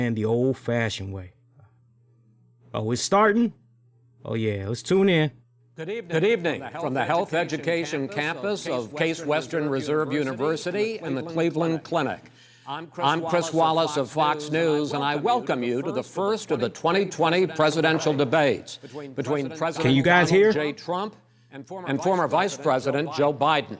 and the old-fashioned way. Oh, it's starting? Oh, yeah, let's tune in. Good evening from the Health Education Campus of Case Western Reserve University and the Cleveland Clinic. I'm Chris Wallace of Fox News, and I welcome you to the first of the 2020 presidential debates between President Donald J. Trump and former Vice President Joe Biden.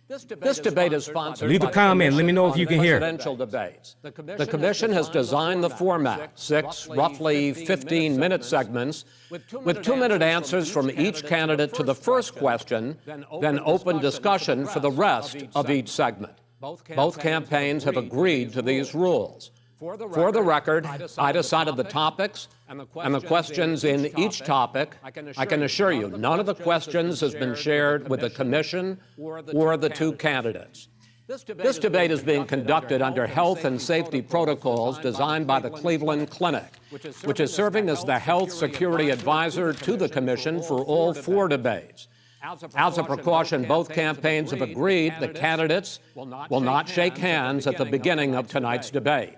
This debate is sponsored Leave a comment. Let me know if you can hear. Presidential debates. The Commission has designed the format, 6 roughly 15-minute segments, with 2-minute answers from each candidate to the first question, then open discussion for the rest of each segment. Both campaigns have agreed to these rules. For the record, I decided the topics and the questions in each topic. I can assure you, none of the questions has been shared with the Commission or the 2 candidates. This debate is being conducted under health and safety protocols designed by the Cleveland Clinic, which is serving as the health security advisor to the Commission for all 4 debates. As a precaution, both campaigns have agreed the candidates will not shake hands at the beginning of tonight's debate.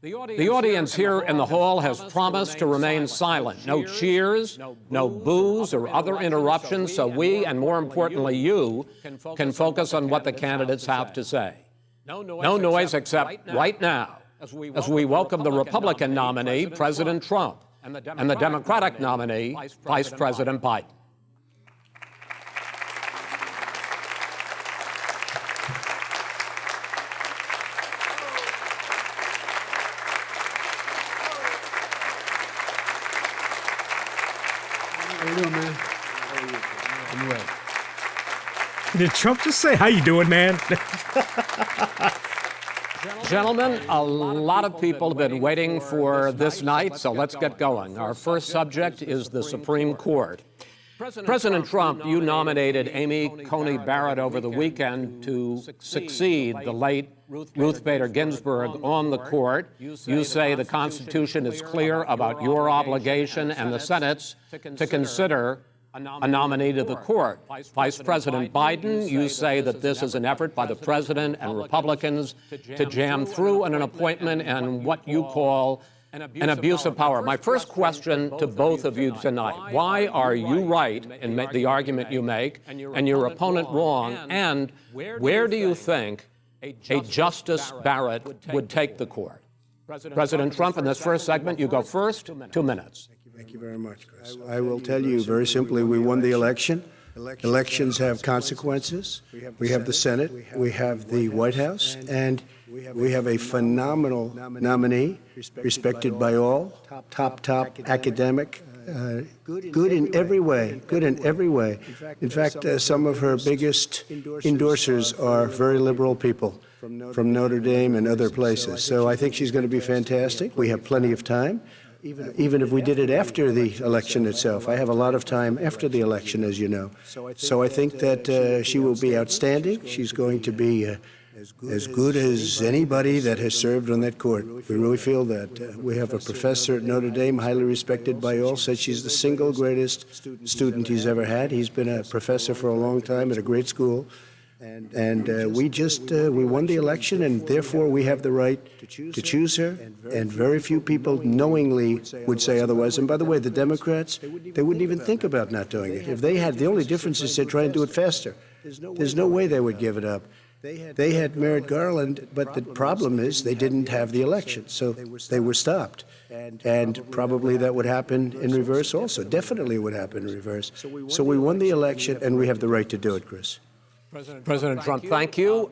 The audience here in the hall has promised to remain silent. No cheers, no boos or other interruptions, so we, and more importantly you, can focus on what the candidates have to say. No noise except right now, as we welcome the Republican nominee, President Trump, and the Democratic nominee, Vice President Biden. How you doing, man? I'm well. Did Trump just say, how you doing, man? Gentlemen, a lot of people have been waiting for this night, so let's get going. Our first subject is the Supreme Court. President Trump, you nominated Amy Coney Barrett over the weekend to succeed the late Ruth Bader Ginsburg on the court. You say the Constitution is clear about your obligation and the Senate's to consider a nominee to the court. Vice President Biden, you say that this is an effort by the president and Republicans to jam through an appointment and what you call an abuse of power. My first question to both of you tonight: why are you right in the argument you make and your opponent wrong? And where do you think a Justice Barrett would take the court? President Trump, in this first segment, you go first. 2 minutes. Thank you very much, Chris. I will tell you very simply, we won the election. Elections have consequences. We have the Senate, we have the White House, and we have a phenomenal nominee, respected by all, top academic, good in every way, In fact, some of her biggest endorsers are very liberal people from Notre Dame and other places. So I think she's going to be fantastic. We have plenty of time. Even if we did it after the election itself. I have a lot of time after the election, as you know. So I think that she will be outstanding. She's going to be as good as anybody that has served on that court. We really feel that. We have a professor at Notre Dame, highly respected by all, said she's the single greatest student he's ever had. He's been a professor for a long time at a great school. And we won the election, and therefore we have the right to choose her, and very few people knowingly would say otherwise. And by the way, the Democrats, they wouldn't even think about not doing it. If they had, the only difference is they'd try and do it faster. There's no way they would give it up. They had Merrick Garland, but the problem is they didn't have the election, so they were stopped. And probably that would happen in reverse also. Definitely would happen in reverse. So we won the election, and we have the right to do it, Chris. President Trump, thank you.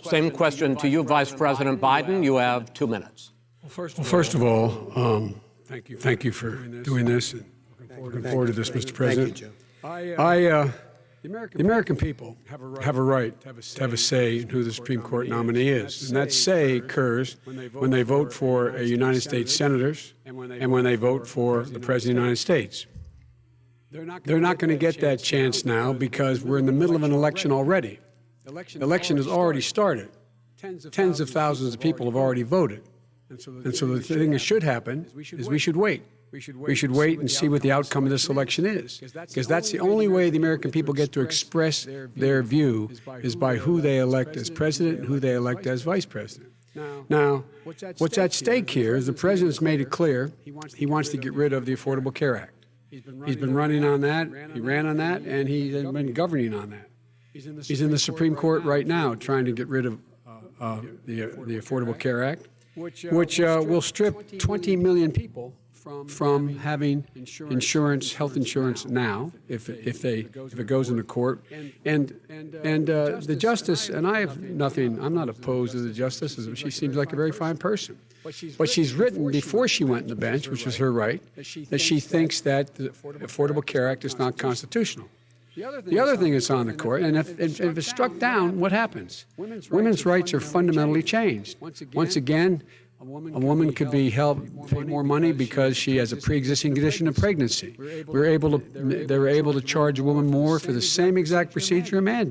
Same question to you, Vice President Biden. You have 2 minutes. Well, first of all, thank you for doing this, and looking forward to this, Mr. President. Thank you, Joe. The American people have a right to have a say in who the Supreme Court nominee is, and that say occurs when they vote for United States senators and when they vote for the President of the United States. They're not going to get that chance now because we're in the middle of an election already. The election has already started. Tens of thousands of people have already voted. And so the thing that should happen is we should wait. We should wait and see what the outcome of this election is, because that's the only way the American people get to express their view is by who they elect as president and who they elect as vice president. Now, what's at stake here is the president's made it clear he wants to get rid of the Affordable Care Act. He's been running on that, he ran on that, and he's been governing on that. He's in the Supreme Court right now trying to get rid of the Affordable Care Act, which will strip 20 million people from having insurance, health insurance now, if it goes into court, and the justice, and I have nothing. I'm not opposed to the justice. She seems like a very fine person, but she's written before she went on the bench, which is her right, that she thinks that the Affordable Care Act is not constitutional. The other thing is on the court, and if it's struck down, what happens? Women's rights are fundamentally changed. Once again, a woman could be pay more money because she has a pre-existing condition of pregnancy. They were able to charge a woman more for the same exact procedure a man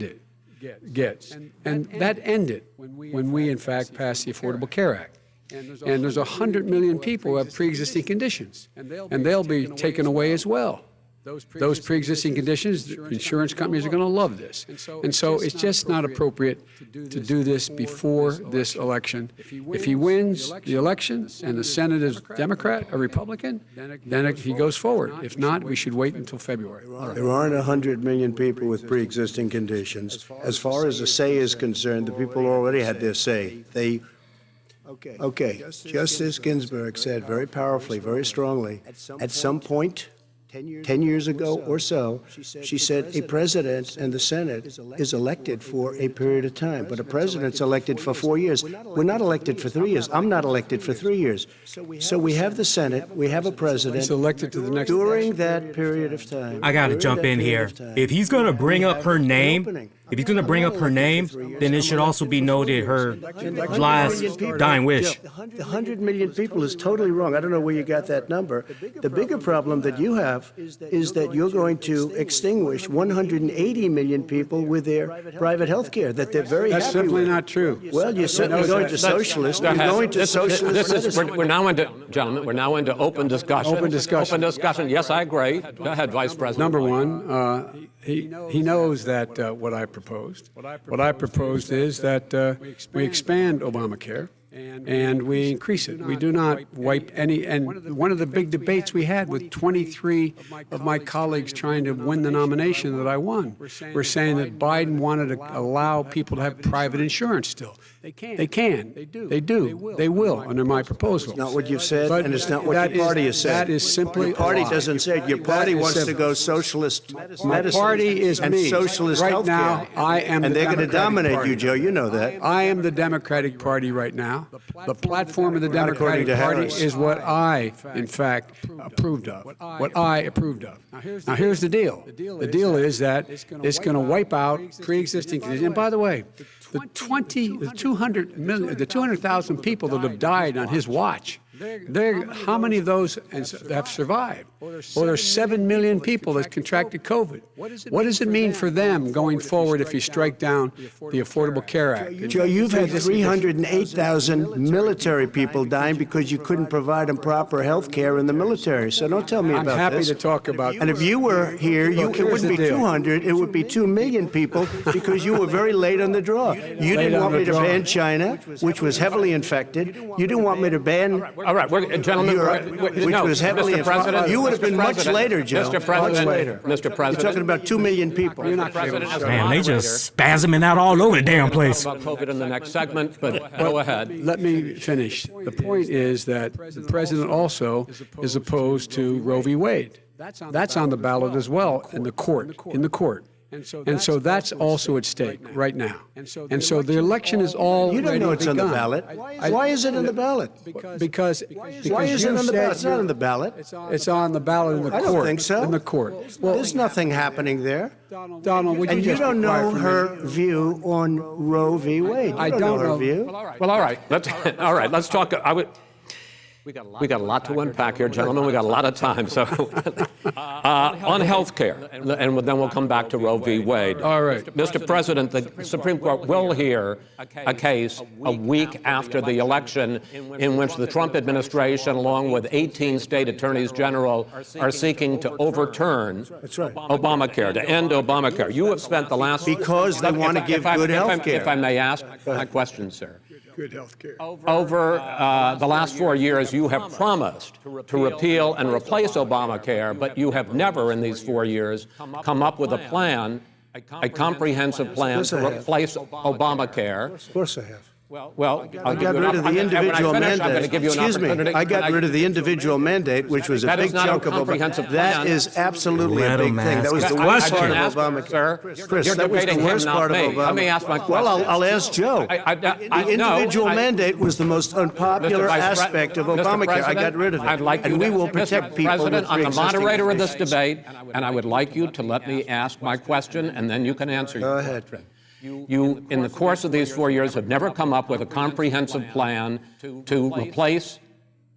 gets. And that ended when we, in fact, passed the Affordable Care Act. And there's 100 million people who have pre-existing conditions, and they'll be taken away as well. Those pre-existing conditions, insurance companies are going to love this. And so it's just not appropriate to do this before this election. If he wins the election and the Senate is Democrat or Republican, then he goes forward. If not, we should wait until February. There aren't 100 million people with pre-existing conditions. As far as the say is concerned, the people already had their say. Okay, Justice Ginsburg said very powerfully, very strongly, at some point, 10 years ago or so, she said a president and the Senate is elected for a period of time, but a president's elected for 4 years. We're not elected for 3 years. I'm not elected for 3 years. So we have the Senate, we have a president. He's elected to the next during that period of time. I gotta jump in here. If he's gonna bring up her name, then it should also be noted her last dying wish. The 100 million people is totally wrong. I don't know where you got that number. The bigger problem that you have is that you're going to extinguish 180 million people with their private health care that they're very happy with. That's simply not true. Well, you're certainly going to socialist. You're going to socialist. We're now into, gentlemen, we're now into open discussion. Open discussion. Yes, I agree. Go ahead, Vice President. Number one, he knows that what I proposed. What I proposed is that we expand Obamacare and we increase it. We do not wipe any. And one of the big debates we had with 23 of my colleagues trying to win the nomination that I won were saying that Biden wanted to allow people to have private insurance still. They can. They do. They will under my proposal. It's not what you've said, and it's not what your party has said. That is simply your party doesn't say it. Your party wants to go socialist medicine. My party is and me. Socialist right healthcare. Now, I am and the they're going to dominate Party. you, Joe. You know that. I am the Democratic Party right now. The platform of the Democratic Party is what I, in fact, approved of. What I approved of. Now, here's the deal. The deal is that it's going to wipe out pre-existing conditions. And by the way, the 200,000 people that have died on his watch, how many of those have survived? Well, there's 7 million people that contracted COVID. What does it mean for them going forward if you strike down the Affordable Care Act? Joe, you've had 308,000 military people dying because you couldn't provide them proper health care in the military. So don't tell me about this. I'm happy to talk about that. And if you were here, it wouldn't be 200, it would be 2 million people because you were very late on the draw. You didn't want me to ban China, which was heavily infected. You didn't want me to ban all right, gentlemen, which was heavily infected. You would have been much later, Joe. Mr. President, much later. Mr. President. You're talking about 2 million people. Man, they just spasming out all over the damn place. About COVID in the next segment, but go ahead. Let me finish. The point is that the president also is opposed to Roe v. Wade. That's on the ballot as well in the court. And so that's also at stake right now. And so the election is all You don't know it's begun. on the ballot. Why is it on the ballot? Because Why is it on the ballot? It's not on the ballot. It's on the ballot in the court. I don't think so. In the court. Well, there's nothing happening there. Donald, would you And you just don't be quiet know for a her minute? view on Roe v. Wade. You I don't don't know her know. view. Well, all right. Let's talk. We got a lot to unpack here, gentlemen. We got a lot of time. So, on health care, and then we'll come back to Roe v. Wade. All right. Mr. President, the Supreme Court will hear a case a week after the election in which the Trump administration, along with 18 state attorneys general, are seeking to overturn Obamacare, to end Obamacare. You have spent the last... Because they want to give good health care. If I may ask my question, sir. good health care. Over the last 4 years, you have promised to repeal and replace Obamacare, but you have never in these 4 years come up with a plan, a comprehensive plan to replace Obamacare. Of course I have. Well, I got rid of the individual mandate. Excuse me. I got rid of the individual mandate, which was a big chunk of Obamacare. That is absolutely a big thing. That was the worst part of Obamacare. Chris, that was the worst part of Obamacare. Let me ask my question. Well, I'll ask Joe. The individual mandate was the most unpopular aspect of Obamacare. I got rid of it. And we will protect people with President, I'm the pre-existing moderator of this conditions. debate, and I would like you to let me ask my question, and then you can answer. Go ahead. You, in the course of these 4 years, have never come up with a comprehensive plan to replace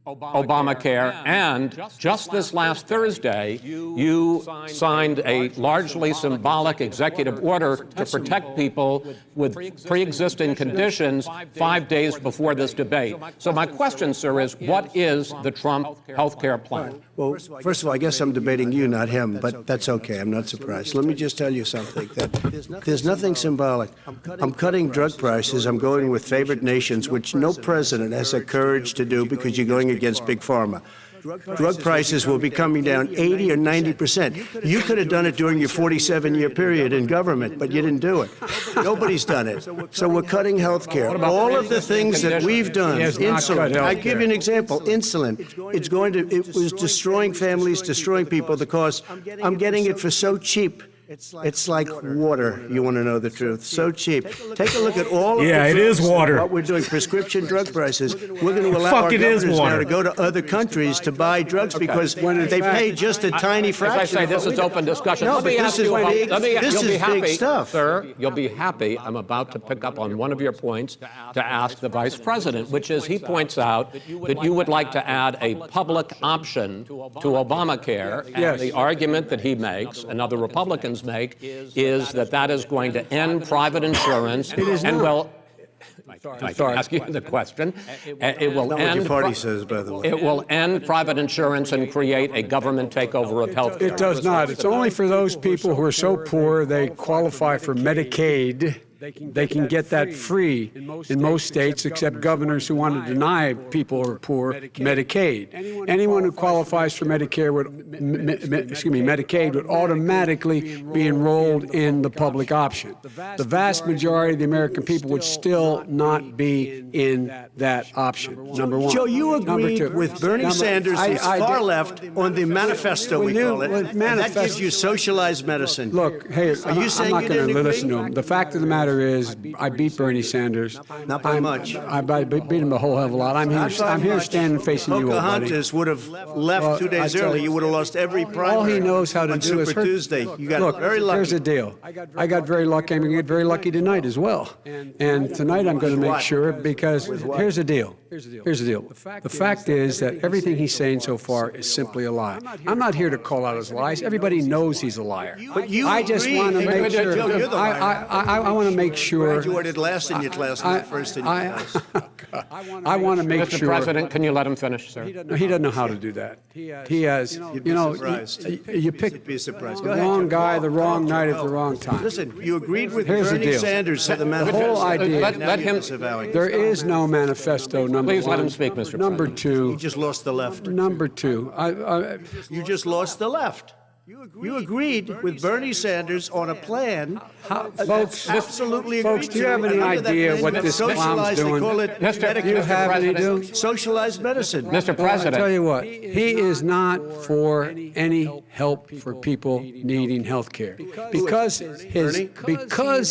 Obamacare, and just this last Thursday, you signed a largely symbolic executive order to protect people with pre-existing conditions 5 days before this debate. So my question, sir, is what is the Trump health care plan? Well, first of all, I guess I'm debating you, not him, but that's okay. I'm not surprised. Let me just tell you something, that there's nothing symbolic. I'm cutting drug prices. I'm going with favored nations, which no president has the courage to do because you're going against Big Pharma. Drug prices will be coming down 80 or 90%. You could have done it during your 47-year period in government, but you didn't do it. Nobody's done it. So we're cutting health care. All of the things that we've done, insulin, I give you an example, insulin, it was destroying families, destroying people because I'm getting it for so cheap. It's like water, you want to know the truth. So cheap. Take a look at all of Yeah, the it is drugs, water. what we're doing, prescription drug prices. We're going to allow our Fuck, it is governors now water. to go to other countries to buy drugs because they pay just a tiny fraction. As I say, this is open discussion. No, Let me but ask this you is about, big- this you'll is be happy, big stuff. sir, you'll be happy. I'm about to pick up on one of your points to ask the Vice President, which is he points out that you would like to add a public option to Obamacare. And the argument that he makes and other Republicans make is that that is going to end private insurance and will. I can ask you the question. It will Not what your party says, by the way. It will end private insurance and create a government takeover of health care. It does not. It's only for those people who are so poor they qualify for Medicaid. They can get that free in most states, except governors who want to deny people who are poor Medicaid. Anyone who qualifies for Medicare Medicaid would automatically be enrolled in the public option. The vast majority of the American people would still not be in that option. Number one. Joe, you Number agreed two. with Bernie Sanders, who's far left, on the manifesto, we call it, and that gives you socialized medicine. Look, hey, Are you I'm saying not you going to didn't listen to agree? him. The fact of the matter is, I beat Bernie Sanders. Not by much. I beat him a whole hell of a lot. I'm here standing facing you, old buddy. Pocahontas would have left Well, 2 days I tell early. you, You would have lost every primary. All he knows how to on do is Super hurt. Tuesday. You got Look, very lucky. here's the deal. I got very lucky. I'm going to get very lucky tonight as well. And tonight I'm going to make sure, because here's the deal. Here's the deal. The fact is that everything he's saying so far is simply a lie. I'm not here to call out his lies. Everybody knows he's a liar. But you I just agree. want to Hey, make Joe, sure. you're the liar. I want to make sure. Graduated last in your class, not first in your class. I want to make Mr. sure. President, can you let him finish, sir? No, he doesn't know how to do that. He has, You'd be surprised. you pick You'd be surprised. the Go ahead, wrong Joe. guy, the wrong night at the wrong time. Listen, you agreed with Here's the Bernie deal. Sanders to the The manifesto. whole idea. Let him. There is no manifesto, number Please one. let him speak, Mr. Number You two. just lost the left. Number two. You just lost the left. You agreed with Bernie Sanders on a plan. Folks, Absolutely folks, agreed do you to. have any And under that idea plan, what it's this clown's socialized. They doing? call it Mr. Do you have any do? socialized medicine. Mr. I'll President. tell you what, he is not for any help for people needing health care. Because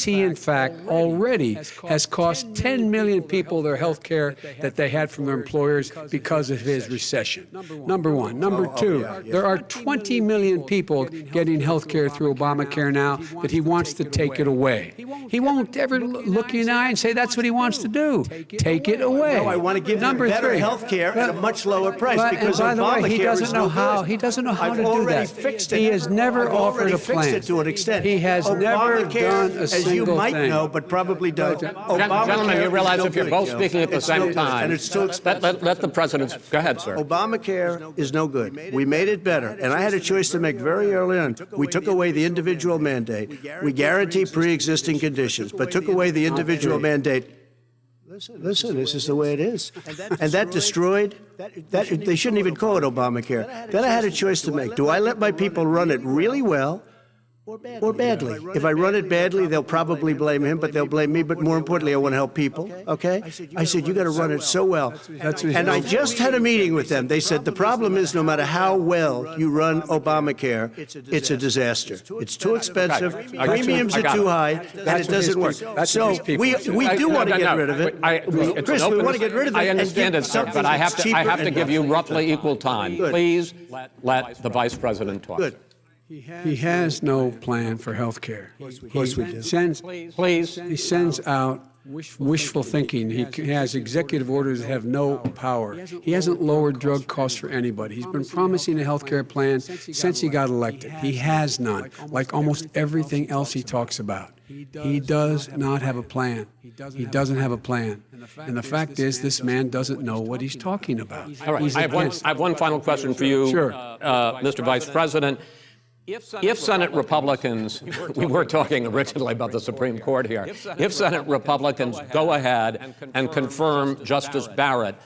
he, in fact, already has cost 10 million people their health care that they had from their employers because of his recession. Number one. Number two, there are 20 million people getting health care through Obamacare now that he wants to take it away. He won't ever look you in the eye and say that's what he wants to do. Take it away. No, I want to give them Number better three. health care at a much lower price But- because and by the way, Obamacare he doesn't is know no how. good. He doesn't know how I've to do already that. fixed it. He has never I've offered already a fixed plan. it to an extent. He has never Obamacare, done a as you single might thing. know, but probably don't. Gentlemen, you realize if you're both speaking at the same time, and it's too expensive. let the president. Go ahead, sir. Obamacare is no good. We made it better, and I had a choice to make very early on. We took away the individual mandate. We guarantee pre-existing conditions, but took away the individual mandate. Listen, this is the way it is. And that destroyed, they shouldn't even call it Obamacare. Then I had a choice to make. Do I let my people run it really well or badly? If I run it badly, they'll probably blame him, but they'll blame me. But more importantly, I want to help people, okay? I said, you got to run it so well. And I just had a meeting with them. They said, the problem is no matter how well you run Obamacare, it's a disaster. It's too expensive, premiums are too high, and it doesn't work. So we do want to get rid of it. Chris, we want to get rid of it. I understand it, sir, but I have to give you roughly equal time. Please let the Vice President talk. Good. He has no plan for health care. Of course we do. He sends out wishful thinking. He has executive orders that have no power. He hasn't lowered drug costs for anybody. He's been promising a health care plan since he got elected. He has none, like almost everything else he talks about. He does not have a plan. He doesn't have a plan. And the fact is, this man doesn't know what he's talking about. All right, I have one final question for you, Sure. Mr. Vice President. If Senate Republicans, we were talking originally about the Supreme Court here, if Senate Republicans go ahead and confirm Justice Barrett,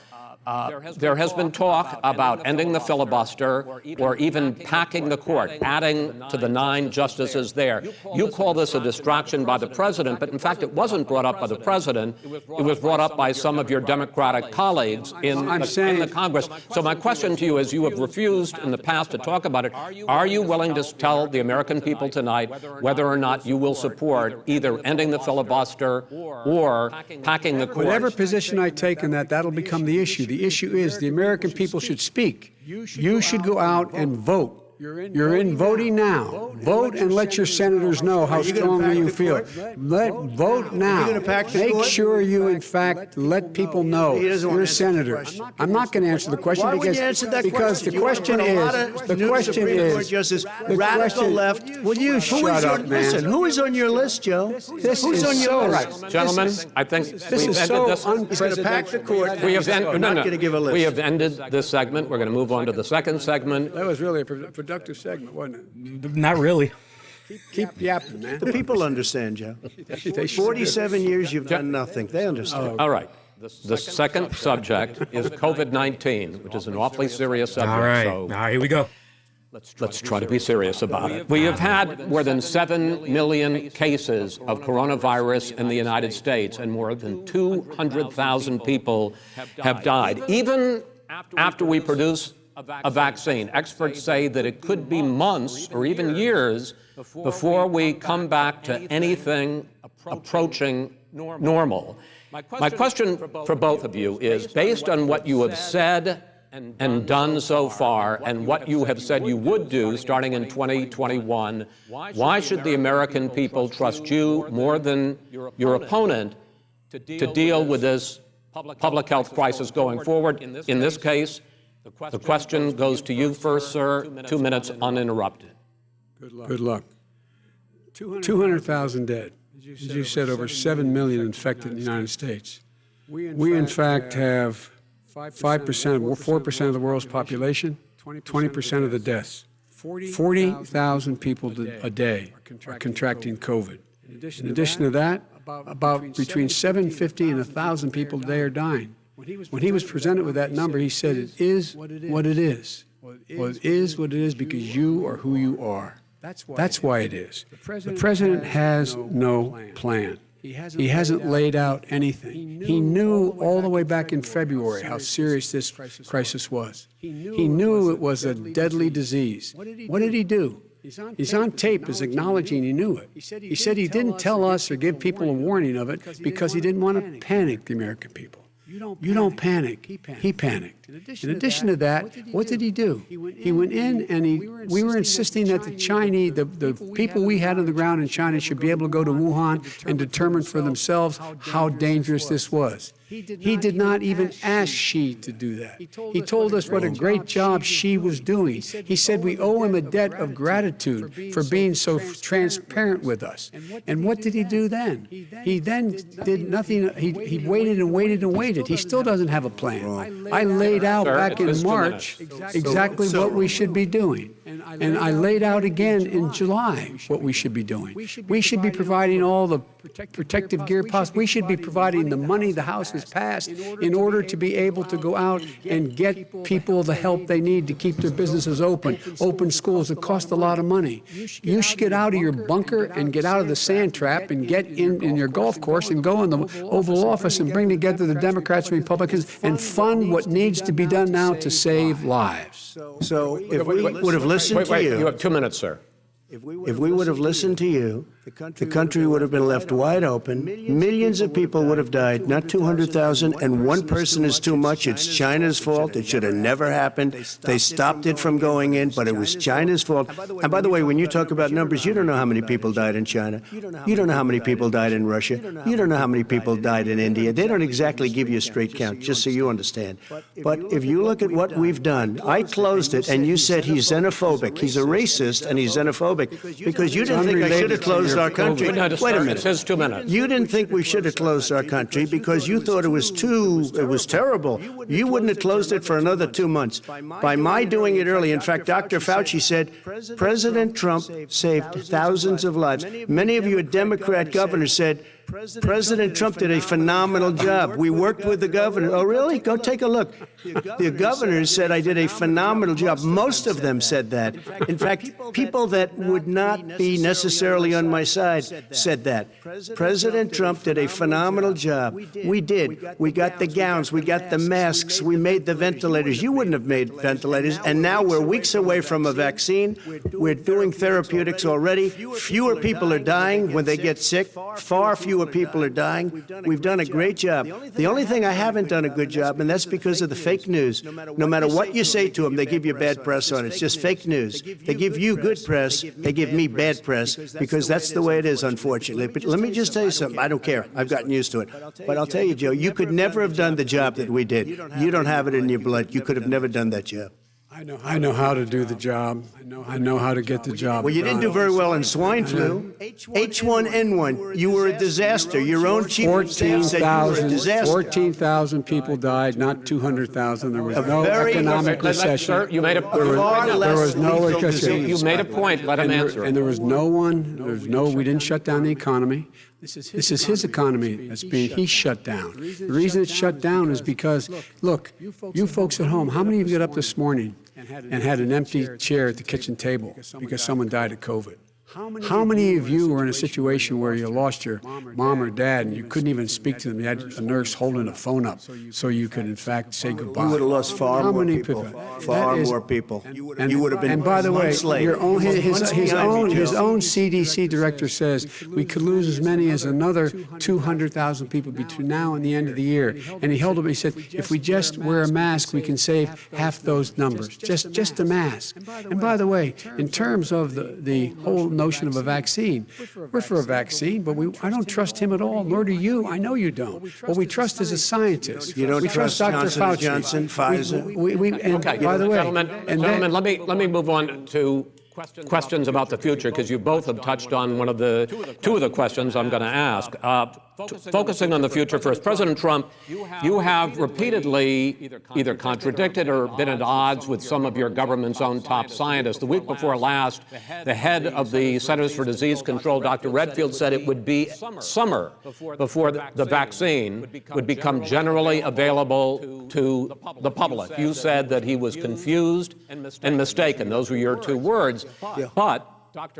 there has been talk about ending the filibuster or even packing the court, adding to the 9 justices there. You call this a distraction by the president, but in fact it wasn't brought up by the president. It was brought up by some of your Democratic colleagues in the Congress. So my question to you is, you have refused in the past to talk about it. Are you willing to tell the American people tonight whether or not you will support either ending the filibuster or packing the court? Whatever position I take on that, that'll become the issue. The issue is the American people should speak. You should go out and vote. You're in voting now. Vote and let your senators know how strongly you feel. Vote now. Make sure you, in fact, let people know you're senators. I'm not going to answer the question because the question is, radical left. Will you shut up, man? Listen, who is on your list, Joe? Who's on your list? Gentlemen, I think we've ended this. He's going to pack the court. We have ended this segment. We're going to move on to the second segment. That was really a productive segment, wasn't it? Not really. Keep yapping, man. The people understand, Joe. 47 years you've done nothing. They understand. All right. The second subject is COVID-19, which is an awfully serious subject. All right. So Here we go. let's try to be serious about it. We have had more than 7 million cases of coronavirus in the United States, and more than 200,000 people have died. Even after we produce a vaccine, experts say that it could be months or even years before we come back to anything approaching normal. My question for both of you is, based on what you have said and done so far, and what you have said you would do starting in 2021, why should the American people trust you more than your opponent to deal with this public health crisis going forward? In this case, the question goes to you first, sir. 2 minutes uninterrupted. Good luck. 200,000 dead. As you said, over 7 million infected in the United States. We, in fact, have 4% of the world's population, 20% of the deaths. 40,000 people a day are contracting COVID. In addition to that, about between 750 and 1,000 people a day are dying. When he was presented with that number, he said, it is what it is. Well, it is what it is because you are who you are. That's why it is. The president has no plan. He hasn't laid out anything. He knew all the way back in February how serious this crisis was. He knew it was a deadly disease. What did he do? He's on tape as acknowledging he knew it. He said he didn't tell us or give people a warning of it because he didn't want to panic the American people. You don't panic. He panicked. In addition to that, what did he do? He went in and we were insisting that the people we had on the ground in China should be able to go to Wuhan and determine for themselves how dangerous this was. He did not even ask Xi to do that. He told us what a great job Xi was doing. He said we owe him a debt of gratitude for being so transparent with us. And what did he do then? He then did nothing. He waited and waited and waited. He still doesn't have a plan. I laid out back in March exactly what we should be doing. And I laid out again in July what we should be doing. We should be providing all the protective gear possible. We should be providing the money the House has passed in order to be able to go out and get people the help they need to keep their businesses open schools. It cost a lot of money. You should get out of your bunker and get out of the sand trap and get in your golf course and go in the Oval Office and bring together the Democrats and Republicans and fund what needs to be done now to save lives. So if we would have listened to you... You have 2 minutes, sir. If we would have listened to you, the country would have been left wide open. Millions of people would have died, not 200,000, and one person is too much. It's China's fault. It should have never happened. They stopped it from going in, but it was China's fault. And by the way, when you talk about numbers, you don't know how many people died in China. You don't know how many people died in Russia. You don't know how many people died in India. They don't exactly give you a straight count, just so you understand. But if you look at what we've done, I closed it, and you said he's xenophobic. He's a racist, and he's xenophobic because you didn't think I should have closed our country. Wait a minute. It says 2 minutes. You didn't think we should have closed our country because you thought it was terrible. You wouldn't have closed it for another 2 months. By my doing it early, in fact, Dr. Fauci said President Trump saved thousands of lives. Many of you Democrat governors said President Trump did a phenomenal job. We worked with the governor. Oh, really? Go take a look. The governors said I did a phenomenal job. Most of them said that. In fact, people that would not be necessarily on my side said that. President Trump did a phenomenal job. We did. We got the gowns. We got the masks. We made the ventilators. You wouldn't have made ventilators. And now we're weeks away from a vaccine. We're doing therapeutics already. Fewer people are dying when they get sick. Far fewer people are dying. We've done a great job. The only thing I haven't done a good job, and that's because of the fake news. No matter what you say to them, they give you bad press on it. It's just fake news. They give you good press. They give me bad press because that's the way it is, unfortunately. But let me just tell you something. I don't care. I've gotten used to it. But I'll tell you, Joe, you could never have done the job that we did. You don't have it in your blood. You could have never done that job. I know how to do the job. I know how to get the job Well, you didn't do very well in swine flu. H1N1, you were a disaster. Your own chief of staff said you were a disaster. 14,000 people died, not 200,000. There was no economic recession. Sir, you made a There was no recession. You made a point. Let him answer. And there was we didn't shut down the economy. This is his economy he's shut down. The reason it's shut down is because, look, you folks at home, how many of you got up this morning and had an empty chair at the kitchen table because someone died of COVID? How many of you were in a situation where you lost your mom or dad and you couldn't even speak to them? You had a nurse holding a phone up so you could, in fact, say goodbye. You would have lost far more people. Far more people. You would have been. And by the way, his own CDC director says we could lose as many as another 200,000 people between now and the end of the year. And he held up. He said, if we just wear a mask, we can save half those numbers. Just a mask. And by the way, in terms of the whole notion of a vaccine. We're for a vaccine, but I don't trust him at all, nor do you. I know you don't. What we trust is a scientist. You don't trust Dr. Fauci. Johnson, Pfizer. Okay, by the way, gentlemen, let me move on to questions about the future, because you both have touched on two of the questions I'm going to ask. Focusing on the future first, President Trump, you have repeatedly either contradicted or been at odds with some of your government's own top scientists. The week before last, the head of the Centers for Disease Control, Dr. Redfield, said it would be summer before the vaccine would become generally available to the public. You said that he was confused and mistaken. Those were your two words. But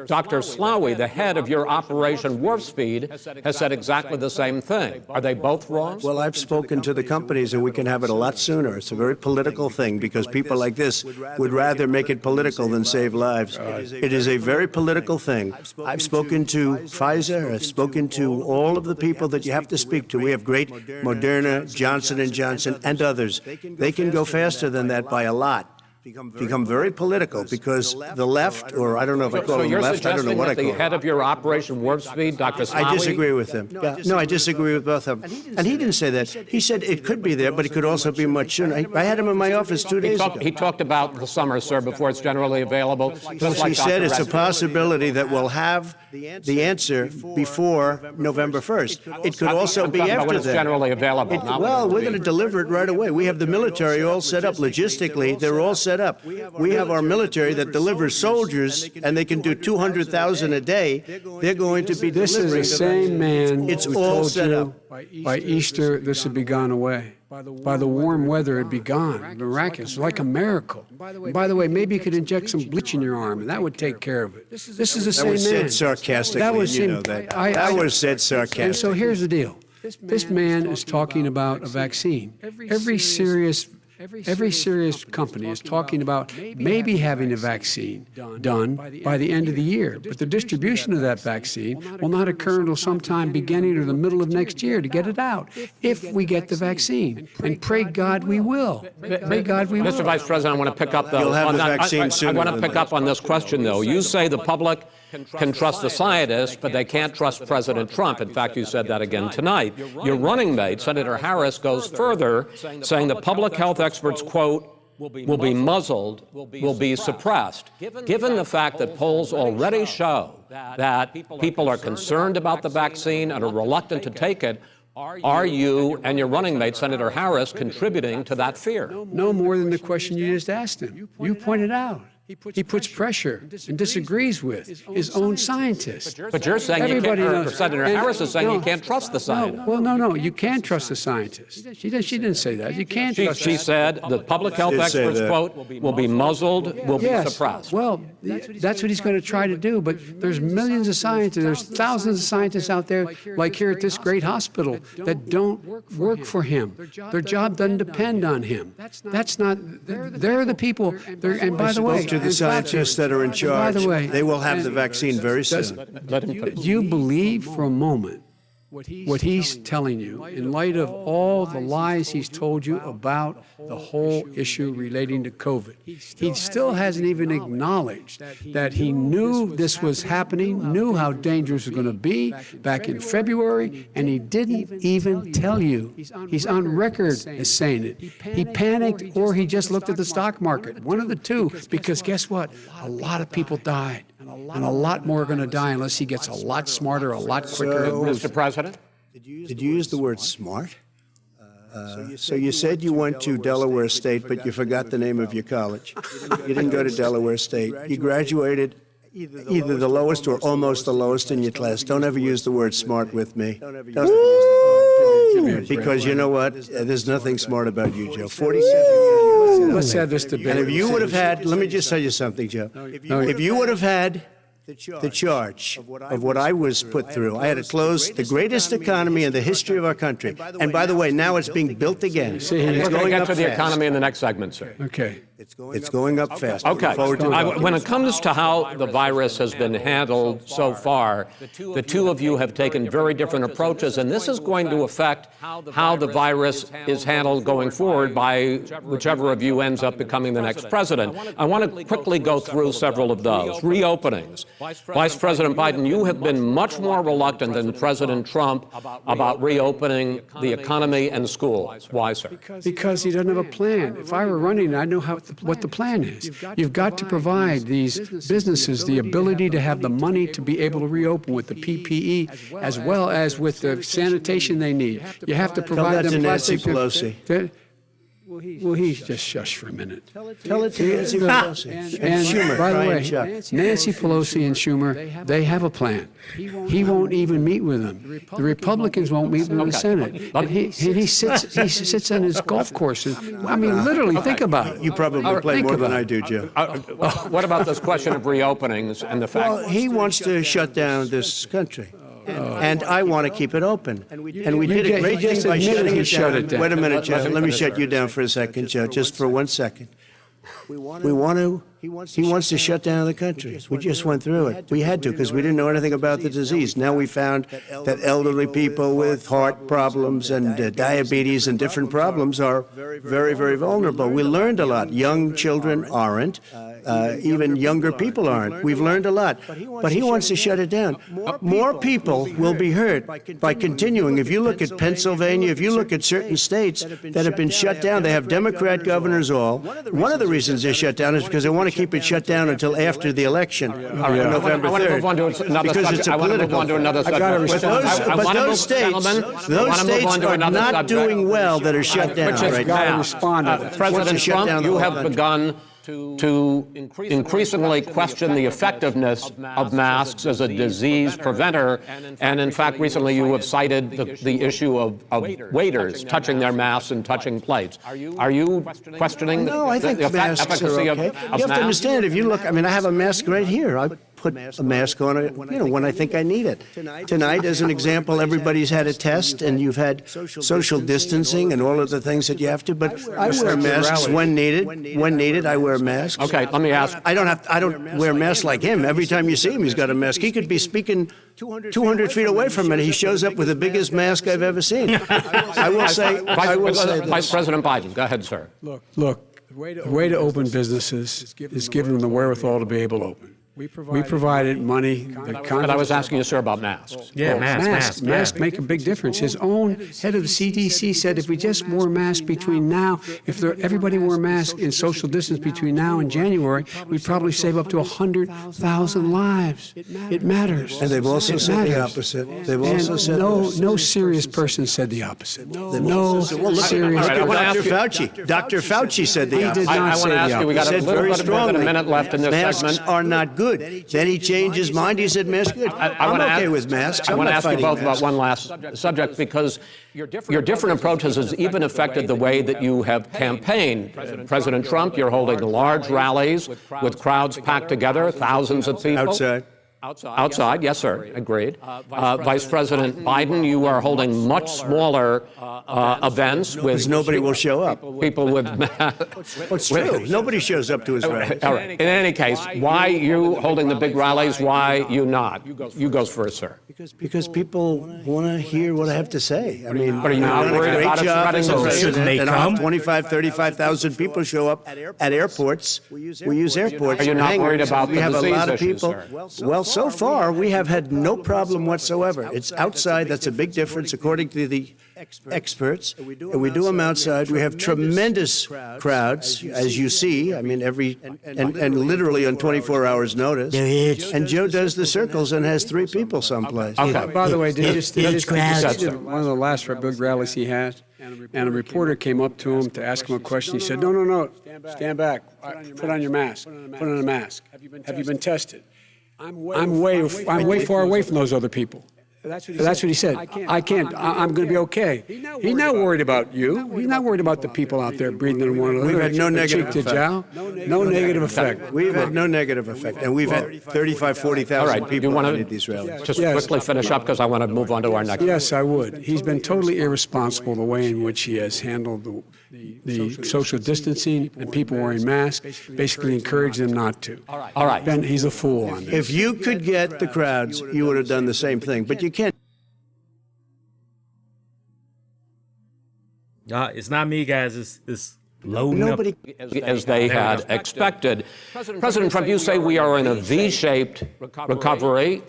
Dr. Slaoui, the head of your Operation Warp Speed, has said exactly the same thing. Are they both wrong? Well, I've spoken to the companies, and we can have it a lot sooner. It's a very political thing, because people like this would rather make it political than save lives. It is a very political thing. I've spoken to Pfizer. I've spoken to all of the people that you have to speak to. We have great Moderna, Johnson & Johnson, and others. They can go faster than that by a lot. Become very political, because the left, or I don't know if I call them left, I don't know what I call them. The head of your Operation Warp Speed, Dr. Slaoui? I disagree with him. No, I disagree with both of them. And he didn't say that. He said it could be there, but it could also be much sooner. I had him in my office 2 days ago. He talked about the summer, sir, before it's generally available. He said it's a possibility that we'll have the answer before November 1st. It could also be after when it's that. Generally available. Well, we're going to deliver it right away. We have the military all set up logistically. They're all set set up. We have our military that delivers soldiers, and they can do 200,000 a day. They're going to be This is the same man It's who all told set you up. by Easter this would be gone away. By the warm weather, it'd be gone. Miraculous, like a miracle. And by the way, maybe you could inject some bleach in your arm, and that would take care of it. This is the That same was man. said sarcastically, That was you him. know that. That was said sarcastically. And so here's the deal. This man is talking about a vaccine. Every serious company is talking about maybe having a vaccine done by the end of the year. But the distribution of that vaccine will not occur until sometime beginning or the middle of next year to get it out, if we get the vaccine. And pray God we will. Pray God we will. Mr. Vice President, I want to pick up You'll have on the that. vaccine sooner I want to than pick later. up on this question, though. You say the public can trust the scientists, but they can't trust President Trump. In fact, you said that again tonight. Your running mate, Senator Harris, goes further, saying the public health experts, quote, will be muzzled, will be suppressed. Given the fact that polls already show that people are concerned about the vaccine and are reluctant to take it, are you and your running mate, Senator Harris, contributing to that fear? No more than the question you just asked him. You pointed out. He puts pressure and disagrees with his own scientists. But you're saying Everybody you can't, knows. or Senator And- Harris is saying no, you can't trust the scientists. No, you can trust the scientists. She didn't say that. You can't trust She said the public health Did say experts, that. quote, will be muzzled, will be suppressed. Well, that's what he's going to try to do. But there's millions of scientists, there's thousands of scientists out there, like here at this great hospital, that don't work for him. Their job doesn't depend on him. That's not. They're the people. And by the way, Spoke to the in fact, scientists that are in charge. By the way, They will have the vaccine very soon. Let him finish. do you believe for a moment what he's telling you in light of all the lies he's told you about the whole issue relating to COVID? He still hasn't even acknowledged that he knew this was happening, knew how dangerous it was going to be back in February, and he didn't even tell you. He's on record as saying it. He panicked or he just looked at the stock market, one of the two, because guess what? A lot of people died. And a lot more are going to die unless he gets a lot smarter, a lot quicker. Mr. President? Did you use the word smart? So you said you went to Delaware State, but you forgot the name of your college. You didn't go to Delaware State. You graduated either the lowest or almost the lowest in your class. Don't ever use the word smart with me. Because you know what? There's nothing smart about you, Joe. 47 years. Let's have this debate. And if you would have had, let me just tell you something, Joe. If you would have had the charge of what I was put through, I had to close the greatest economy in the history of our country. And by the way, now it's being built again. And We're it's going to going get up to the fast. economy in the next segment, sir. Okay. It's going up fast. Okay. Look forward to it. When it comes to how the virus has been handled so far, the two of you have taken very different approaches, and this is going to affect how the virus is handled going forward by whichever of you ends up becoming the next president. I want to quickly go through several of those. Reopenings. Vice President Biden, you have been much more reluctant than President Trump about reopening the economy and schools. Why, sir? Because he doesn't have a plan. If I were running, I'd know what the plan is. You've got to provide these businesses the ability to have the money to be able to reopen with the PPE as well as with the sanitation they need. You have to Tell provide that to them Nancy plastic. Pelosi. Well, he's just shush for a minute. Tell it to Nancy Pelosi. And Schumer, by the Brian way, Chuck. Nancy Pelosi and Schumer, they have a plan. He won't even meet with them. The Republicans won't meet with them in the Senate. And he sits on his golf course. I mean, literally, think about it. You probably play Think more than about I it. do, Joe. What about this question of reopenings and the fact Well, he wants to shut down this country. And I want to keep it open. And we did a great thing by shutting it down. Wait a minute, Joe. Let me shut you down for a second, Joe, just for 1 second. He wants to shut down the country. We just went through it. We had to because we didn't know anything about the disease. Now we found that elderly people with heart problems and diabetes and different problems are very, very vulnerable. We learned a lot. Young children aren't. Even younger people aren't. We've learned a lot. But he wants to shut it down. More people will be hurt by continuing. If you look at Pennsylvania, if you look at certain states that have been shut down, they have Democrat governors all. One of the reasons they're shut down is because they want to keep it shut down until after the election on November 3rd. I want to move on to another because subject. it's a I want to move political on to another I gotta subject. respond. But those states are not doing well that are shut down right gotta now. respond to that. President Wants to shut Trump, down the you whole have country. begun to increasingly question the effectiveness of masks as a disease preventer. And in fact, recently you have cited the issue of waiters touching their masks and touching plates. Are you questioning No, I think the masks efficacy are of okay. masks? You have to understand, if you look, I mean, I have a mask right here. I put a mask on, when I think I need it. Tonight, as an example, everybody's had a test, and you've had social distancing and all of the things that you have to, but I wear masks when needed. When needed, I wear masks. Okay, let me ask. I don't wear masks like him. Every time you see him, he's got a mask. He could be speaking 200 feet away from it. He shows up with the biggest mask I've ever seen. I will say this. Vice President Biden, go ahead, sir. Look, the way to open businesses is give them the wherewithal to be able to open. We provided money. But I was asking you, sir, about masks. Yeah, masks. Masks make a big difference. His own head of the CDC said if we just wore masks between now, if everybody wore masks in social distance between now and January, we'd probably save up to 100,000 lives. It matters. And they've also said the opposite. They've also said no serious person said the opposite. No serious Dr. Fauci. Dr. Fauci said the opposite. I want to ask you, we got a little bit more than a minute left in this masks segment. Masks are not good. Then he changed his mind. He said masks good. I'm okay with masks. I want to ask you both masks. about one last subject, because your different approaches has even affected the way that you have campaigned. President Trump, you're holding large rallies with crowds packed together, thousands of people. Outside, yes, sir, agreed. Vice President Biden, you are holding much smaller events with... Because nobody will show up. People with... It's true. Nobody shows up to his rallies. All right. In any case, why you holding the big rallies? Why you not? You go first, sir. Because people want to hear what I have to say. I mean, But are you not worried about it spreading the Shouldn't they and come? 35,000 people show up at airports. We use airports. Are you for not hangars. worried about We the have a disease lot of issues, people. sir? Well, so far, we have had no problem whatsoever. It's outside. That's a big difference, according to the experts. And we do them outside. We have tremendous crowds, as you see. I mean, and literally on 24 hours notice. And Joe does the circles and has 3 people someplace. Okay. By the way, did you just crowds. did one of the last big rallies he had, and a reporter came up to him to ask him a question. He said, no, stand back. Put on your mask. Put on a mask. Have you been tested? I'm way far away from those other people. That's what he said. I can't. I'm going to be okay. He's not worried about you. He's not worried about the people out there breathing in one another. We've had no negative cheek to jowl. No negative effect. We've had no negative effect. And we've had 35,000, 40,000 All right. people You want at these rallies. Just quickly finish up, because I want to move on to our next. Yes, I would. He's been totally irresponsible the way in which he has handled the social distancing and people wearing masks, basically encouraged them not to. All right. Ben, he's a fool on this. If you could get the crowds, you would have done the same thing. But you can't. It's not me, guys. It's loading Nobody. up. As they had expected. President Trump, you say we are in a V-shaped recovery.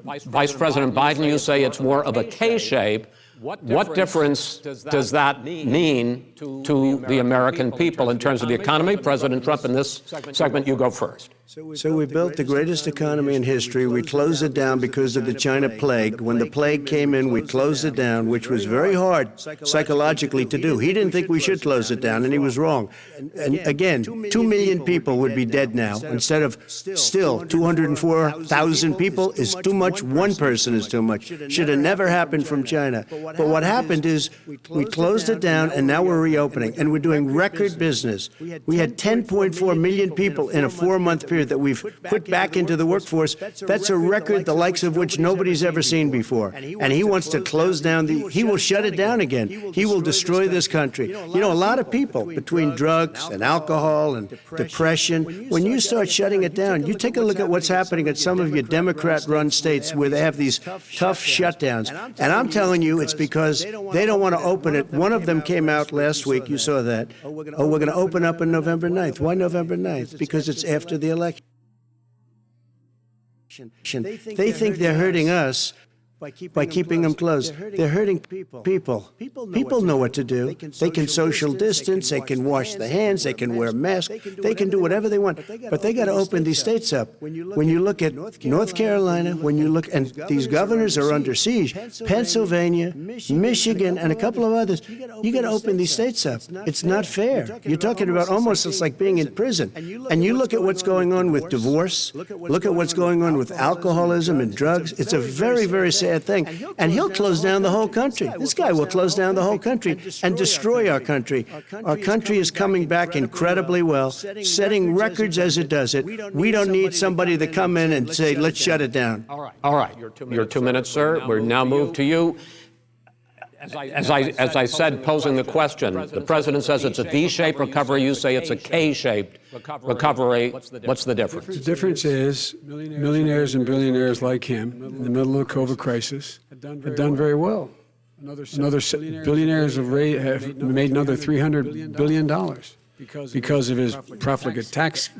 Vice President Biden, you say it's more of a K-shape. What difference does that mean to the American people in terms of the economy? President Trump, in this segment, you go first. So we built the greatest economy in history. We closed it down because of the China plague. When the plague came in, we closed it down, which was very hard psychologically to do. He didn't think we should close it down, and he was wrong. And again, 2 million people would be dead now. Instead of still 204,000 people is too much. One person is too much. Should have never happened from China. But what happened is we closed it down, and now we're reopening, and we're doing record business. We had 10.4 million people in a 4-month period that we've put back into the workforce. That's a record the likes of which nobody's ever seen before. And he wants to close down he will shut it down again. He will destroy this country. You know, a lot of people, between drugs and alcohol and depression, when you start shutting it down, you take a look at what's happening at some of your Democrat-run states where they have these tough shutdowns. And I'm telling you, it's because they don't want to open it. One of them came out last week. You saw that. We're going to open up on November 9th. Why November 9th? Because it's after the election. They think they're hurting us by keeping them closed. They're hurting people. People know what to do. They can social distance, they can wash their hands, they can wear masks, they can do whatever they want. But they got to open these states up. When you look at North Carolina, and these governors are under siege, Pennsylvania, Michigan, and a couple of others, you got to open these states up. It's not fair. You're talking about almost it's like being in prison. And you look at what's going on with divorce, look at what's going on with alcoholism and drugs. It's a very, very sad thing. And he'll close down the whole country. This guy will close down the whole country and destroy our country. Our country is coming back incredibly well, setting records as it does it. We don't need somebody to come in and say, let's shut it down. All right. Your 2 minutes, sir. We're now moved to you. As I said, posing the question, the president says it's a V-shaped recovery. You say it's a K-shaped recovery. What's the difference? The difference is millionaires and billionaires like him in the middle of the COVID crisis have done very well. Another billionaires have made another $300 billion because of his profligate tax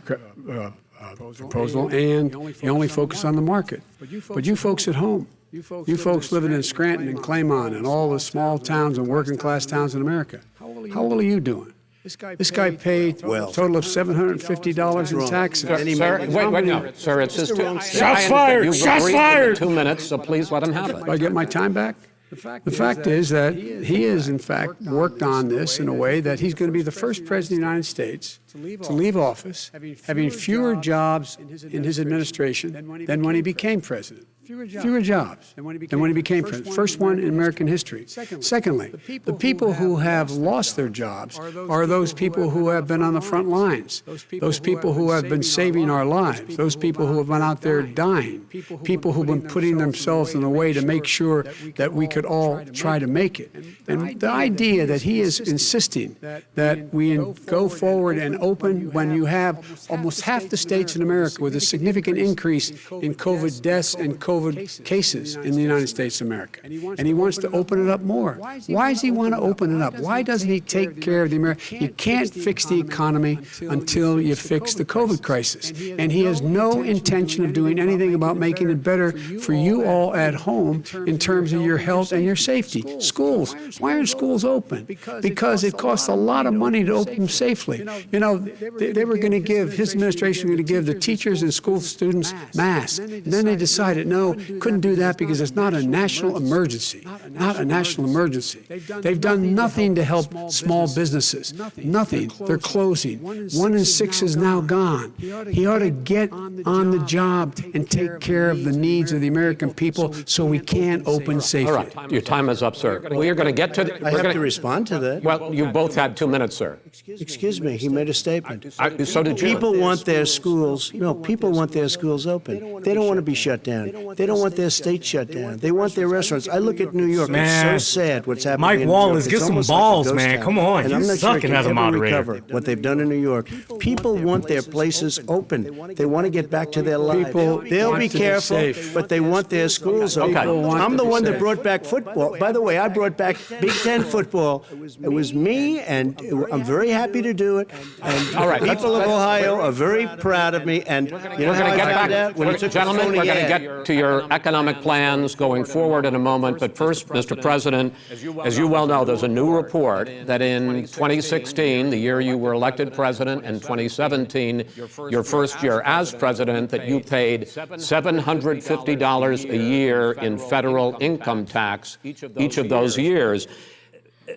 proposal, and he only focused on the market. But you folks at home, you folks living in Scranton and Claymont and all the small towns and working class towns in America, how well are you doing? This guy paid a total of $750 in taxes. Sir, wait, no. Sir, it's his turn. Shots fired! Shots fired! 2 minutes, so please let him have it. Do I get my time back? The fact is that he has, in fact, worked on this in a way that he's going to be the first president of the United States to leave office having fewer jobs in his administration than when he became president. Fewer jobs than when he became president. First one in American history. Secondly, the people who have lost their jobs are those people who have been on the front lines, those people who have been saving our lives, those people who have been out there dying, people who have been putting themselves in a way to make sure that we could all try to make it. And the idea that he is insisting that we go forward and open when you have almost half the states in America with a significant increase in COVID deaths and COVID cases in the United States of America. And he wants to open it up more. Why does he want to open it up? Why doesn't he take care of the American? You can't fix the economy until you fix the COVID crisis. And he has no intention of doing anything about making it better for you all at home in terms of your health and your safety. Schools. Why aren't schools open? Because it costs a lot of money to open them safely. You know, they were going to give, his administration was going to give the teachers and school students masks. And then they decided, no, couldn't do that because it's not a national emergency. Not a national emergency. They've done nothing to help small businesses. Nothing. They're closing. 1 in 6 is now gone. He ought to get on the job and take care of the needs of the American people so we can open safely. All right. Your time is up, sir. We are going to get to... I have to respond to that. Well, you both had 2 minutes, sir. Excuse me, he made a statement. So did you. People want their schools, people want their schools open. They don't want to be shut down. They don't want their state shut down. They want their restaurants. I look at New York. Man, it's so sad what's happening Mike in New Wallace, York. get some It's balls, almost like a man. ghost Come town. on. And You I'm not sure sucking it as a can ever moderator. recover what they've done in New York. People want their places open. They want to get back to their lives. They'll be careful, but they want their schools open. I'm the one that brought back football. By the way, I brought back Big Ten football. It was me, and I'm very happy to do it. And All right, people of Ohio are very proud of me. And you know how I found out? When he took the Gentlemen, phony we're going to ad. get to your economic plans going forward in a moment. But first, Mr. President, as you well know, there's a new report that in 2016, the year you were elected president, and 2017, your first year as president, that you paid $750 a year in federal income tax each of those years.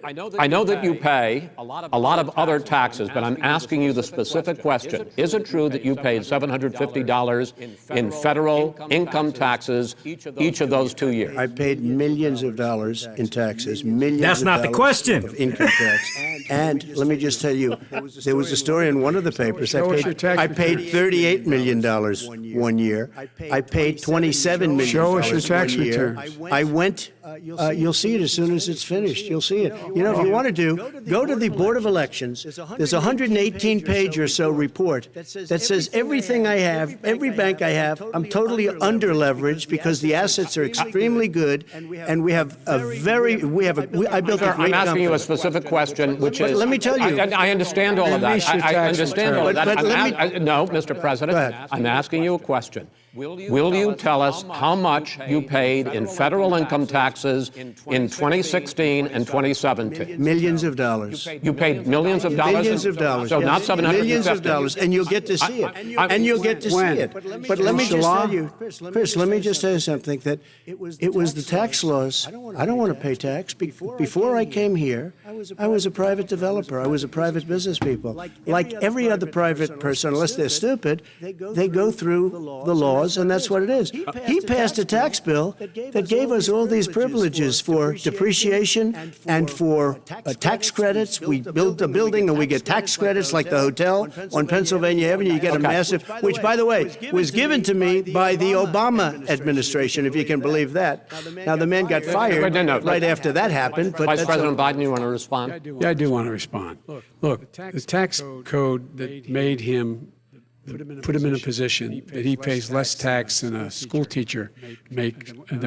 I know that you pay a lot of other taxes, but I'm asking you the specific question. Is it true that you paid $750 in federal income taxes each of those 2 years? I paid millions of dollars in taxes, millions That's of not the dollars question. of income tax. And let me just tell you, there was a story in one of the papers. I paid $38 million 1 year. I paid $27 million Show us your tax 1 year. returns. I went, you'll see it as soon as it's finished. You'll see it. You know, if you want to go to the Board of Elections. There's a 118-page or so report that says everything I have, every bank I have, I'm totally under-leveraged because the assets are extremely good, and we have a very, I built a great I'm asking company. you a specific question, which is... let me tell you. I understand all of that. Release your I tax understand return. all of that. But let me- No, Mr. President, Go ahead. I'm asking you a question. Will you tell us how much you paid in federal income taxes in 2016 and 2017? Millions of dollars. You paid millions of dollars? Millions of dollars. So not 750? Millions of dollars, and you'll get to see it. And you'll get to see it. But let me just tell you, Chris, let me just tell you something, that it was the tax laws. I don't want to pay tax. Before I came here, I was a private developer. I was a private business people. Like every other private person, unless they're stupid, they go through the laws, and that's what it is. He passed a tax bill that gave us all these privileges for depreciation and for tax credits. We built a building and we get tax credits, like the hotel on Pennsylvania Avenue. You get a massive, which, by the way, was given to me by the Obama administration, if you can believe that. Now, the man got fired right after that happened. But Vice President Biden, you want to respond? Yeah, I do want to respond. Look, the tax code that made him, put him in a position that he pays less tax than a school teacher makes on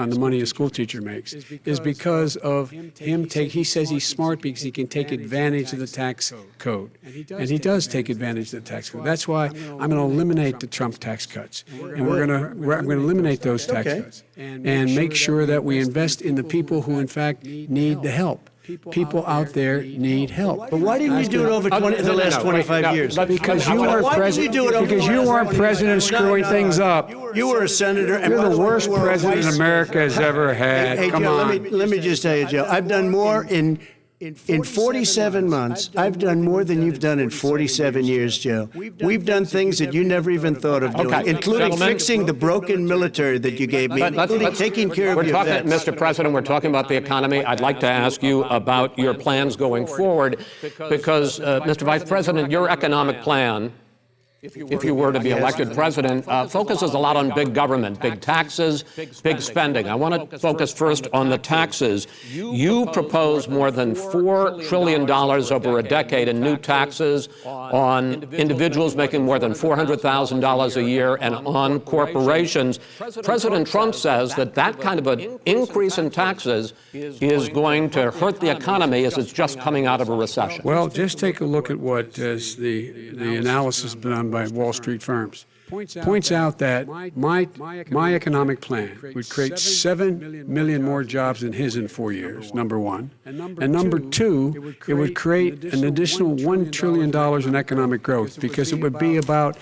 the money a school teacher makes is because of him he says he's smart because he can take advantage of the tax code. And he does take advantage of the tax code. That's why I'm going to eliminate the Trump tax cuts. And I'm going to eliminate those tax cuts and make sure that we invest in the people who, in fact, need the help. People out there need help. But why didn't you do it over the last 25 years? Because you weren't president. Because you weren't president screwing things up. You were a senator. And you're the worst president America has ever had. Hey, Come Joe, on. let me just tell you, Joe. I've done more in 47 months. I've done more than you've done in 47 years, Joe. We've done things that you never even thought of doing, including fixing the broken military that you gave me, including taking care of your vets. Mr. President, we're talking about the economy. I'd like to ask you about your plans going forward, because, Mr. Vice President, your economic plan, if you were to be elected president, focuses a lot on big government, big taxes, big spending. I want to focus first on the taxes. You propose more than $4 trillion over a decade in new taxes on individuals making more than $400,000 a year and on corporations. President Trump says that kind of an increase in taxes is going to hurt the economy as it's just coming out of a recession. Well, just take a look at what the analysis done by Wall Street firms. Points out that my economic plan would create 7 million more jobs than his in 4 years, number one. And number two, it would create an additional $1 trillion in economic growth, because it would be about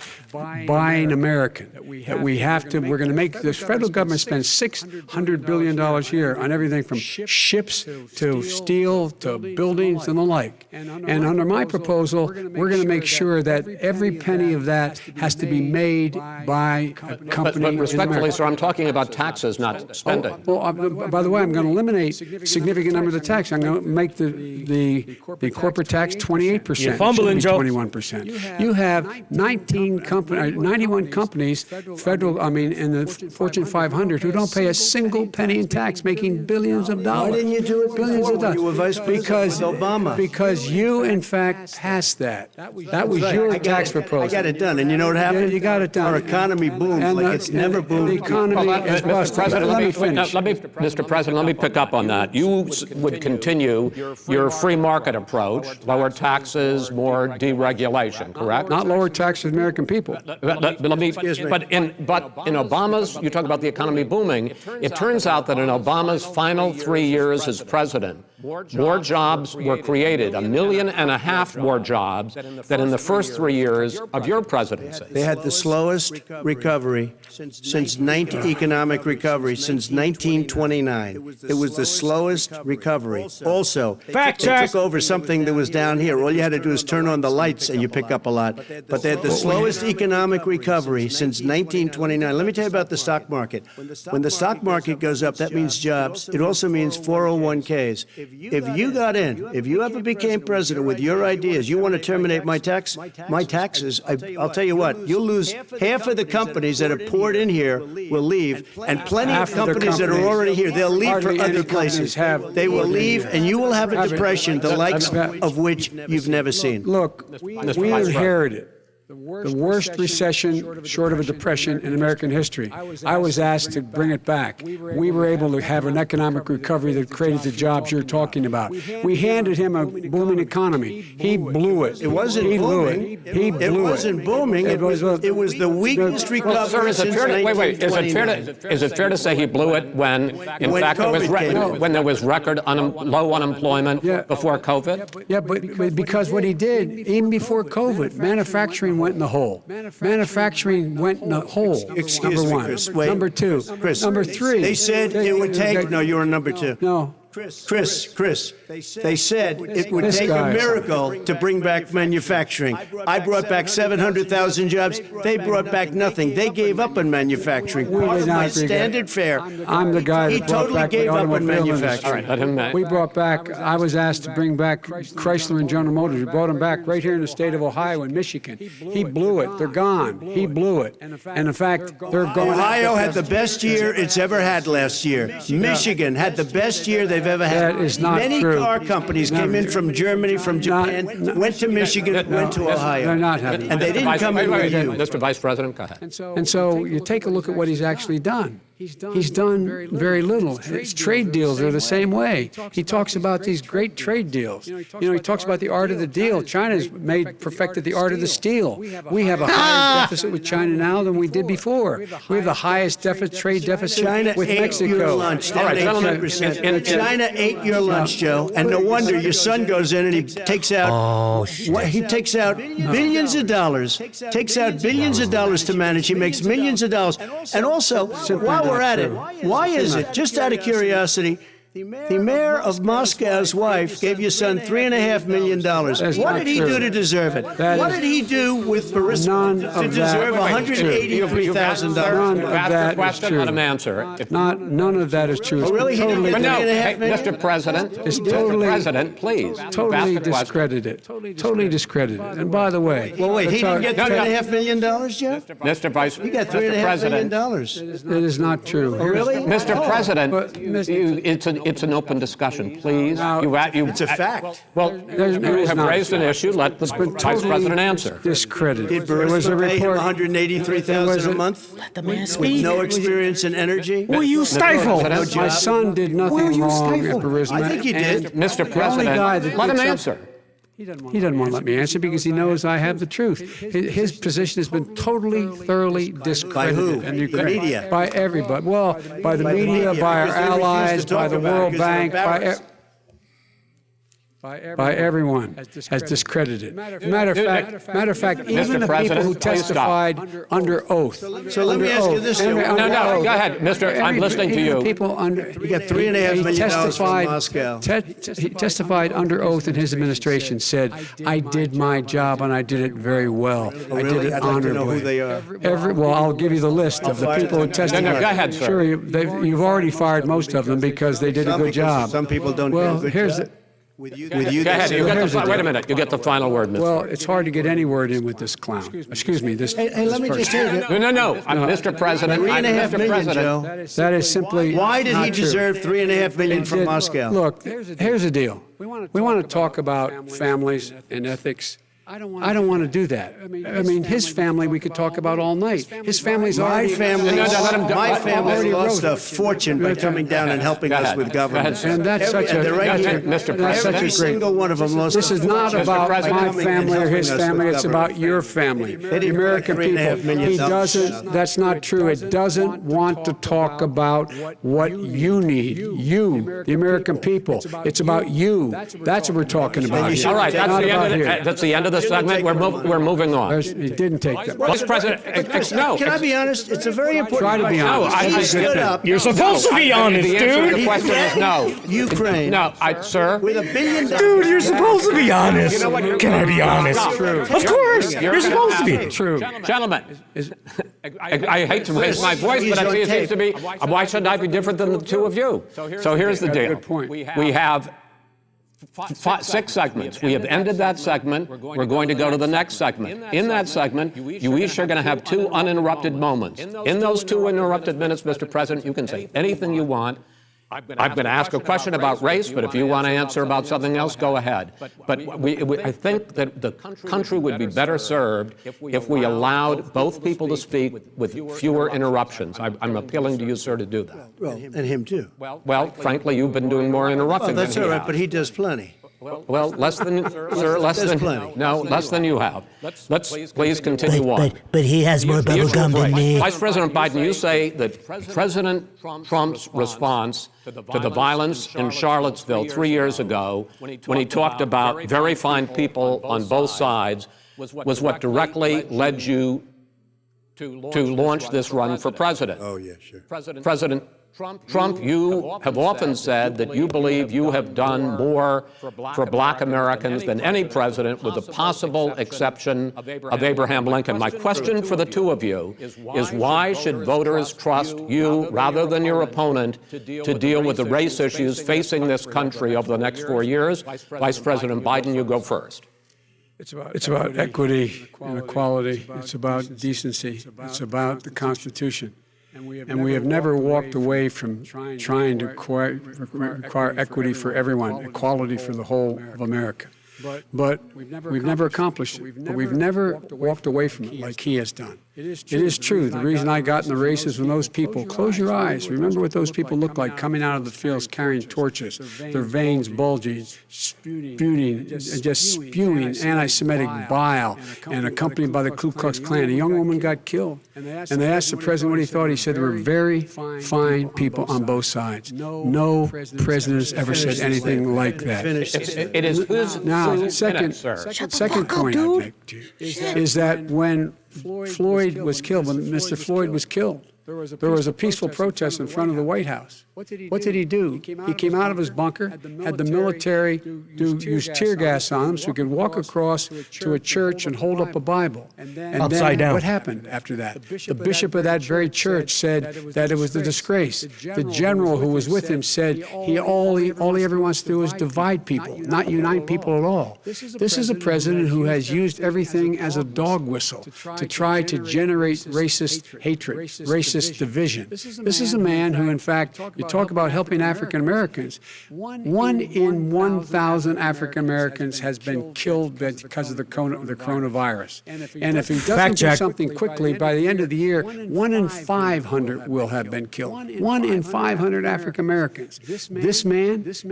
buying American. That we're going to make the federal government spend $600 billion a year on everything from ships to steel to buildings and the like. And under my proposal, we're going to make sure that every penny of that has to be made by a company. But respectfully, sir, I'm talking about taxes, not spending. By the way, I'm going to eliminate a significant number of the tax. I'm going to make the corporate tax 28%. You're fumbling, Joe. 21%. You have 91 companies, in the Fortune 500 who don't pay a single penny in tax, making billions of dollars. Why didn't you do it billions before when you were vice president with Obama? Because you, in fact, passed that. That was your tax proposal. I got it done, and you know what happened? You got it done. Our economy boomed like it's never boomed. The economy is busted. Let me finish. Mr. President, let me pick up on that. You would continue your free market approach, lower taxes, more deregulation, correct? Not lower taxes for American people. But in Obama's, you talk about the economy booming, it turns out that in Obama's final 3 years as president, more jobs were created, 1.5 million more jobs than in the first 3 years of your presidency. They had the slowest recovery economic recovery since 1929. It was the slowest recovery. Also, they took over something that was down here. All you had to do is turn on the lights and you pick up a lot. But they had the slowest economic recovery since 1929. Let me tell you about the stock market. When the stock market goes up, that means jobs. It also means 401ks. If you got in, if you ever became president with your ideas, you want to terminate my taxes, I'll tell you what, you'll lose half of the companies that have poured in here will leave, and plenty of companies that are already here, they'll leave for other places. They will leave, and you will have a depression the likes of which you've never seen. Look, we inherited the worst recession short of a depression in American history. I was asked to bring it back. We were able to have an economic recovery that created the jobs you're talking about. We handed him a booming economy. He blew it. It wasn't booming. He blew it. It wasn't booming. It was the weakest recovery since 1929. Is it fair to say he blew it when, in fact, when there was record low unemployment before COVID? Yeah, but because what he did, even before COVID, manufacturing went in the hole. Manufacturing went in the hole. Excuse me, number one. Chris. Wait. Number two. Chris. Number three. They said it would take. No, you're number two. No. Chris, they said it would take a miracle to bring back manufacturing. I brought back 700,000 jobs. They brought back nothing. They gave up on manufacturing. Part of my standard fare. I'm the guy He that brought totally back gave the up on automobile industry. manufacturing. Let him. We brought back, I was asked to bring back Chrysler and General Motors. We brought them back right here in the state of Ohio and Michigan. He blew it. They're gone. He blew it. And in fact, they're going. Ohio had the best year it's ever had last year. Michigan had the best year they've ever had. That is not Many true. car companies came in from Germany, from Japan, went to Michigan, went to Ohio. They're not having And they didn't come in with you. Mr. Vice President, go ahead. And so you take a look at what he's actually done. He's done very little. His trade deals are the same way. He talks about these great trade deals. You know, he talks about the art of the deal. China's perfected the art of the steal. We have a higher deficit with China now than we did before. We have the highest trade deficit China with ate Mexico. your lunch. All right, gentlemen, 18%. China ate your lunch, Joe. And no wonder your son goes in and he takes out. He takes out billions of dollars. Takes out billions of dollars to manage. He makes millions of dollars. And also, while we're at it, why is it, just out of curiosity, the mayor of Moscow's wife gave your son $3.5 million. What did he do to deserve it? What did he do with Burisma to deserve $183,000? None of that is true. Let him answer. None of that is true. Oh, really? He didn't get No, $3.5 million? Mr. President, totally- Mr. President, please. Totally ask the question. discredited. Totally discredited. And by the way, Well, wait, he didn't get No, no. $3.5 million, Jeff? Mr. Vice He got Mr. $3.5 million. President, it is not true. Oh, really? Mr. President, But, Mr. it's an open discussion, please. Now, It's a fact. Well, There you is have not. raised an issue. Let the Vice President answer. Discredited. Did There was a Burisma pay him report. $183,000 a month? The man With speak. no experience in energy? Will you stifle? President, My son did Will nothing you wrong at stifle? Burisma. I think he did. and Mr. the only President, guy that let did him something- answer. He doesn't want to let me answer because he knows I have the truth. His position has been totally, thoroughly discredited. By who? in The media? By everybody. Well, by the media, by our because they refuse to allies, by talk the about it World because they're Bank, embarrassed. by everyone has discredited. Matter of fact, even the people who President, please stop. testified under ooth. So let me ask you this, Joe. No, go ahead, Mr. I'm listening to you. People under, He got $3.5 million from Moscow. He testified under oath in his administration, said, I did my job and I did it very well. I did really? it I'd like to know honorably. who they are. Well, I'll give you the list of the fire people who them. testified. No, go ahead, sir. Sure, you've already fired most of them because they did a good job. Some people don't Well, do a good here's job. the- With you, Go ahead. that's You it. get the, wait a minute. You get the final word, Mr. Well, it's hard to get any word in with this clown. Excuse me, this. Hey, let me just tell you. No. Mr. President. $3.5 Mr. million, President. Joe. That is simply Why did he not true. deserve $3.5 million from Moscow? Look, here's the deal. We want to talk about families and ethics. I don't want to do that. I mean, his family we could talk about all night. His family's My already... family, let him lost wrote a it. fortune by coming down and helping us with government. And that's such And a... they're right here. Mr. That's such a Every great... single one of them lost This a is not fortune. about my President, family or his helping us family. with It's government. about your family. The didn't American put $3.5 people. million He dollars. doesn't... That's not true. It doesn't want to talk about what you need. You, the American people. It's about you. That's what we're talking about here. All right, Not about here. that's the end of the segment. We're moving on. He didn't take that. Vice President, no. Can I be honest? It's a very important Try to be question. honest. I He stood up. You're supposed to be honest, The answer to dude. the question is no. Ukraine. No, sir. With $1 billion. Dude, you're supposed to be honest. Can I be honest? True. Of course. You're supposed to be. True. Gentlemen, I hate to raise my voice, but I see it seems to be, why shouldn't I be different than the two of you? So here's the deal. Good point. We have 6 segments. We have ended that segment. We're going to go to the next segment. In that segment, you each are going to have 2 uninterrupted moments. In those 2 uninterrupted minutes, Mr. President, you can say anything you want. I'm going to ask a question about race, but if you want to answer about something else, go ahead. But I think that the country would be better served if we allowed both people to speak with fewer interruptions. I'm appealing to you, sir, to do that. Well, and him too. Well, frankly, you've been doing more interrupting Well, that's than he all right, has. but he does plenty. Well, less than, sir, less than, plenty. no, less than you have. Let's please continue on. But he has more bubble gum than me. Vice President Biden, you say that President Trump's response to the violence in Charlottesville 3 years ago, when he talked about very fine people on both sides, was what directly led you to launch this run for president. Oh, yeah, sure. President Trump, you have often said that you believe you have done more for black Americans than any president, with the possible exception of Abraham Lincoln. My question for the two of you is why should voters trust you rather than your opponent to deal with the race issues facing this country over the next 4 years? Vice President Biden, you go first. It's about equity and equality. It's about decency. It's about the Constitution. And we have never walked away from trying to require equity for everyone, equality for the whole of America. But we've never accomplished it. But we've never walked away from it like he has done. It is true. The reason I got in the race is when those people, close your eyes, remember what those people looked like coming out of the fields carrying torches, their veins bulging, spewing anti-Semitic bile, and accompanied by the Ku Klux Klan. A young woman got killed. And they asked the president what he thought. He said there were very fine people on both sides. No president has ever said anything like that. It is whose Now, second point I'd make to you is that when Floyd was killed, when Mr. Floyd was killed, there was a peaceful protest in front of the White House. What did he do? He came out of his bunker, had the military use tear gas on him so he could walk across to a church and hold up a Bible. And Upside down. What happened after that? The bishop of that very church said that it was a disgrace. The general who was with him said all he ever wants to do is divide people, not unite people at all. This is a president who has used everything as a dog whistle to try to generate racist hatred, racist division. This is a man who, in fact, you talk about helping African Americans. 1 in 1,000 African Americans has been killed because of the coronavirus. And if he doesn't do something quickly, by the end of the year, 1 in 500 will have been killed. 1 in 500 African Americans. This man is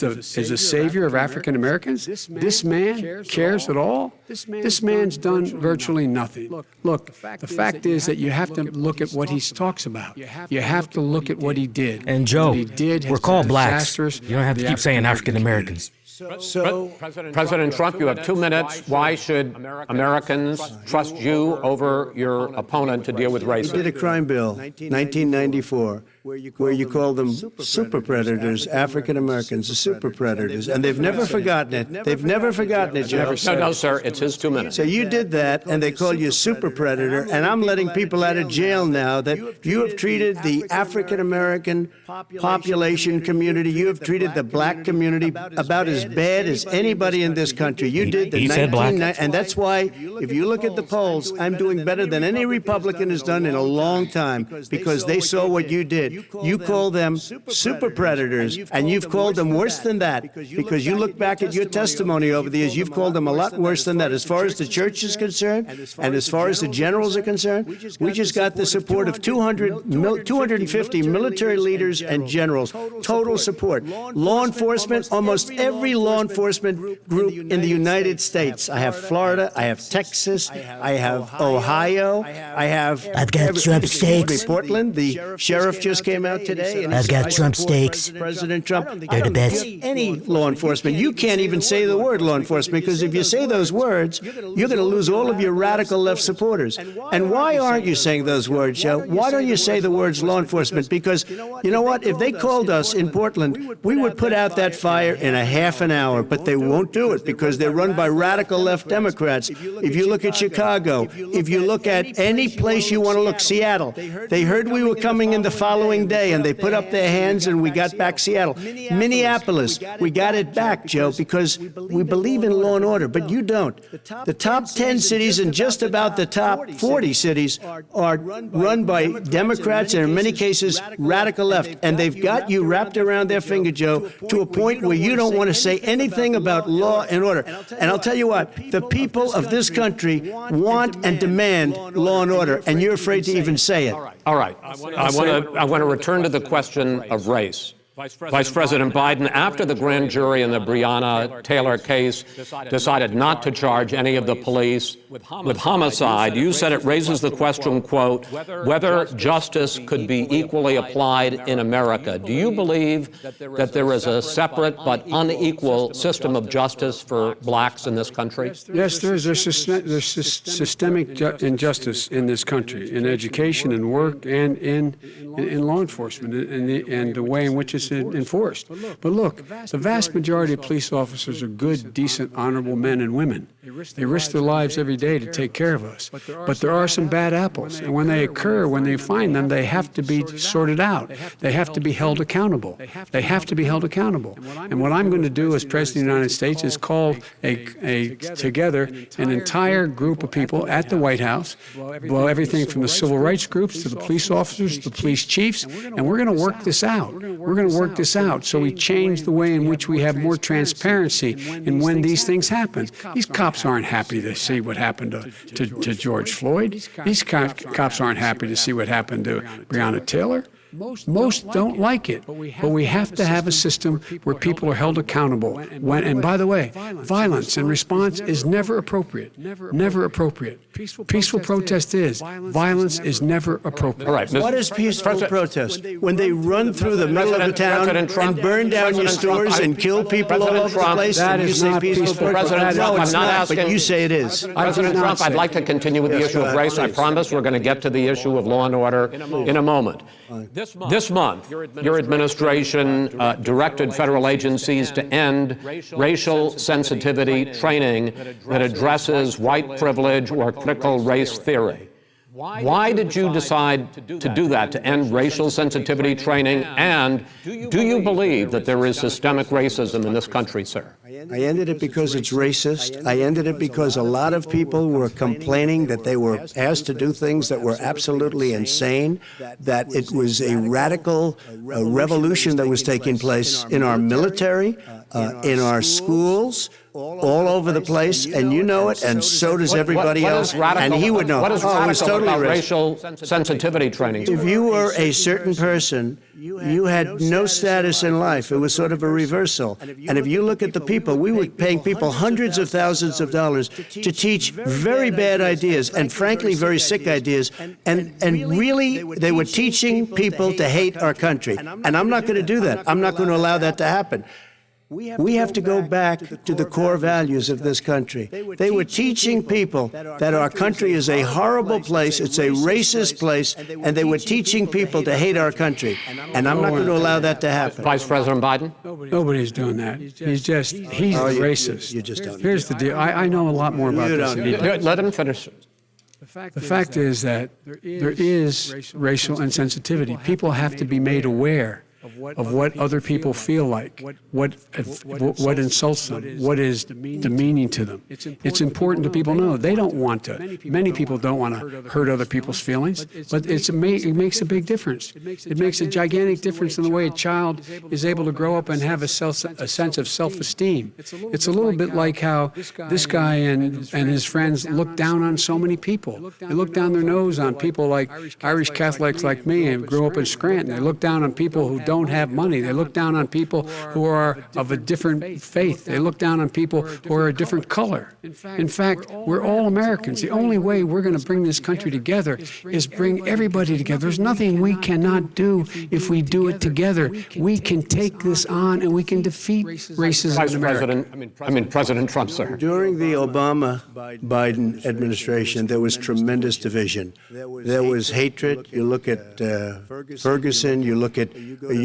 the savior of African Americans. This man cares at all. This man's done virtually nothing. Look, the fact is that you have to look at what he talks about. You have to look at what he did. And Joe, what he did we're called blacks. disastrous. You don't have to keep saying African Americans. So President Trump, you have 2 minutes. Why should Americans trust you over your opponent to deal with we did racism? a crime bill, 1994, where you call them super predators, African Americans, the super predators, and they've never forgotten it. They've never forgotten it, Joe. No, sir, it's his 2 minutes. So you did that, and they called you super predator, and I'm letting people out of jail now that you have treated the African American population community, you have treated the black community about as bad as anybody in this country. You did the He said black. and that's why, if you look at the polls, I'm doing better than any Republican has done in a long time, because they saw what you did. You call them super predators, and you've called them worse than that, because you look back at your testimony over the years, you've called them a lot worse than that. As far as the church is concerned, and as far as the generals are concerned, we just got the support of 250 military leaders and generals, total support. Law enforcement, almost every law enforcement group in the United States. I have Florida, I have Texas, I have Ohio, I've got Trump steaks. Portland, the sheriff just came out today. And I've got Trump steaks. President Trump. They're the best. Any law enforcement. You can't even say the word law enforcement, because if you say those words, you're going to lose all of your radical left supporters. And why aren't you saying those words, Joe? Why don't you say the words law enforcement? Because you know what? If they called us in Portland, we would put out that fire in a half an an hour, but they won't do it because they're run by radical left Democrats. If you look at Chicago, if you look at any place you want to look, Seattle, they heard we were coming in the following day and they put up their hands and we got back Seattle. Minneapolis, we got it back, Joe, because we believe in law and order, but you don't. The top 10 cities and just about the top 40 cities are run by Democrats and in many cases radical left, and they've got you wrapped around their finger, Joe, to a point where you don't want to say anything about law and order. And I'll tell you what, the people of this country want and demand law and order, and you're afraid to even say it. All right. I want to return to the question of race. Vice President Biden, after the grand jury in the Breonna Taylor case decided not to charge any of the police with homicide, you said it raises the question, quote, whether justice could be equally applied in America. Do you believe that there is a separate but unequal system of justice for blacks in this country? Yes, there is. There's systemic injustice in this country, in education and work and in law enforcement and the way in which it's enforced. But look, the vast majority of police officers are good, decent, honorable men and women. They risk their lives every day to take care of us. But there are some bad apples, and when they occur, when they find them, they have to be sorted out. They have to be held accountable. They have to be held accountable. And what I'm going to do as President of the United States is call together an entire group of people at the White House, well, everything from the civil rights groups to the police officers, to the police chiefs, and we're going to work this out. We're going to work this out so we change the way in which we have more transparency in when these things happen. These cops aren't happy to see what happened to George Floyd. These cops aren't happy to see what happened to Breonna Taylor. Most don't like it, but we have to have a system where people are held accountable. And by the way, violence in response is never appropriate. Never appropriate. Peaceful protest is. Violence is never appropriate. All right, What is peaceful protest? When they run through the middle of the town and burn down your stores and kill people all over the place, that and you is say not peaceful peaceful protest? No, it's I'm not not, asking- but you say it is. President Trump, I'd like to continue with the issue of race. I promise we're going to get to the issue of law and order in a moment. This month, your administration directed federal agencies to end racial sensitivity training that addresses white privilege or critical race theory. Why did you decide to do that, to end racial sensitivity training? And do you believe that there is systemic racism in this country, sir? I ended it because it's racist. I ended it because a lot of people were complaining that they were asked to do things that were absolutely insane, that it was a radical revolution that was taking place in our military, in our schools, all over the place, and you know it, and so does everybody else, and he would know. What is it was radical totally about racist. racial sensitivity training? If you were a certain person, you had no status in life. It was sort of a reversal. And if you look at the people, we were paying people hundreds of thousands of dollars to teach very bad ideas and frankly very sick ideas. And really, they were teaching people to hate our country. And I'm not going to do that. I'm not going to allow that to happen. We have to go back to the core values of this country. They were teaching people that our country is a horrible place, it's a racist place, and they were teaching people to hate our country. And I'm not going to allow that to happen. Vice President Biden? Nobody's doing that. He's racist. You just don't. Here's the deal. I know a lot more about You this don't. than he does. Let him finish. The fact is that there is racial insensitivity. People have to be made aware of what other people feel like, what insults them, what is demeaning to them. It's important that people know they don't want to. Many people don't want to hurt other people's feelings, but it makes a big difference. It makes a gigantic difference in the way a child is able to grow up and have a sense of self-esteem. It's a little bit like how this guy and his friends look down on so many people. They look down their nose on people like Irish Catholics like me and grew up in Scranton. They look down on people who don't have money. They look down on people who are of a different faith. They look down on people who are a different color. In fact, we're all Americans. The only way we're going to bring this country together is bring everybody together. There's nothing we cannot do if we do it together. We can take this on and we can defeat racism in America. President Trump, sir. During the Obama-Biden administration, there was tremendous division. There was hatred. You look at Ferguson, you look at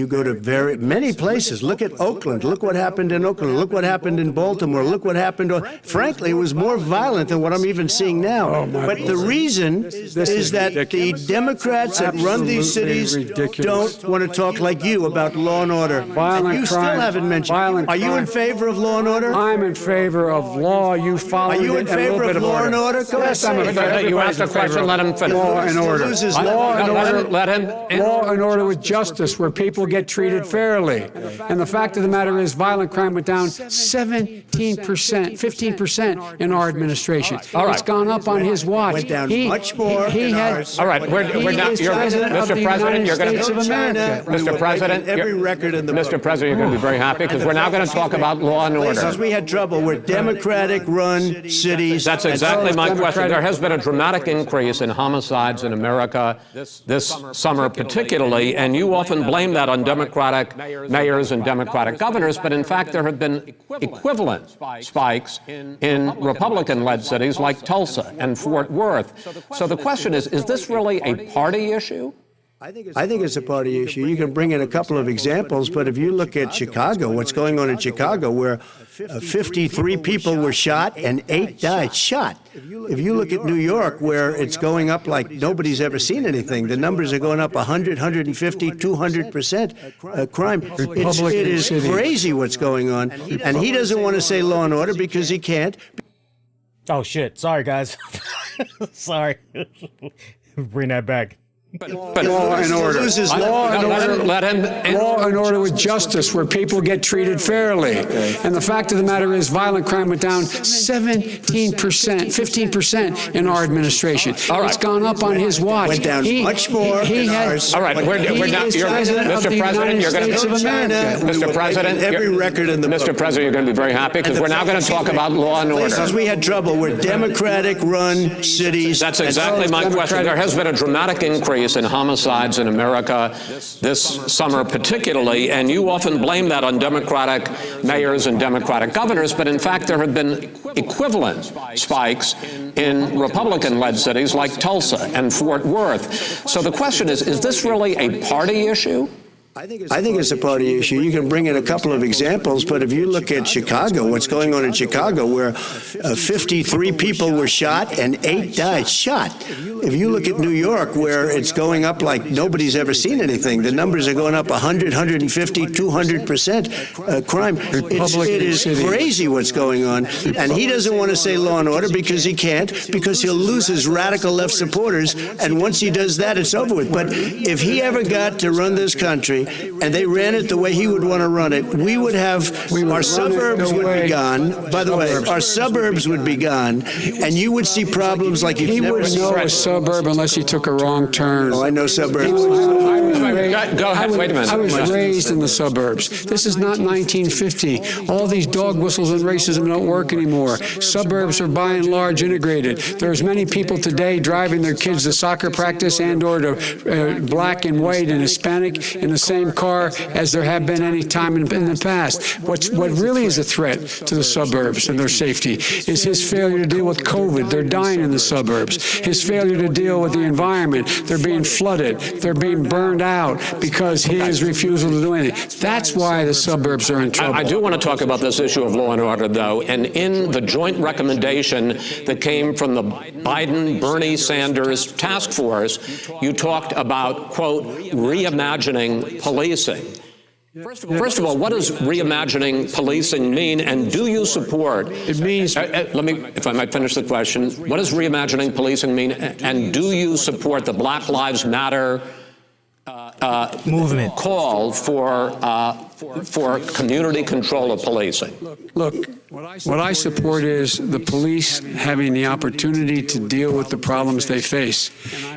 You go to many places. Look at Oakland. Look what happened in Oakland. Look what happened in Baltimore. Look what happened. Frankly, it was more violent than what I'm even seeing now. But the reason is that the Democrats that run these cities don't want to talk like you about law and order. And you still haven't mentioned. Are you in favor of law and order? I'm in favor of law. You follow. Are you in favor of law and order? Go ahead. You asked a question, let him finish. Law and order. Law and order. Let him. Law and order with justice, where people get treated fairly. And the fact of the matter is, violent crime went down 17%, 15% in our administration. All right. It's gone up on his watch. Went down much more. He had. All right, we're not. Mr. President, you're going to. Mr. President, every record in the book. Mr. President, you're going to be very happy because we're now going to talk about law and order. Places we had trouble were Democratic-run cities. That's exactly my question. There has been a dramatic increase in homicides in America this summer particularly, and you often blame that on Democratic mayors and Democratic governors, but in fact there have been equivalent spikes in Republican-led cities like Tulsa and Fort Worth. So the question is this really a party issue? I think it's a party issue. You can bring in a couple of examples, but if you look at Chicago, what's going on in Chicago, where 53 people were shot and 8 died shot. If you look at New York, where it's going up like nobody's ever seen anything, the numbers are going up 100, 150, 200% crime. It is crazy what's going on. And he doesn't want to say law and order because he can't. Oh, shit. Sorry, guys. Sorry. Bring that back. But law and order. Law and order with justice, where people get treated fairly. And the fact of the matter is, violent crime went down 17%, 15% in our administration. All right. It's gone up on his watch. Went down much more. All right, we're not. Mr. President, you're going to. Mr. President, every record in the book. Mr. President, you're going to be very happy because we're now going to talk about law and order. Places we had trouble were Democratic-run cities. That's exactly my question. There has been a dramatic increase in homicides in America this summer particularly, and you often blame that on Democratic mayors and Democratic governors, but in fact there have been equivalent spikes in Republican-led cities like Tulsa and Fort Worth. So the question is this really a party issue? I think it's a party issue. You can bring in a couple of examples, but if you look at Chicago, what's going on in Chicago, where 53 people were shot and 8 died shot. If you look at New York, where it's going up like nobody's ever seen anything, the numbers are going up 100, 150, 200% crime. It is crazy what's going on. And he doesn't want to say law and order because he can't, because he'll lose his radical left supporters. And once he does that, it's over with. But if he ever got to run this country, and they ran it the way he would want to run it, we would have, our suburbs would be gone. By the way, our suburbs would be gone, and you would see problems like you've never seen. He wouldn't know a suburb unless he took a wrong turn. Oh, I know suburbs. Go ahead, wait a minute. I was raised in the suburbs. This is not 1950. All these dog whistles and racism don't work anymore. Suburbs are by and large integrated. There's many people today driving their kids to soccer practice and or to black and white and Hispanic in the same car as there have been any time in the past. What really is a threat to the suburbs and their safety is his failure to deal with COVID. They're dying in the suburbs. His failure to deal with the environment. They're being flooded. They're being burned out because his refusal to do anything. That's why the suburbs are in trouble. I do want to talk about this issue of law and order, though, and in the joint recommendation that came from the Biden-Bernie Sanders task force, you talked about, quote, reimagining policing. First of all, what does reimagining policing mean, and do you support? It means. Let me, if I might finish the question. What does reimagining policing mean, and do you support the Black Lives Matter movement call for community control of policing? Look, what I support is the police having the opportunity to deal with the problems they face.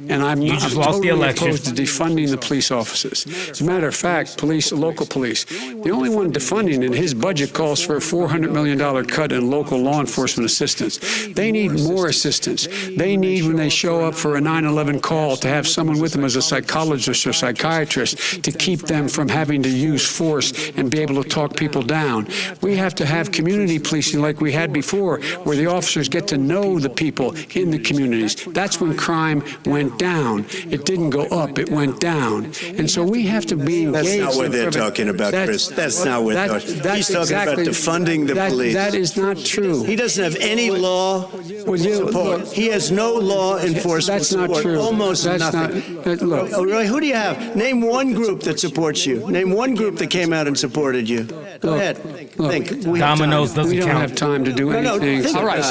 And I'm totally opposed to defunding the police officers. As a matter of fact, local police, the only one defunding in his budget calls for a $400 million cut in local law enforcement assistance. They need more assistance. They need, when they show up for a 9/11 call, to have someone with them as a psychologist or psychiatrist to keep them from having to use force and be able to talk people down. We have to have community policing like we had before, where the officers get to know the people in the communities. That's when crime went down. It didn't go up, it went down. And so we have to be engaged. That's not what they're talking about, Chris. That's not what they're talking about. He's talking about defunding the police. That is not true. He doesn't have any law support. He has no law enforcement support. That's not true. Almost That's nothing. Look. Oh, really? Who do you have? Name one group that supports you. Name one group that came out and supported you. Go ahead. Think. Domino's doesn't We don't count. have time to do anything. think All right.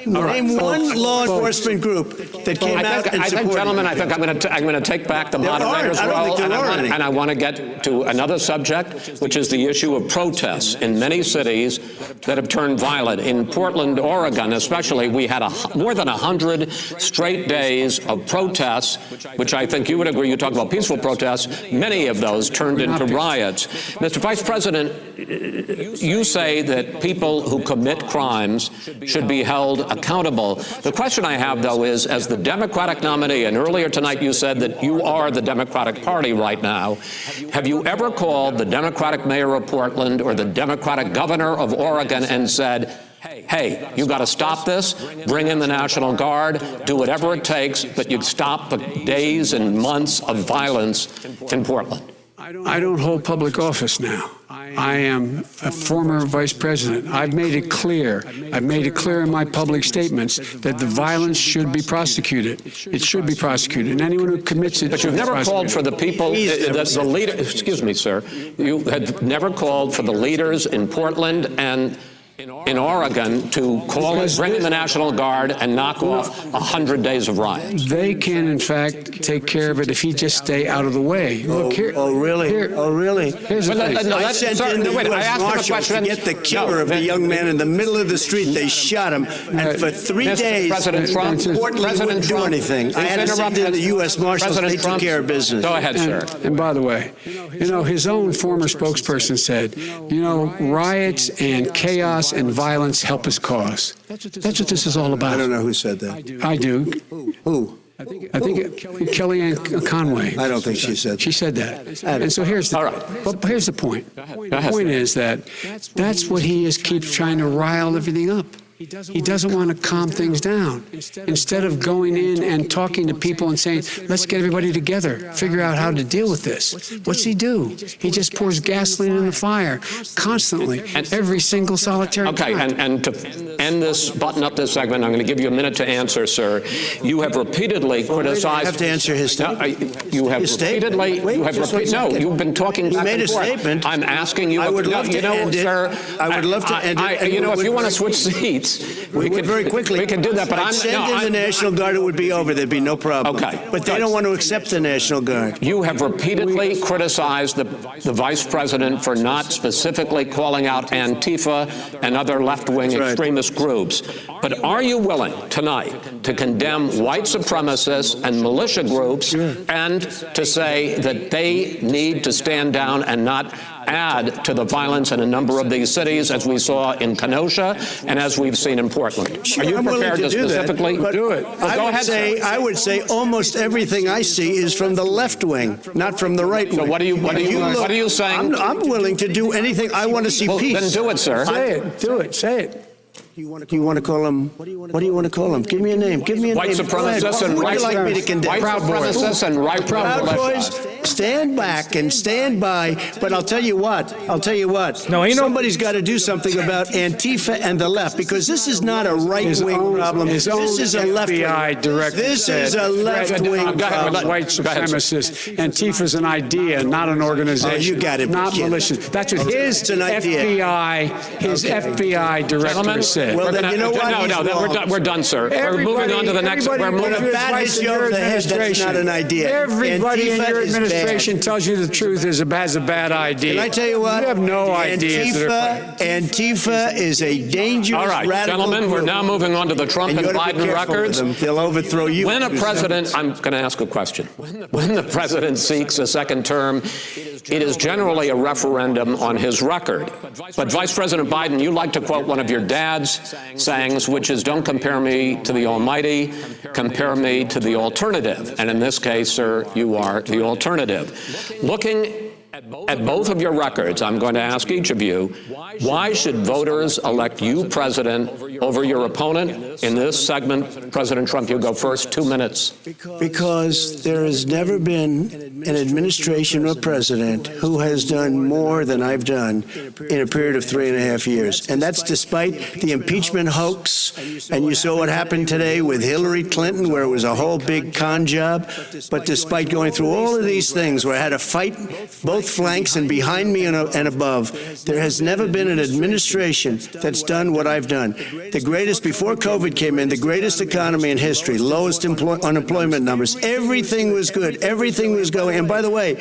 Name one law enforcement group that came out and I supported think, gentlemen, you. I think I'm going to take back the There moderator's aren't. I don't role, think there are any. and I want to get to another subject, which is the issue of protests in many cities that have turned violent. In Portland, Oregon, especially, we had more than 100 straight days of protests, which I think you would agree. You talk about peaceful protests. Many of those turned into riots. Mr. Vice President, you say that people who commit crimes should be held accountable. The question I have, though, is, as the Democratic nominee, and earlier tonight you said that you are the Democratic Party right now, have you ever called the Democratic mayor of Portland or the Democratic governor of Oregon and said, hey, you got to stop this, bring in the National Guard, do whatever it takes, but you stop the days and months of violence in Portland? I don't hold public office now. I am a former vice president. I've made it clear. I've made it clear in my public statements that the violence should be prosecuted. It should be prosecuted. And anyone who commits it. But you've never called for the people, the leader. Excuse me, sir. You had never called for the leaders in Portland and in Oregon to bring in the National Guard and knock off 100 days of riots. They can, in fact, take care of it if he just stay out of the way. Look, here, really? Here's the thing. I sent in the U.S. Marshals to get the killer of the young man in the middle of the street. They shot him, and for 3 days, President Trump Portland wouldn't do anything. I had to send in the U.S. Marshals. They took care of business. Go ahead, sir. And by the way, his own former spokesperson said, riots and chaos and violence help his cause. That's what this is all about. I don't know who said that. I do. Who? I think Kellyanne Conway. I don't think she said that. She said that. And so here's the, here's the point. The point is that that's what he keeps trying to rile everything up. He doesn't want to calm things down. Instead of going in and talking to people and saying, let's get everybody together, figure out how to deal with this. What's he do? He just pours gasoline in the fire constantly, every single solitary time. Okay, and to end this, button up this segment, I'm going to give you a minute to answer, sir. You have repeatedly criticized... I have to answer his statement. You have repeatedly... No, you've been talking back made and a forth. statement. I'm asking you... I would love to end it. Sir, I would love to end it. If you want to switch seats... We could very quickly. We can do that, but I'd send in the National Guard, it would be over. There'd be no problem. Okay. But they don't want to accept the National Guard. You have repeatedly criticized the vice president for not specifically calling out Antifa and other left-wing extremist groups. But are you willing tonight to condemn white supremacists and militia groups and to say that they need to stand down and not add to the violence in a number of these cities, as we saw in Kenosha and as we've seen in Portland? Sure, are you prepared to specifically do it? Go ahead. I would say almost everything I see is from the left wing, not from the right wing. So what are you saying? I'm willing to do anything. I want to see peace. Then do it, sir. Say it. Do it. Say it. You want to call him? What do you want to call him? Give me a name. Give me a white name. Supremacists and white like me to condemn? White supremacists and right Proud Boys. Stand back and stand by. But I'll tell you what. No, somebody's got to do something about Antifa and the left, because this is not a right-wing problem. This is a left-wing. This is a left-wing problem. White supremacists. Antifa's an idea, not an organization. Oh, you got it. Not malicious. That's what his FBI director said. Well, then you know what? No, we're done, sir. We're moving on to the next. We're moving. When a bat hits you over the head, that's not an idea. Everybody in your administration tells you the truth has a bad idea. Can I tell you what? You have no ideas. Antifa is a dangerous, all right, radical gentlemen, group. we're now moving on to the Trump and Biden records. They'll overthrow you. When a president, I'm going to ask a question. When the president seeks a second term, it is generally a referendum on his record. But Vice President Biden, you like to quote one of your dad's sayings, which is, don't compare me to the Almighty, compare me to the alternative. And in this case, sir, you are the alternative. Looking At both of your records, I'm going to ask each of you, why should voters elect you president over your opponent? In this segment, President Trump, you go first, 2 minutes. Because there has never been an administration or president who has done more than I've done in a period of 3.5 years. And that's despite the impeachment hoax. And you saw what happened today with Hillary Clinton, where it was a whole big con job. But despite going through all of these things, where I had to fight both flanks and behind me and above, there has never been an administration that's done what I've done. The greatest, before COVID came in, the greatest economy in history, lowest unemployment numbers. Everything was good. Everything was going. And by the way,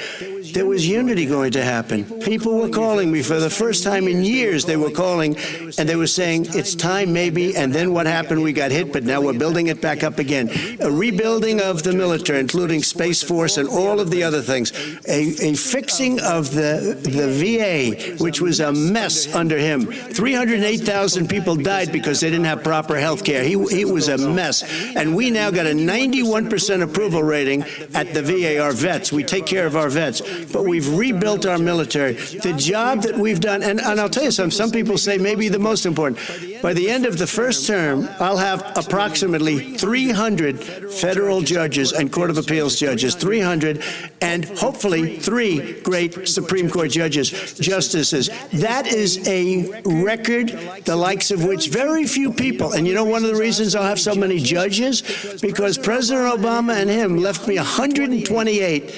there was unity going to happen. People were calling me for the first time in years. They were calling and they were saying, it's time maybe. And then what happened? We got hit, but now we're building it back up again. A rebuilding of the military, including Space Force and all of the other things. A fixing of the VA, which was a mess under him. 308,000 people died because they didn't have proper health care. He was a mess. And we now got a 91% approval rating at the VA, our vets. We take care of our vets. But we've rebuilt our military. The job that we've done, and I'll tell you something, some people say maybe the most important. By the end of the first term, I'll have approximately 300 federal judges and Court of Appeals judges, 300, and hopefully 3 great Supreme Court justices. That is a record, the likes of which very few people, and you know one of the reasons I'll have so many judges? Because President Obama and him left me 128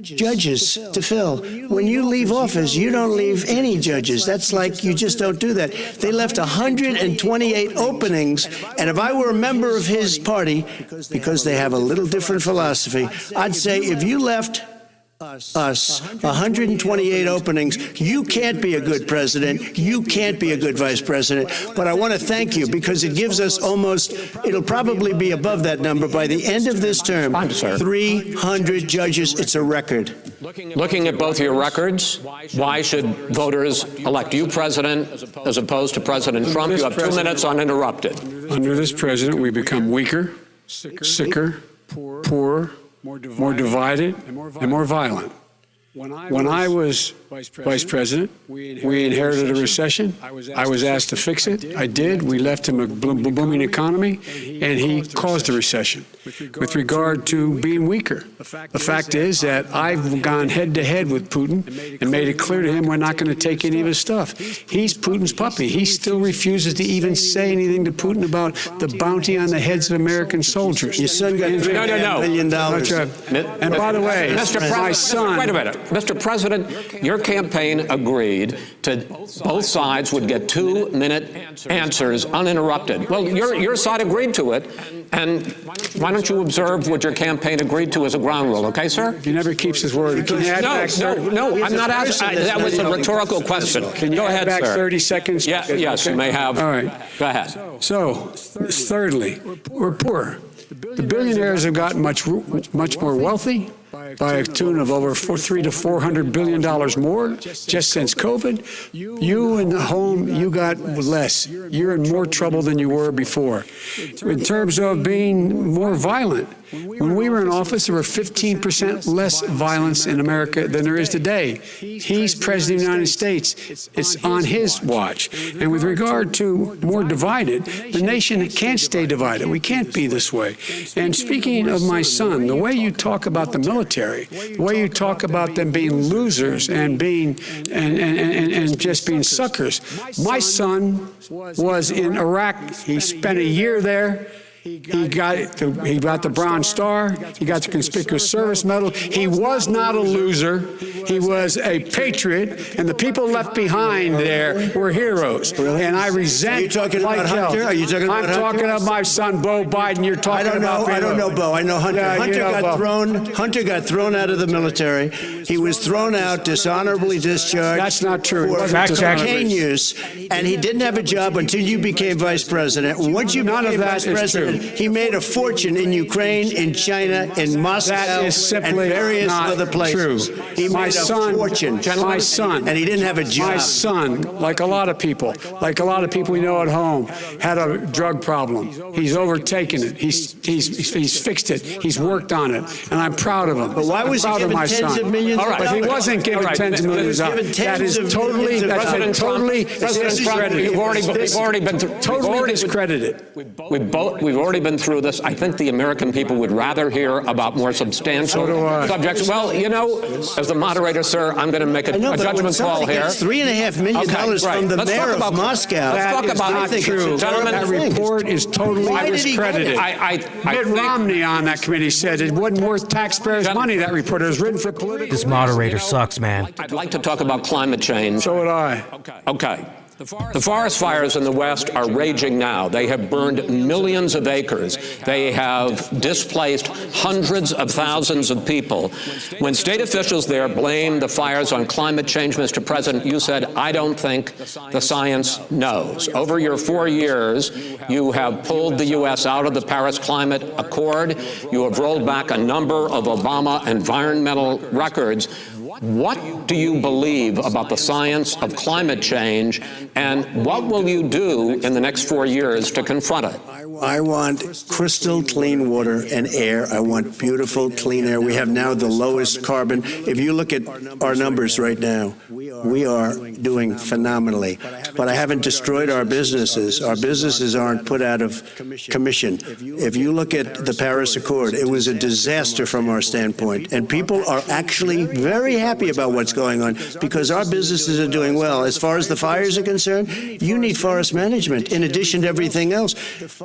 judges to fill. When you leave office, you don't leave any judges. That's like you just don't do that. They left 128 openings, and if I were a member of his party, because they have a little different philosophy, I'd say if you left us 128 openings, you can't be a good president, you can't be a good vice president. But I want to thank you because it gives us almost, it'll probably be above that number by the end of this term, 300 judges. It's a record. Looking at both your records, why should voters elect you president as opposed to President Trump? You have 2 minutes uninterrupted. Under this president, we become weaker, sicker, poorer, more divided, and more violent. When I was vice president, we inherited a recession. I was asked to fix it. I did. We left him a booming economy, and he caused a recession. With regard to being weaker, the fact is that I've gone head-to-head with Putin and made it clear to him we're not going to take any of his stuff. He's Putin's puppy. He still refuses to even say anything to Putin about the bounty on the heads of American soldiers. Your son got $3 million. And by the way, my son... Wait a minute. Mr. President, your campaign agreed to both sides would get 2-minute answers uninterrupted. Well, your side agreed to it, and why don't you observe what your campaign agreed to as a ground rule, okay, sir? He never keeps his word. No, I'm not asking. That was a rhetorical question. Can you go ahead, back sir. 30 seconds? Yes, you may have. All right. Go ahead. So, thirdly, we're poor. The billionaires have gotten much more wealthy by a tune of over $300 to $400 billion more just since COVID. You in the home, you got less. You're in more trouble than you were before. In terms of being more violent, when we were in office, there were 15% less violence in America than there is today. He's president of the United States. It's on his watch. And with regard to more divided, the nation can't stay divided. We can't be this way. And speaking of my son, the way you talk about the military, the way you talk about them being losers and being and just being suckers. My son was in Iraq. He spent a year there. He got the Bronze Star. He got the Conspicuous Service Medal. He was not a loser. He was a patriot, and the people left behind there were heroes. And I resent. Are you talking about Hunter? Are you talking about Hunter? I'm talking about my son, Beau Biden. You're talking about. I don't know Beau. I know Hunter. Yeah, Hunter got thrown out of the military. He was thrown out, dishonorably discharged. That's not true. For cocaine use, and he didn't have a job until you became vice president. Once you became vice president, fortune. He made a fortune in Ukraine, in China, in Moscow, That is simply and various not other places. true. He My made son, a fortune. my son, and he didn't have a job. My son, like a lot of people we know at home, had a drug problem. He's overtaken it. He's fixed it. He's worked on it, and I'm proud of him. But why was he I'm proud of given my tens son. of millions All right. of But he dollars? wasn't given tens of millions of dollars. That is totally, President Trump, you've already been through. totally discredited. We've already been through this. I think the American people would rather hear about more substantial So do I. subjects. Well, you know, as the moderator, sir, I'm going to make a judgment call here. $3.5 million from the Let's mayor talk of about- Moscow. Let's talk That is about not think true. it's a Gentlemen, That thing. report is totally Why did he get discredited. it? I Mitt think- Romney on that committee said it wasn't worth taxpayers' money. That report was written for political. This moderator sucks, man. I'd like to talk about climate change. So would I. Okay. The forest fires in the West are raging now. They have burned millions of acres. They have displaced hundreds of thousands of people. When state officials there blame the fires on climate change, Mr. President, you said, I don't think the science knows. Over your 4 years, you have pulled the U.S. out of the Paris Climate Accord. You have rolled back a number of Obama environmental records. What do you believe about the science of climate change, and what will you do in the next 4 years to confront it? I want crystal clean water and air. I want beautiful, clean air. We have now the lowest carbon. If you look at our numbers right now, we are doing phenomenally. But I haven't destroyed our businesses. Our businesses aren't put out of commission. If you look at the Paris Accord, it was a disaster from our standpoint. And people are actually very happy about what's going on because our businesses are doing well. As far as the fires are concerned, you need forest management in addition to everything else.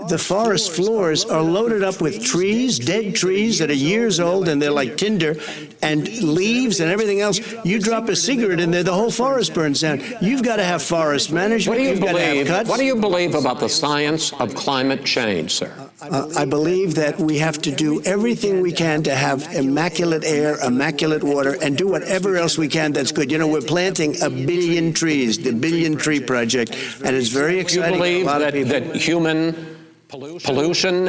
The forest floors are loaded up with trees, dead trees that are years old, and they're like tinder, and leaves and everything else. You drop a cigarette in there, the whole forest burns down. You've got to have forest management. You've got to have cuts. What do you believe about the science of climate change, sir? I believe that we have to do everything we can to have immaculate air, immaculate water, and do whatever else we can that's good. You know, we're planting 1 billion trees, the Billion Tree Project, and it's very Do you exciting. believe A lot of people. that human pollution,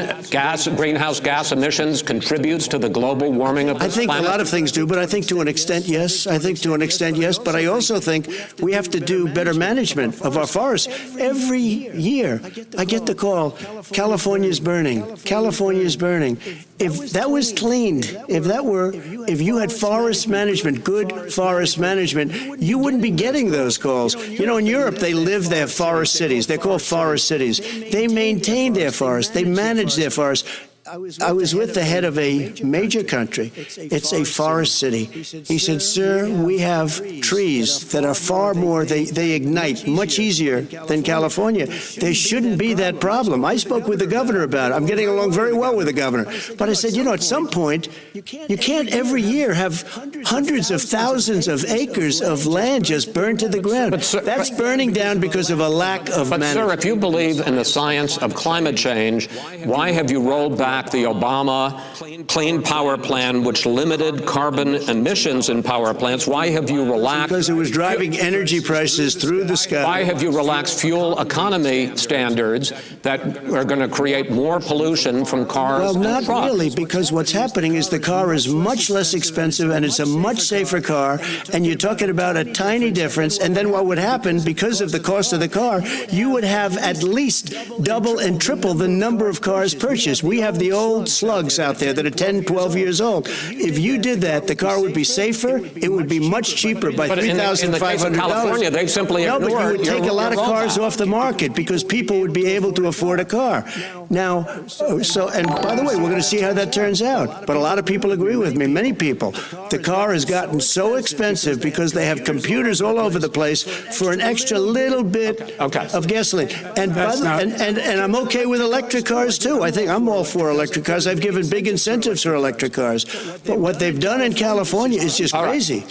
greenhouse gas emissions contributes to the global warming of I this think planet? a lot of things do, but I think to an extent, yes. I think to an extent, yes. But I also think we have to do better management of our forests. Every year, I get the call, California's burning. California's burning. If that was cleaned, if you had forest management, good forest management, you wouldn't be getting those calls. You know, in Europe, they have forest cities. They're called forest cities. They maintain their forests. They manage their forests. I was with the head of a major country. It's a forest city. He said, sir, we have trees that are far more, they ignite much easier than California. There shouldn't be that problem. I spoke with the governor about it. I'm getting along very well with the governor. But I said, you know, at some point, you can't every year have hundreds of thousands of acres of land just burned to the ground. That's burning down because of a lack of But, management. sir, if you believe in the science of climate change, why have you rolled back the Obama Clean Power Plan, which limited carbon emissions in power plants? Why have you relaxed? Because it was driving energy prices through the sky. Why have you relaxed fuel economy standards that are going to create more pollution from cars Well, and not trucks? really, because what's happening is the car is much less expensive and it's a much safer car, and you're talking about a tiny difference. And then what would happen, because of the cost of the car, you would have at least double and triple the number of cars purchased. We have the old slugs out there that are 10, 12 years old. If you did that, the car would be safer, it would be much cheaper by But in the case of $3,500. California, they've simply No, but you ignored would take your a lot of cars rollback. off the market because people would be able to afford a car. Now, and by the way, we're going to see how that turns out. But a lot of people agree with me, many people. The car has gotten so expensive because they have computers all over the place for an extra little bit of gasoline. And I'm okay with electric cars, too. I think I'm all for electric cars. I've given big incentives for electric cars. But what they've done in California is just crazy.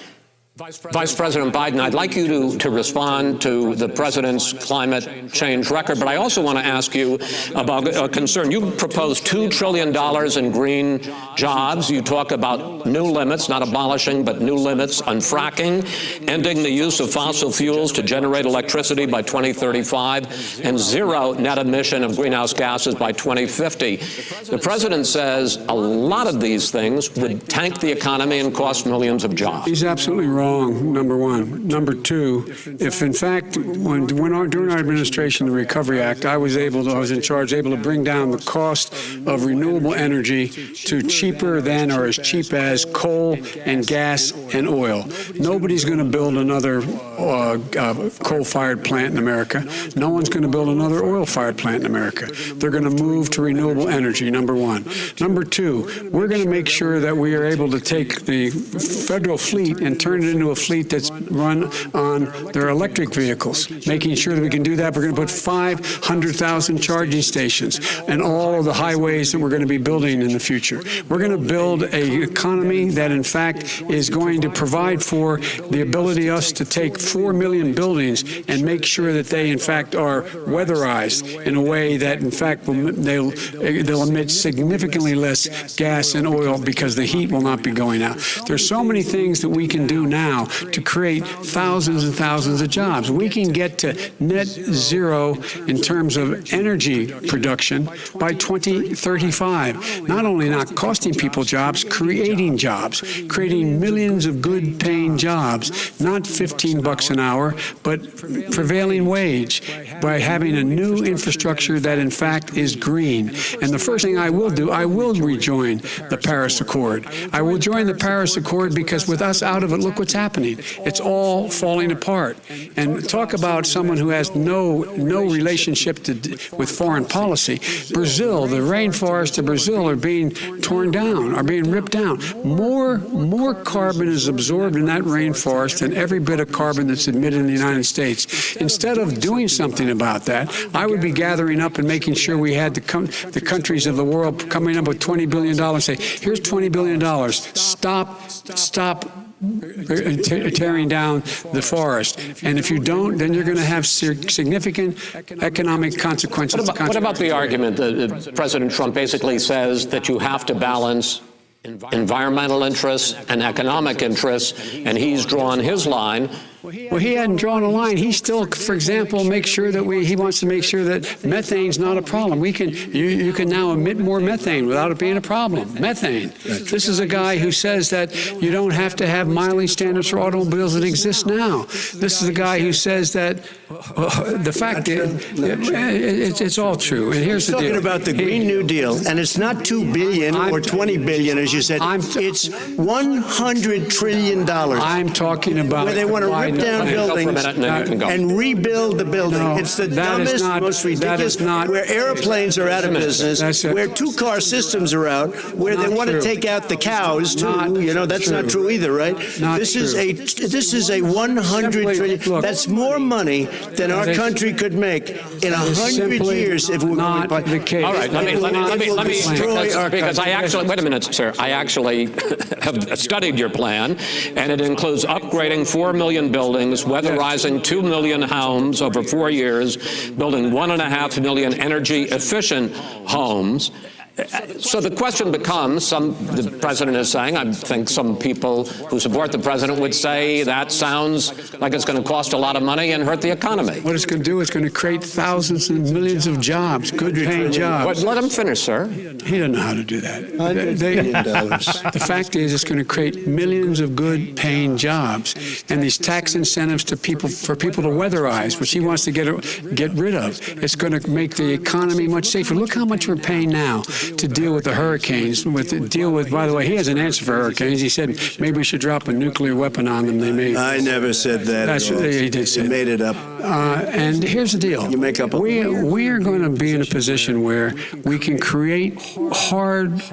Vice President Biden, I'd like you to respond to the president's climate change record, but I also want to ask you about a concern. You proposed $2 trillion in green jobs. You talk about new limits, not abolishing, but new limits on fracking, ending the use of fossil fuels to generate electricity by 2035, and zero net emission of greenhouse gases by 2050. The president says a lot of these things would tank the economy and cost millions of jobs. He's absolutely wrong, number one. Number two, if in fact, during our administration, the Recovery Act, I was in charge, able to bring down the cost of renewable energy to cheaper than or as cheap as coal and gas and oil. Nobody's going to build another coal-fired plant in America. No one's going to build another oil-fired plant in America. They're going to move to renewable energy, number one. Number two, we're going to make sure that we are able to take the federal fleet and turn it into a fleet that's run on their electric vehicles. Making sure that we can do that, we're going to put 500,000 charging stations and all of the highways that we're going to be building in the future. We're going to build an economy that, in fact, is going to provide for the ability us to take 4 million buildings and make sure that they, in fact, are weatherized in a way that, in fact, they'll emit significantly less gas and oil because the heat will not be going out. There's so many things that we can do now to create thousands and thousands of jobs. We can get to net zero in terms of energy production by 2035. Not only not costing people jobs, creating millions of good paying jobs, not $15 an hour, but prevailing wage, by having a new infrastructure that in fact is green. And the first thing I will do, I will rejoin the Paris Accord. I will join the Paris Accord because with us out of it, look what's happening. It's all falling apart. And talk about someone who has no relationship with foreign policy. Brazil, the rainforests of Brazil are being torn down, are being ripped down. More carbon is absorbed in that rainforest than every bit of carbon that's emitted in the United States. Instead of doing something about that, I would be gathering up and making sure we had the countries of the world coming up with $20 billion, say, here's $20 billion. Stop tearing down the forest. And if you don't, then you're going to have significant economic consequences. What about the argument that President Trump basically says that you have to balance environmental interests and economic interests, and he's drawn his line? Well, he hadn't drawn a line. He still, for example, makes sure that he wants to make sure that methane's not a problem. You can now emit more methane without it being a problem. Methane. This is a guy who says that you don't have to have mileage standards for automobiles that exist now. This is a guy who says that the fact is, it's all true. And here's the deal. Talking about the Green New Deal, and it's not $2 billion or $20 billion, as you said. It's $100 trillion. I'm talking about where they want to rip down buildings and rebuild the building. It's the dumbest, most ridiculous, where airplanes are out of business, where two-car systems are out, where they want to take out the cows, too. You know, that's not true either, right? This is a $100 trillion. That's more money than our country could make in 100 years if we were not the case. All right, let me because I actually, wait a minute, sir. I actually have studied your plan, and it includes upgrading 4 million buildings, weatherizing 2 million homes over 4 years, building 1.5 million energy-efficient homes. So the question becomes, the president is saying, I think some people who support the president would say that sounds like it's going to cost a lot of money and hurt the economy. What it's going to do is going to create thousands and millions of jobs, good-paying jobs. Let him finish, sir. He doesn't know how to do that. The fact is, it's going to create millions of good-paying jobs, and these tax incentives for people to weatherize, which he wants to get rid of. It's going to make the economy much safer. Look how much we're paying now to deal with the hurricanes, by the way, he has an answer for hurricanes. He said maybe we should drop a nuclear weapon on them. I never said that. That's what he did say. You made it up. And here's the deal. You make up a we are going to be in a position where we can create hard,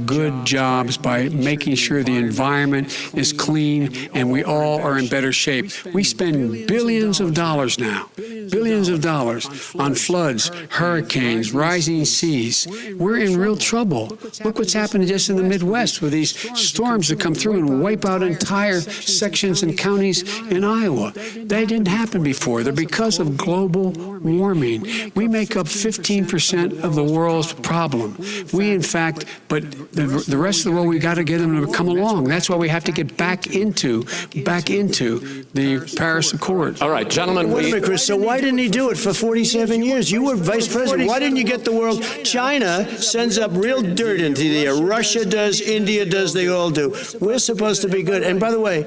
good jobs by making sure the environment is clean and we all are in better shape. We spend billions of dollars now billions of dollars on floods, hurricanes, rising seas. We're in real trouble. Look what's happening just in the Midwest with these storms that come through and wipe out entire sections and counties in Iowa. They didn't happen before. They're because of global warming. We make up 15% of the world's problem. We, in fact, but the rest of the world, we got to get them to come along. That's why we have to get back into the Paris Accord. All right, gentlemen. Wait a minute, Chris. So why didn't he do it for 47 years? You were vice president. Why didn't you get the world? China sends up real dirt into the air. Russia does. India does. They all do. We're supposed to be good. And by the way,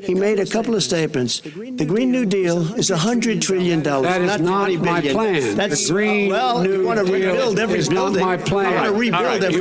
he made a couple of statements. The Green New Deal is $100 trillion. That is not my plan. That's the Green New you want to Deal rebuild every is building. not my plan. You want to rebuild every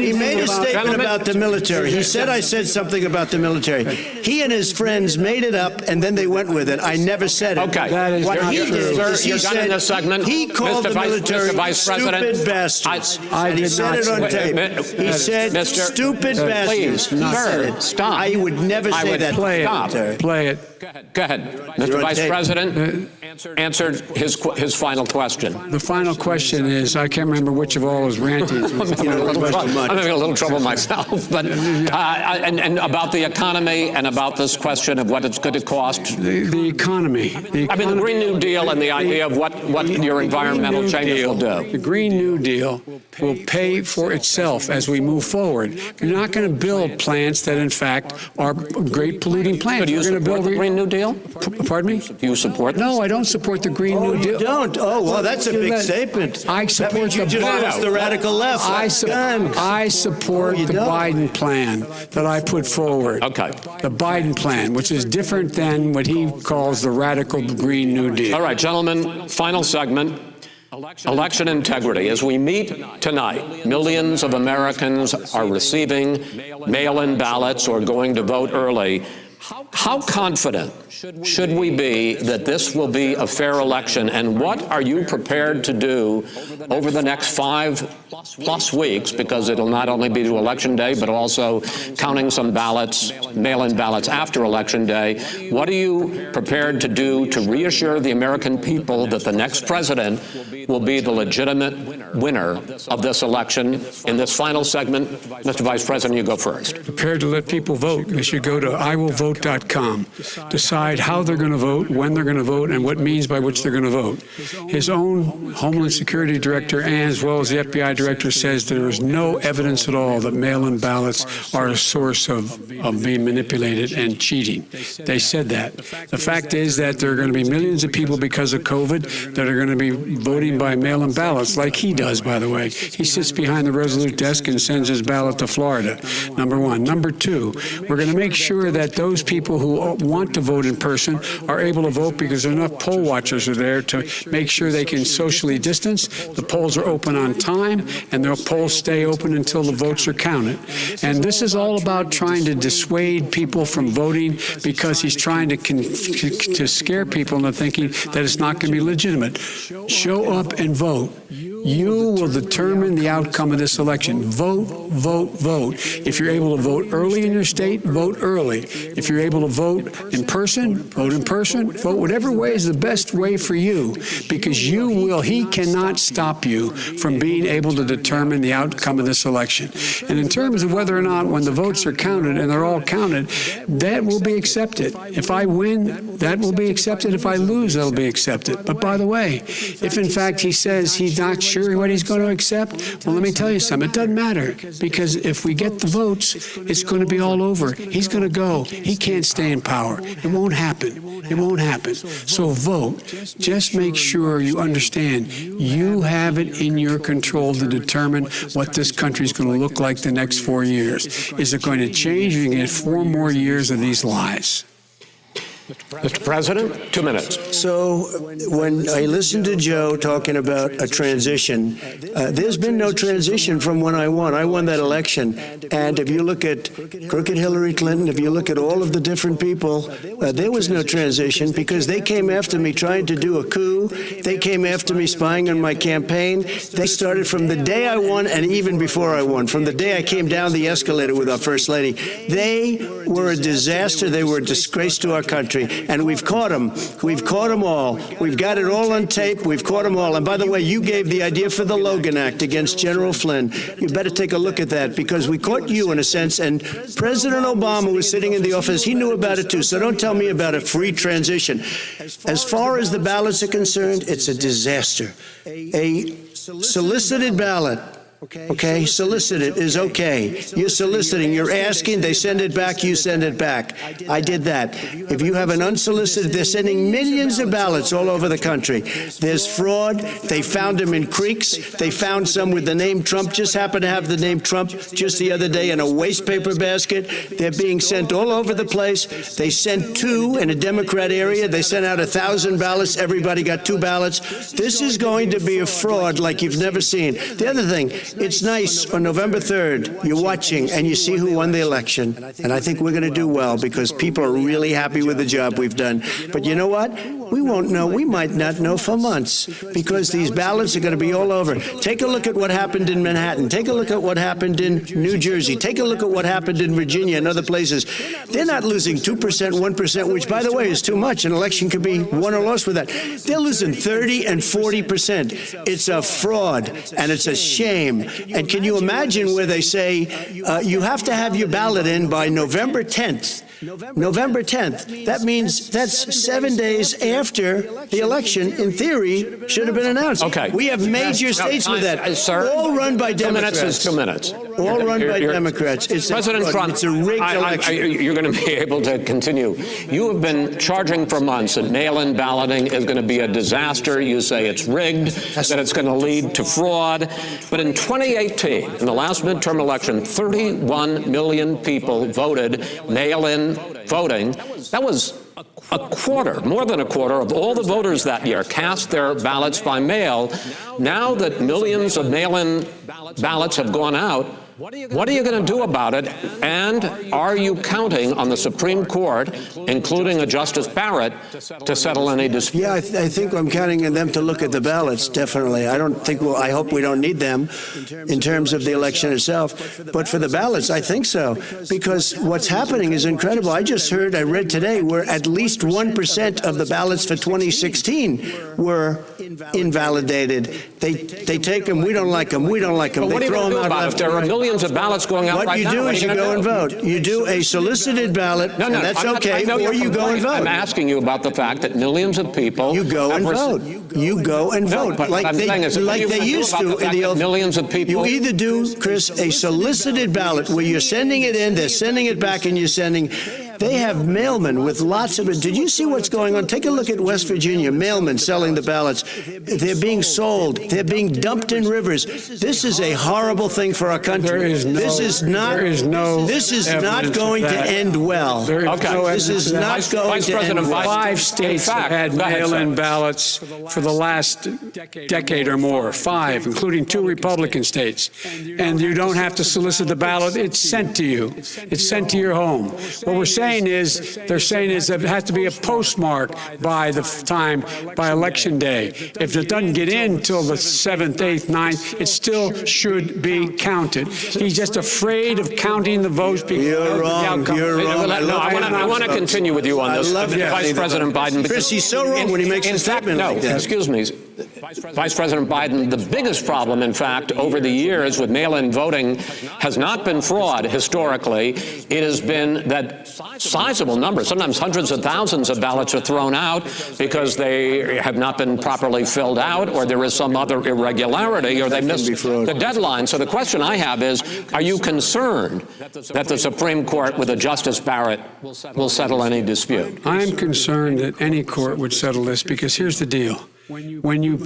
He made a statement about the military. He said I said something about the military. He and his friends made it up, and then they went with it. I never said it. Okay. That is what not he true. did is he You're done in said this segment. he called Mr. the military Mr. Vice President, stupid bastards. I And he did said not it on say tape. that. He said Mr. stupid bastards. Please, He said sir, it. stop. I would never I say would that. Play Stop. it. Play it. Go ahead. Mr. on Vice tape. President answered his final question. The final question is, I can't remember which of all was ranting. I'm having a little trouble myself, but and about the economy and about this question of what it's going to cost. The economy. I mean, the Green New Deal and the idea of what your environmental changes will do. The Green New Deal will pay for itself as we move forward. You're not going to build plants that, in fact, are great polluting plants. Do you We're going to support build the Green New Deal? Pardon me? Do you support this? No, I don't support the Green New Deal. You don't? Oh, well, that's a big That- statement. I support that means you the just Biden. lost the radical left. I Done. support you the don't. Biden plan that I put forward. Okay. The Biden plan, which is different than what he calls the radical Green New Deal. All right, gentlemen, final segment. Election integrity. As we meet tonight, millions of Americans are receiving mail-in ballots or going to vote early. How confident should we be that this will be a fair election, and what are you prepared to do over the next 5+ weeks, because it'll not only be to Election Day, but also counting some ballots, mail-in ballots after Election Day. What are you prepared to do to reassure the American people that the next president will be the legitimate winner of this election? In this final segment, Mr. Vice President, you go first. Prepared to let people vote. They should go to iwillvote.com, decide how they're going to vote, when they're going to vote, and what means by which they're going to vote. His own Homeland Security Director, and as well as the FBI Director, says there is no evidence at all that mail-in ballots are a source of being manipulated and cheating. They said that. The fact is that there are going to be millions of people because of COVID that are going to be voting by mail-in ballots, like he does, by the way. He sits behind the Resolute desk and sends his ballot to Florida, number one. Number two, we're going to make sure that those people who want to vote in person are able to vote, because enough poll watchers are there to make sure they can socially distance. The polls are open on time, and the polls stay open until the votes are counted. And this is all about trying to dissuade people from voting, because he's trying to scare people into thinking that it's not going to be legitimate. Show up and vote. You will determine the outcome of this election. Vote, vote, vote. If you're able to vote early in your state, vote early. If you're able to vote in person, vote in person. Vote whatever way is the best way for you, because he cannot stop you from being able to determine the outcome of this election. And in terms of whether or not, when the votes are counted, and they're all counted, that will be accepted. If I win, that will be accepted. If I lose, that'll be accepted. But by the way, if in fact he says he's not sure what he's going to accept, well, let me tell you something. It doesn't matter, because if we get the votes, it's going to be all over. He's going to go. He can't stay in power. It won't happen. It won't happen. So vote. Just make sure you understand you have it in your control to determine what this country is going to look like the next 4 years. Is it going to change, or are you going to get 4 more years of these lies? Mr. President, 2 minutes. So when I listened to Joe talking about a transition, there's been no transition from when I won. I won that election. And if you look at crooked Hillary Clinton, if you look at all of the different people, there was no transition, because they came after me trying to do a coup. They came after me spying on my campaign. They started from the day I won, and even before I won, from the day I came down the escalator with our First Lady. They were a disaster. They were a disgrace to our country. country, and we've caught them. We've caught them all. We've got it all on tape. We've caught them all. And by the way, you gave the idea for the Logan Act against General Flynn. You better take a look at that, because we caught you in a sense, and President Obama was sitting in the office. He knew about it too, so don't tell me about a free transition. As far as the ballots are concerned, it's a disaster. A solicited ballot, okay, solicited is okay. You're soliciting, you're asking, they send it back, you send it back. I did that. If you have an unsolicited, they're sending millions of ballots all over the country. There's fraud. They found them in creeks. They found some with the name Trump, just happened to have the name Trump just the other day in a waste paper basket. They're being sent all over the place. They sent 2 in a Democrat area. They sent out 1,000 ballots. Everybody got 2 ballots. This is going to be a fraud like you've never seen. The other thing, it's nice on November 3rd, you're watching and you see who won the election. And I think we're going to do well because people are really happy with the job we've done. But you know what? We won't know. We might not know for months because these ballots are going to be all over. Take a look at what happened in Manhattan. Take a look at what happened in New Jersey. Take a look at what happened in Virginia and other places. They're not losing 2%, 1%, which, by the way, is too much. An election could be won or lost with that. They're losing 30 and 40%. It's a fraud, and it's a shame. And can you imagine where they say you have to have your ballot in by November 10th? November 10th. That means that's 7 days after the election, in theory, should have been announced. Okay. We have major states with that. Sir, all run by Democrats. 2 minutes is 2 minutes. All run by Democrats. It's President Trump, it's a rigged election. You're going to be able to continue. You have been charging for months that mail-in balloting is going to be a disaster. You say it's rigged, that it's going to lead to fraud. But in 2018, in the last midterm election, 31 million people voted mail-in voting. That was a quarter, more than a quarter of all the voters that year cast their ballots by mail. Now that millions of mail-in ballots have gone out, what are you going to do about it? And are you counting on the Supreme Court, including a Justice Barrett, to settle any dispute? Yeah, I think I'm counting on them to look at the ballots, definitely. I hope we don't need them in terms of the election itself. But for the ballots, I think so. Because what's happening is incredible. I read today, where at least 1% of the ballots for 2016 were invalidated. They take them, we don't like them, we don't like them. But what they are you throw going to them do out about it? There are millions of ballots going out right now. What you do is you go and vote. You do a solicited ballot, and that's okay, or you go and vote. I'm asking you about the fact that millions of people... You go and vote. You go and vote. Like they used to in the old... Millions of people... You either do, Chris, a solicited ballot where you're sending it in, they're sending it back, and you're sending... They have mailmen with lots of it. Did you see what's going on? Take a look at West Virginia, mailmen selling the ballots. They're being sold. They're being dumped in rivers. This is a horrible thing for our country. This is not going to end well. This is not going to end well. 5 states have had mail-in ballots for the last decade or more. 5, including 2 Republican states. And you don't have to solicit the ballot. It's sent to you. It's sent to your home. What we're saying is that it has to be a postmark by election day. If it doesn't get in till the 7th, 8th, 9th, it still should be counted. He's just afraid of counting the votes because you're wrong. You're wrong. I want to continue with you on this. Vice President Biden. Chris, he's so wrong when he makes a statement like that. Excuse me. Vice President Biden, the biggest problem, in fact, over the years with mail-in voting has not been fraud historically. It has been that sizable numbers, sometimes hundreds of thousands of ballots are thrown out because they have not been properly filled out, or there is some other irregularity, or they missed the deadline. So the question I have is, are you concerned that the Supreme Court with a Justice Barrett will settle any dispute? I'm concerned that any court would settle this because here's the deal. When you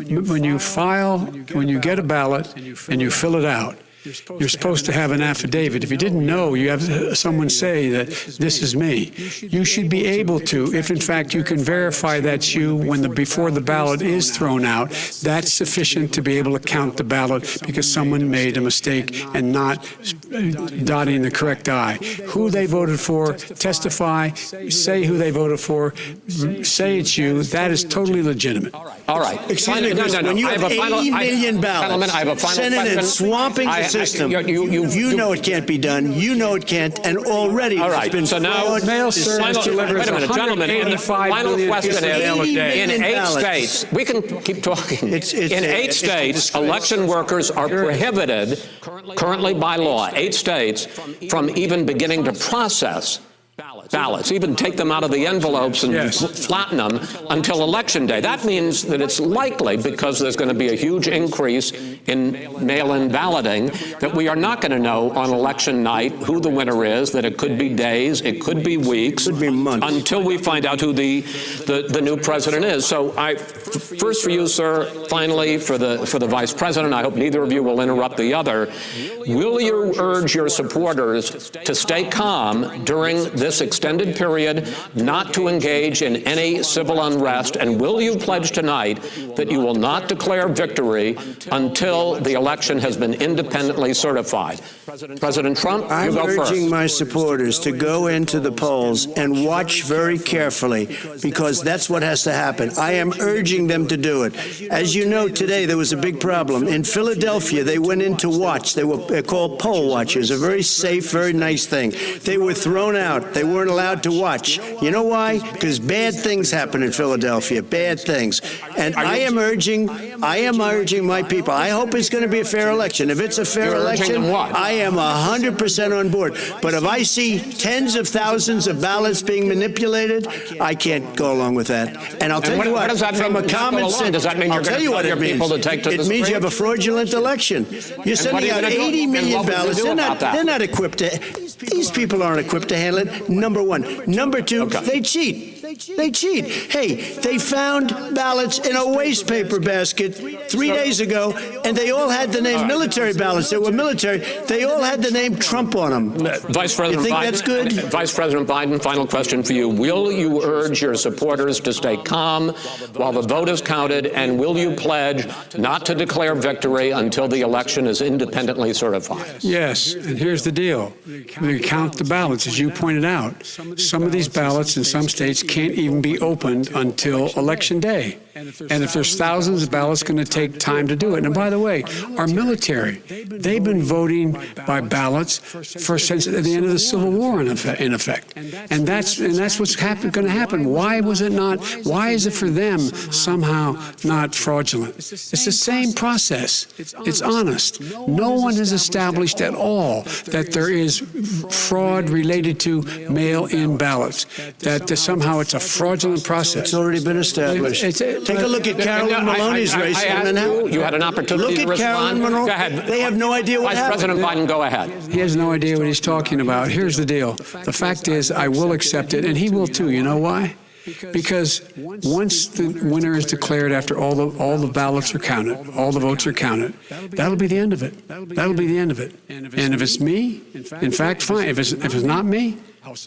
get a ballot and you fill it out, you're supposed to have an affidavit. If you didn't know, you have someone say that this is me. You should be able to, if in fact you can verify that's you before the ballot is thrown out, that's sufficient to be able to count the ballot because someone made a mistake and not dotting the correct I. Who they voted for, testify, say who they voted for, say it's you. That is totally legitimate. All right. Excuse me, Chris, when you have 80 million ballots, I have a final Senate question. swamping the system. You know it can't be done. You know it can't, and already all it's right, been so now, fraud. Mail service delivers wait a minute, gentlemen, and the 185 final million question pieces of mail a is, day. in 8 ballots. states, we can keep talking. In It's 8 states, election workers are prohibited, currently by law, 8 states, from even beginning to process ballots, even take them out of the envelopes and flatten them until Election Day. That means that it's likely, because there's going to be a huge increase in mail-in balloting, that we are not going to know on Election night who the winner is, that it could be days, it could be weeks, Could be months. until we find out who the new president is. So first for you, sir, finally for the vice president, I hope neither of you will interrupt the other. Will you urge your supporters to stay calm during this extended period, not to engage in any civil unrest, and will you pledge tonight that you will not declare victory until the election has been independently certified? President Trump, you go first. I'm urging my supporters to go into the polls and watch very carefully, because that's what has to happen. I am urging them to do it. As you know, today there was a big problem. In Philadelphia, they went in to watch. They're called poll watchers, a very safe, very nice thing. They were thrown out. They weren't allowed to watch. You know why? Because bad things happen in Philadelphia, bad things. And I am urging my people. I hope it's going to be a fair election. If it's a fair election, I am 100% on board. But if I see tens of thousands of ballots being manipulated, I can't go along with that. And I'll tell you what, from a common sense, does that mean I'll tell you what it means. It means you have a fraudulent election. You're sending out 80 million ballots. They're not equipped to. These people aren't equipped to handle it. Number one. Number two, they cheat. They cheat. Hey, they found ballots in a waste paper basket 3 days ago, and they all had the name military ballots. They were military. They all had the name Trump on them. Vice President you think Biden, that's good? Vice President Biden, final question for you. Will you urge your supporters to stay calm while the vote is counted, and will you pledge not to declare victory until the election is independently certified? Yes, and here's the deal. We count the ballots, as you pointed out. Some of these ballots in some states can't even be opened until Election Day. And if there's thousands of ballots, it's going to take time to do it. And by the way, our military, they've been voting by ballots since the end of the Civil War, in effect. And that's what's going to happen. Why was it not? Why is it for them somehow not fraudulent? It's the same process. It's honest. No one has established at all that there is fraud related to mail-in ballots, that somehow it's a fraudulent process. It's already been established. Take a look at Carolyn Maloney's race. You had an opportunity to respond. Look at Carolyn Maloney. Go ahead. They have no idea what happened. Vice President Biden, go ahead. He has no idea what he's talking about. Here's the deal. The fact is, I will accept it, and he will too. You know why? Because once the winner is declared, after all the ballots are counted, all the votes are counted, that'll be the end of it. That'll be the end of it. And if it's me, in fact, fine. If it's not me,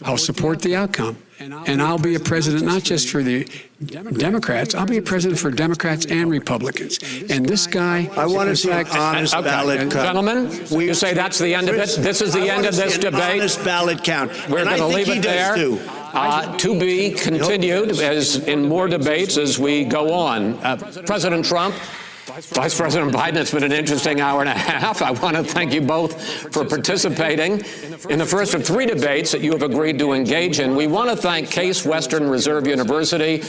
I'll support the outcome. And I'll be a president not just for the Democrats. I'll be a president for Democrats and Republicans. And this guy, I want to see an honest ballot count. Gentlemen, you say that's the end of it? This is the end of this debate? Honest ballot count. We're going to leave it there. To be continued as in more debates as we go on. President Trump, Vice President Biden, it's been an interesting hour and a half. I want to thank you both for participating in the first of 3 debates that you have agreed to engage in. We want to thank Case Western Reserve University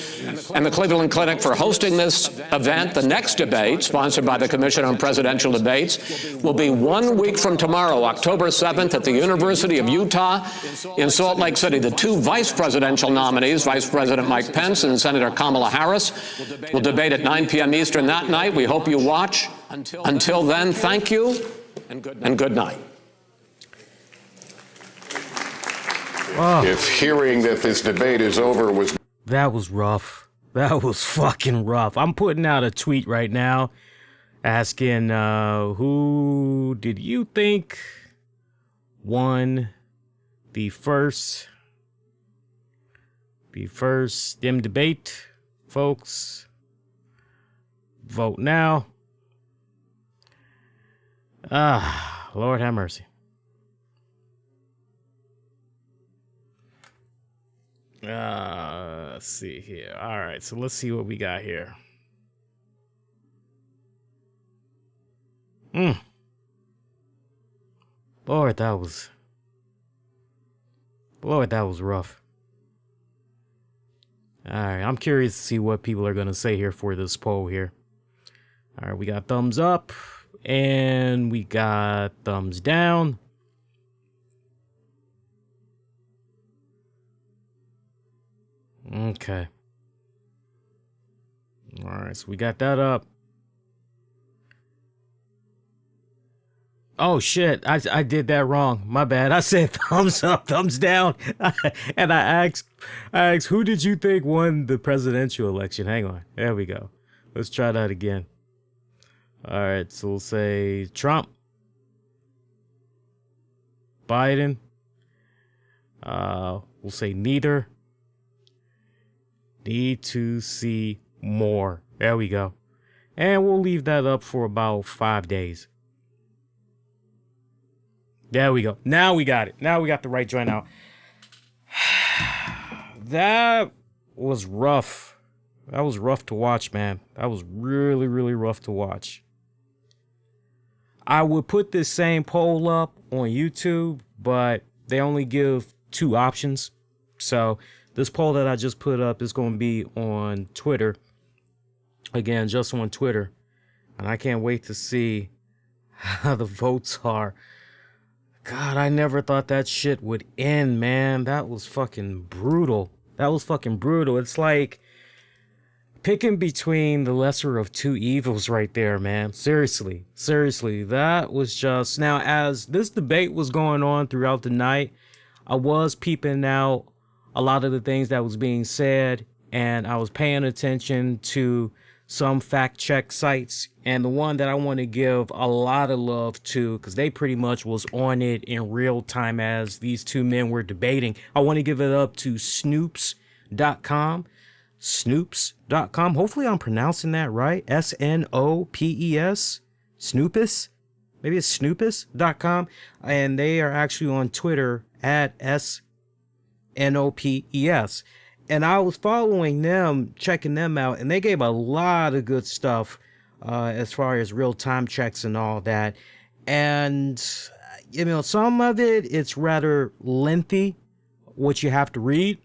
and the Cleveland Clinic for hosting this event. The next debate, sponsored by the Commission on Presidential Debates, will be 1 week from tomorrow, October 7th, at the University of Utah in Salt Lake City. The 2 vice presidential nominees, Vice President Mike Pence and Senator Kamala Harris, will debate at 9 p.m. Eastern that night. We hope you watch. Until then, thank you and good night. Wow. If hearing that this debate is over was... That was rough. That was fucking rough. I'm putting out a tweet right now asking who did you think won the first STEM debate, folks. Vote now. Lord have mercy. Let's see here. All right, so let's see what we got here. Lord, that was rough. All right, I'm curious to see what people are going to say here for this poll here. All right, we got thumbs up and we got thumbs down. Okay. All right, so we got that up. Oh shit, I did that wrong. My bad. I said thumbs up, thumbs down. And I asked who did you think won the presidential election? Hang on. There we go. Let's try that again. All right, so we'll say Trump, Biden. We'll say neither. Need to see more. There we go. And we'll leave that up for about 5 days. There we go. Now we got it. Now we got the right joint out. That was rough. That was rough to watch, man. That was really, really rough to watch. I would put this same poll up on YouTube, but they only give 2 options. So this poll that I just put up is going to be on Twitter. Again, just on Twitter. And I can't wait to see how the votes are. God, I never thought that shit would end, man. That was fucking brutal. That was fucking brutal. It's like picking between the lesser of 2 evils right there, man. Seriously. Seriously. That was just... Now, as this debate was going on throughout the night, I was peeping out a lot of the things that was being said, and I was paying attention to some fact check sites, and the one that I want to give a lot of love to, because they pretty much was on it in real time as these 2 men were debating. I want to give it up to Snopes.com. Snopes.com. Hopefully I'm pronouncing that right. Snopes. Snoopus. Maybe it's Snoopus.com. And they are actually on Twitter at SNOPES. And I was following them, checking them out, and they gave a lot of good stuff as far as real-time checks and all that. And, you know, some of it's rather lengthy, what you have to read.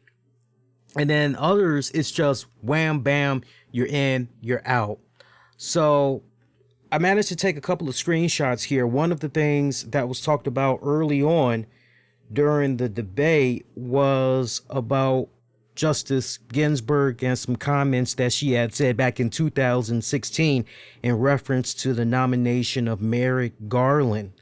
And then others, it's just wham, bam, you're in, you're out. So I managed to take a couple of screenshots here. One of the things that was talked about early on during the debate was about Justice Ginsburg and some comments that she had said back in 2016 in reference to the nomination of Merrick Garland,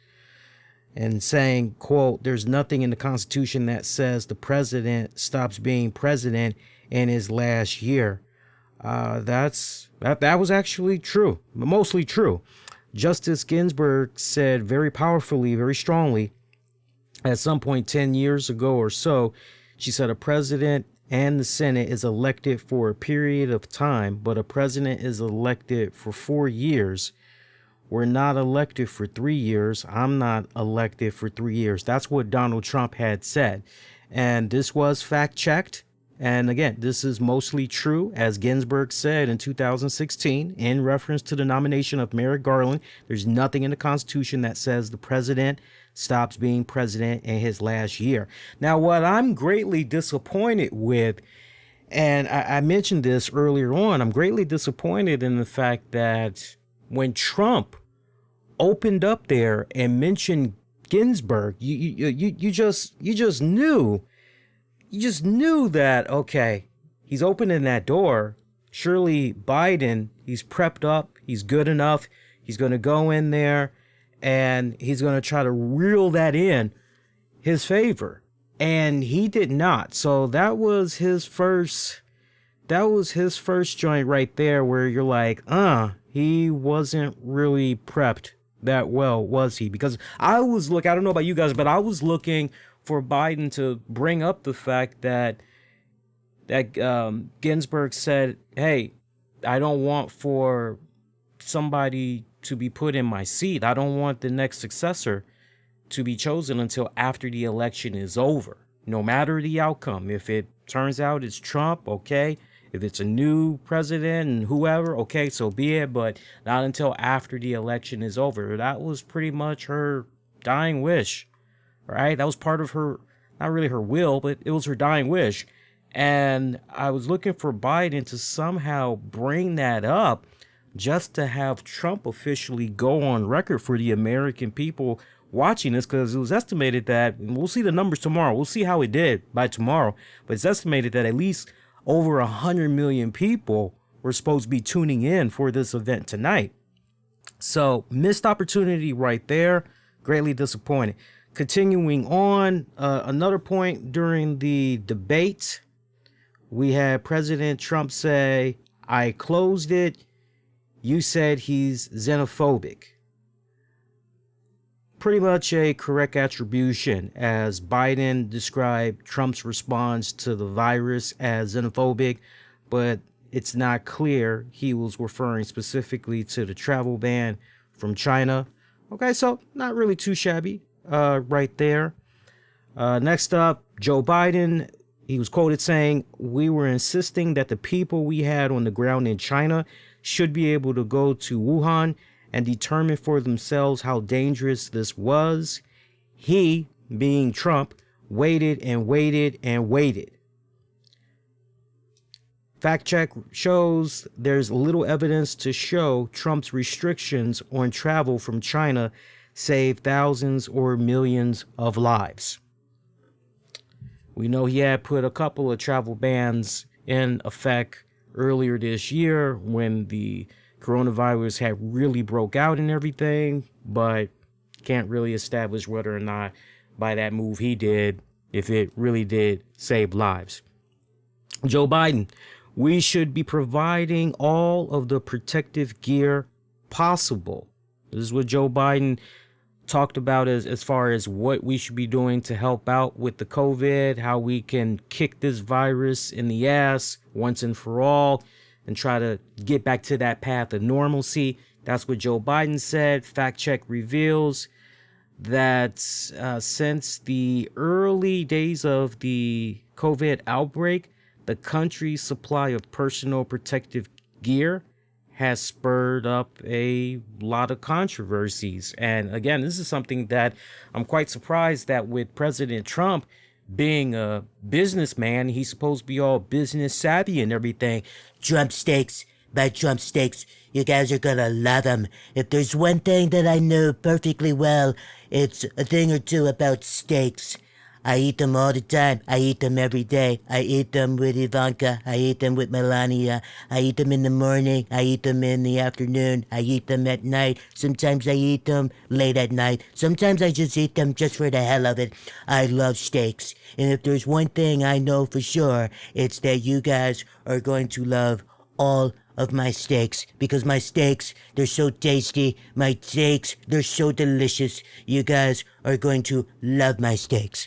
and saying, quote, "There's nothing in the Constitution that says the president stops being president in his last year." That was actually true, mostly true. Justice Ginsburg said very powerfully, very strongly, at some point 10 years ago or so, she said a president and the Senate is elected for a period of time, but a president is elected for 4 years. We're not elected for 3 years. I'm not elected for 3 years. That's what Donald Trump had said. And this was fact checked. And again, this is mostly true, as Ginsburg said in 2016, in reference to the nomination of Merrick Garland. There's nothing in the Constitution that says the president stops being president in his last year. Now, what I'm greatly disappointed with, and I mentioned this earlier on, I'm greatly disappointed in the fact that when Trump opened up there and mentioned Ginsburg, you just knew that, okay, he's opening that door. Surely Biden, he's prepped up, he's good enough, he's going to go in there and he's going to try to reel that in his favor. And he did not. So that was his first joint right there where you're like, he wasn't really prepped that well, was he? Because I don't know about you guys, but I was looking for Biden to bring up the fact that Ginsburg said, hey, I don't want for somebody to be put in my seat. I don't want the next successor to be chosen until after the election is over, no matter the outcome. If it turns out it's Trump, okay. If it's a new president and whoever, okay, so be it, but not until after the election is over. That was pretty much her dying wish. right? That was part of her, not really her will, but it was her dying wish. And I was looking for Biden to somehow bring that up just to have Trump officially go on record for the American people watching this, because it was estimated that, and we'll see the numbers tomorrow, we'll see how it did by tomorrow, but it's estimated that at least over 100 million people were supposed to be tuning in for this event tonight. So missed opportunity right there. Greatly disappointed. Continuing on, another point during the debate, we had President Trump say, "I closed it. You said he's xenophobic." Pretty much a correct attribution, as Biden described Trump's response to the virus as xenophobic, but it's not clear he was referring specifically to the travel ban from China. Okay, so not really too shabby right there. Next up, Joe Biden. He was quoted saying, "We were insisting that the people we had on the ground in China should be able to go to Wuhan and determine for themselves how dangerous this was." He, being Trump, waited and waited and waited. Fact check shows there's little evidence to show Trump's restrictions on travel from China saved thousands or millions of lives. We know he had put a couple of travel bans in effect earlier this year when the coronavirus had really broke out and everything, but can't really establish whether or not by that move he did, if it really did save lives. Joe Biden, we should be providing all of the protective gear possible. This is what Joe Biden talked about as far as what we should be doing to help out with the COVID, how we can kick this virus in the ass once and for all and try to get back to that path of normalcy. That's what Joe Biden said. Fact check reveals that since the early days of the COVID outbreak, the country's supply of personal protective gear has spurred up a lot of controversies. And again, this is something that I'm quite surprised that with President Trump being a businessman, he's supposed to be all business savvy and everything. Trump steaks, by Trump steaks. You guys are gonna love them. If there's one thing that I know perfectly well, it's a thing or two about steaks. I eat them all the time. I eat them every day. I eat them with Ivanka. I eat them with Melania. I eat them in the morning. I eat them in the afternoon. I eat them at night. Sometimes I eat them late at night. Sometimes I just eat them just for the hell of it. I love steaks. And if there's one thing I know for sure, it's that you guys are going to love all of my steaks, because my steaks, they're so tasty. My steaks, they're so delicious. You guys are going to love my steaks.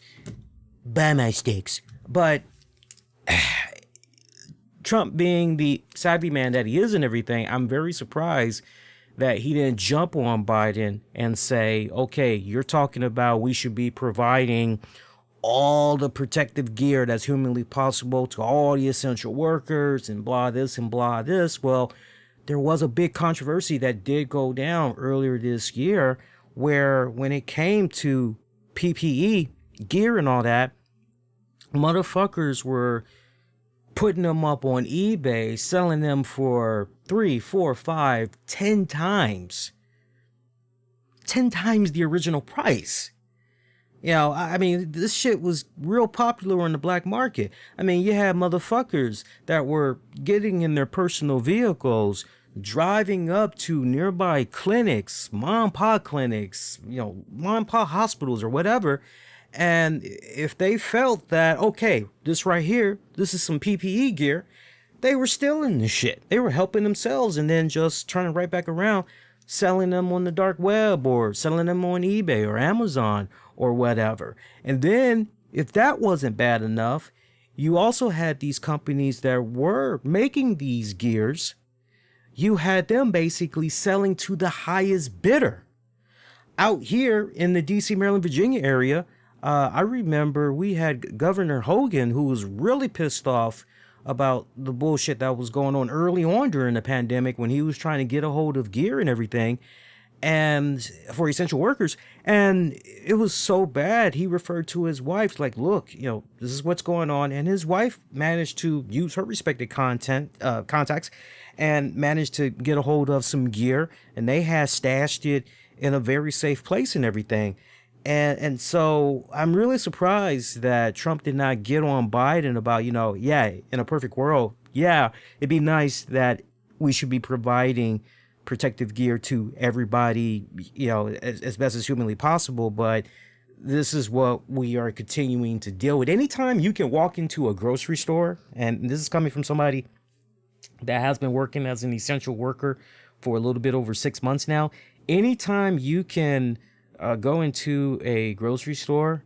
Buy my steaks. But Trump being the savvy man that he is and everything, I'm very surprised that he didn't jump on Biden and say, okay, you're talking about we should be providing all the protective gear that's humanly possible to all the essential workers and blah this and blah this. Well, there was a big controversy that did go down earlier this year where when it came to PPE gear and all that, motherfuckers were putting them up on eBay, selling them for 3, 4, 5, 10 times the original price. You know, I mean, this shit was real popular on the black market. I mean, you had motherfuckers that were getting in their personal vehicles, driving up to nearby clinics, mom and pop clinics, you know, mom and pop hospitals or whatever. And if they felt that, okay, this right here, this is some PPE gear, they were stealing this shit. They were helping themselves and then just turning right back around, selling them on the dark web or selling them on eBay or Amazon or whatever. And then if that wasn't bad enough, you also had these companies that were making these gears. You had them basically selling to the highest bidder. Out here in the DC, Maryland, Virginia area, I remember we had Governor Hogan, who was really pissed off about the bullshit that was going on early on during the pandemic when he was trying to get a hold of gear and everything. and for essential workers. And it was so bad. He referred to his wife like, look, this is what's going on. And his wife managed to use her respected contacts and managed to get a hold of some gear, and they had stashed it in a very safe place and everything. And so I'm really surprised that Trump did not get on Biden about, in a perfect world, it'd be nice that we should be providing protective gear to everybody, as best as humanly possible. But this is what we are continuing to deal with. Anytime you can walk into a grocery store, and this is coming from somebody that has been working as an essential worker for a little bit over 6 months now, anytime you can go into a grocery store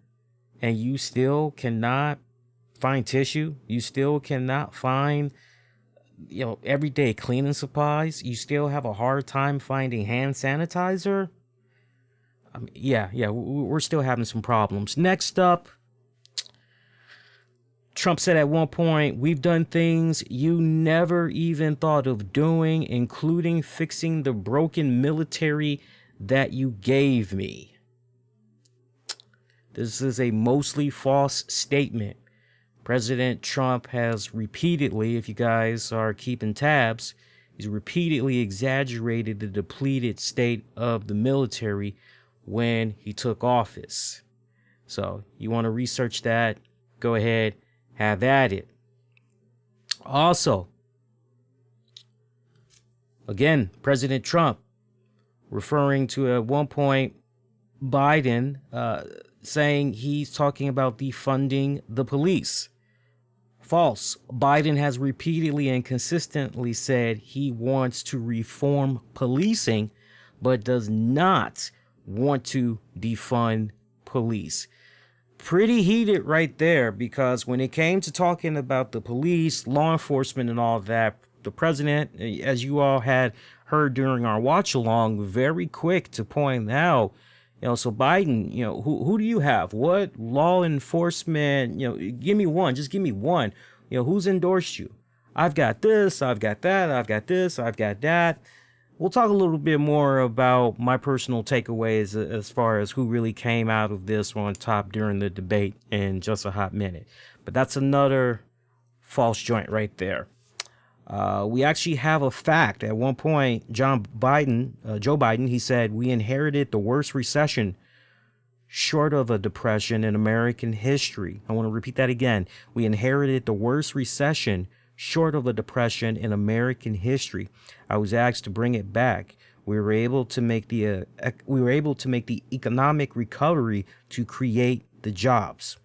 and you still cannot find tissue, you still cannot find everyday cleaning supplies, you still have a hard time finding hand sanitizer. We're still having some problems. Next up, Trump said at one point, we've done things you never even thought of doing, including fixing the broken military that you gave me. This is a mostly false statement. President Trump has repeatedly, if you guys are keeping tabs, he's repeatedly exaggerated the depleted state of the military when he took office. So you want to research that, go ahead, have at it. Also, again, President Trump referring to at one point Biden saying he's talking about defunding the police. False. Biden has repeatedly and consistently said he wants to reform policing, but does not want to defund police. Pretty heated right there, because when it came to talking about the police, law enforcement, and all that, the president, as you all had heard during our watch along, very quick to point out, so Biden, who do you have? What law enforcement? Give me one. Just give me one. Who's endorsed you? I've got this. I've got that. I've got this. I've got that. We'll talk a little bit more about my personal takeaways as far as who really came out of this on top during the debate in just a hot minute. But that's another false joint right there. We actually have a fact. At one point, Joe Biden, he said, we inherited the worst recession short of a depression in American history. I want to repeat that again. We inherited the worst recession short of a depression in American history. I was asked to bring it back. We were able to make the economic recovery to create the jobs.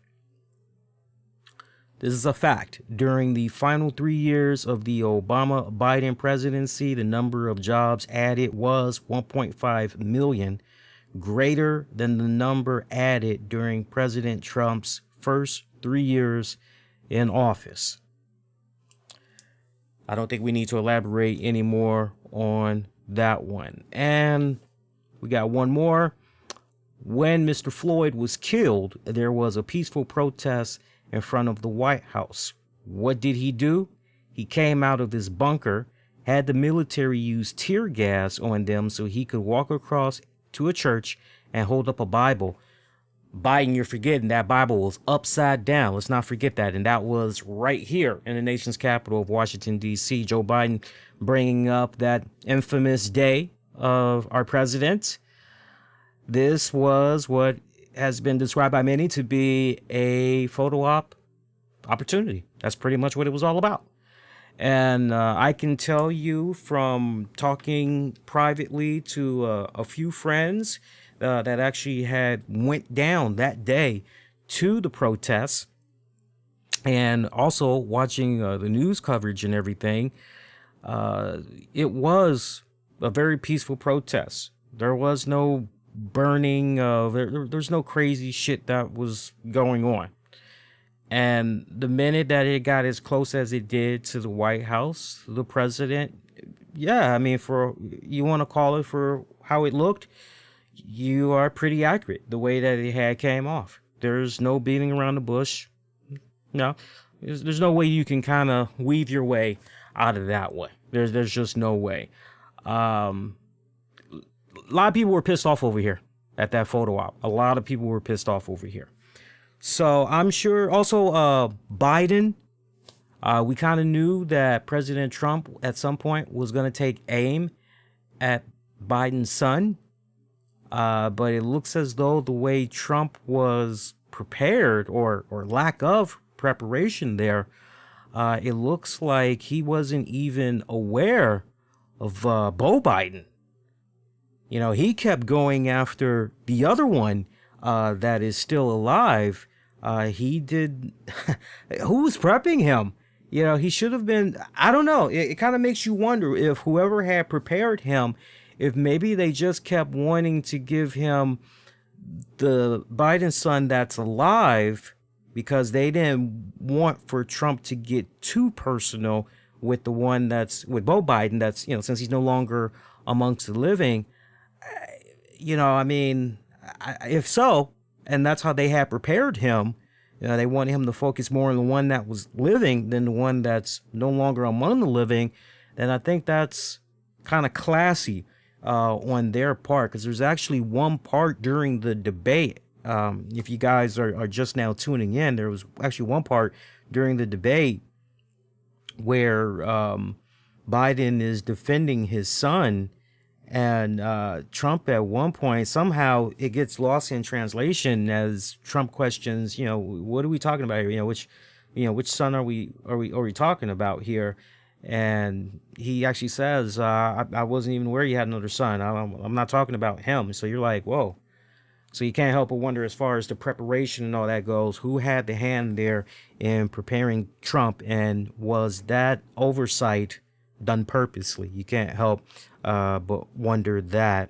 This is a fact. During the final 3 years of the Obama-Biden presidency, the number of jobs added was 1.5 million, greater than the number added during President Trump's first 3 years in office. I don't think we need to elaborate anymore on that one. And we got one more. When Mr. Floyd was killed, there was a peaceful protest in front of the White House. What did he do? He came out of his bunker, had the military use tear gas on them so he could walk across to a church and hold up a Bible. Biden, you're forgetting that Bible was upside down. Let's not forget that. And that was right here in the nation's capital of Washington, D.C. Joe Biden bringing up that infamous day of our president. This was what has been described by many to be a photo op opportunity. That's pretty much what it was all about. And I can tell you from talking privately to a few friends that actually had went down that day to the protests, and also watching the news coverage and everything, it was a very peaceful protest. There was no burning of, there's no crazy shit that was going on. And the minute that it got as close as it did to the White House, the president, for, you want to call it for how it looked, you are pretty accurate. The way that it had came off, there's no beating around the bush. No, there's no way you can kind of weave your way out of that one. There's just no way. lot of people were pissed off over here at that photo op. A lot of people were pissed off over here. So I'm sure also Biden, we kind of knew that President Trump at some point was going to take aim at Biden's son. But it looks as though the way Trump was prepared or lack of preparation there, it looks like he wasn't even aware of Beau Biden. You know, he kept going after the other one that is still alive. He did. Who was prepping him? You know, he should have been. I don't know. It kind of makes you wonder if whoever had prepared him, if maybe they just kept wanting to give him the Biden son that's alive because they didn't want for Trump to get too personal with the one that's with Beau Biden. That's, you know, since he's no longer amongst the living. You know, I mean, if so, and that's how they had prepared him, you know, they wanted him to focus more on the one that was living than the one that's no longer among the living, then I think that's kind of classy on their part, because there's actually one part during the debate. If you guys are just now tuning in, there was actually one part during the debate where Biden is defending his son. And Trump at one point, somehow it gets lost in translation as Trump questions, you know, what are we talking about here? Which son are we talking about here? And he actually says, I wasn't even aware you had another son. I'm not talking about him. So you're like, whoa. So you can't help but wonder, as far as the preparation and all that goes, who had the hand there in preparing Trump, and was that oversight done purposely? You can't help but wonder that.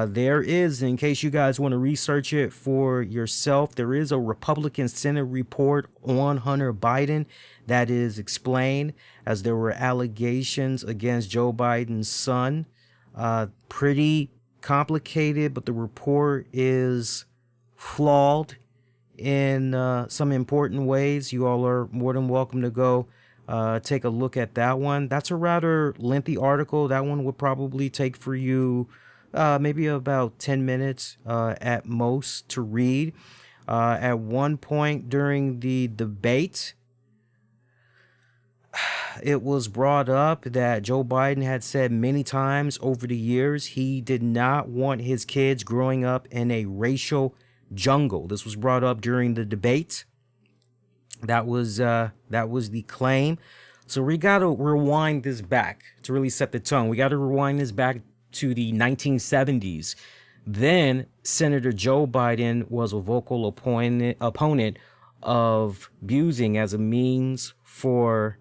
There is, in case you guys want to research it for yourself, there is a Republican Senate report on Hunter Biden that is explained, as there were allegations against Joe Biden's son. Pretty complicated, but the report is flawed in some important ways. You all are more than welcome to go take a look at that one. That's a rather lengthy article. That one would probably take for you maybe about 10 minutes at most to read. At one point during the debate, it was brought up that Joe Biden had said many times over the years he did not want his kids growing up in a racial jungle. This was brought up during the debate. That was the claim. So we got to rewind this back to really set the tone. We got to rewind this back to the 1970s. Then Senator Joe Biden was a vocal opponent of busing as a means for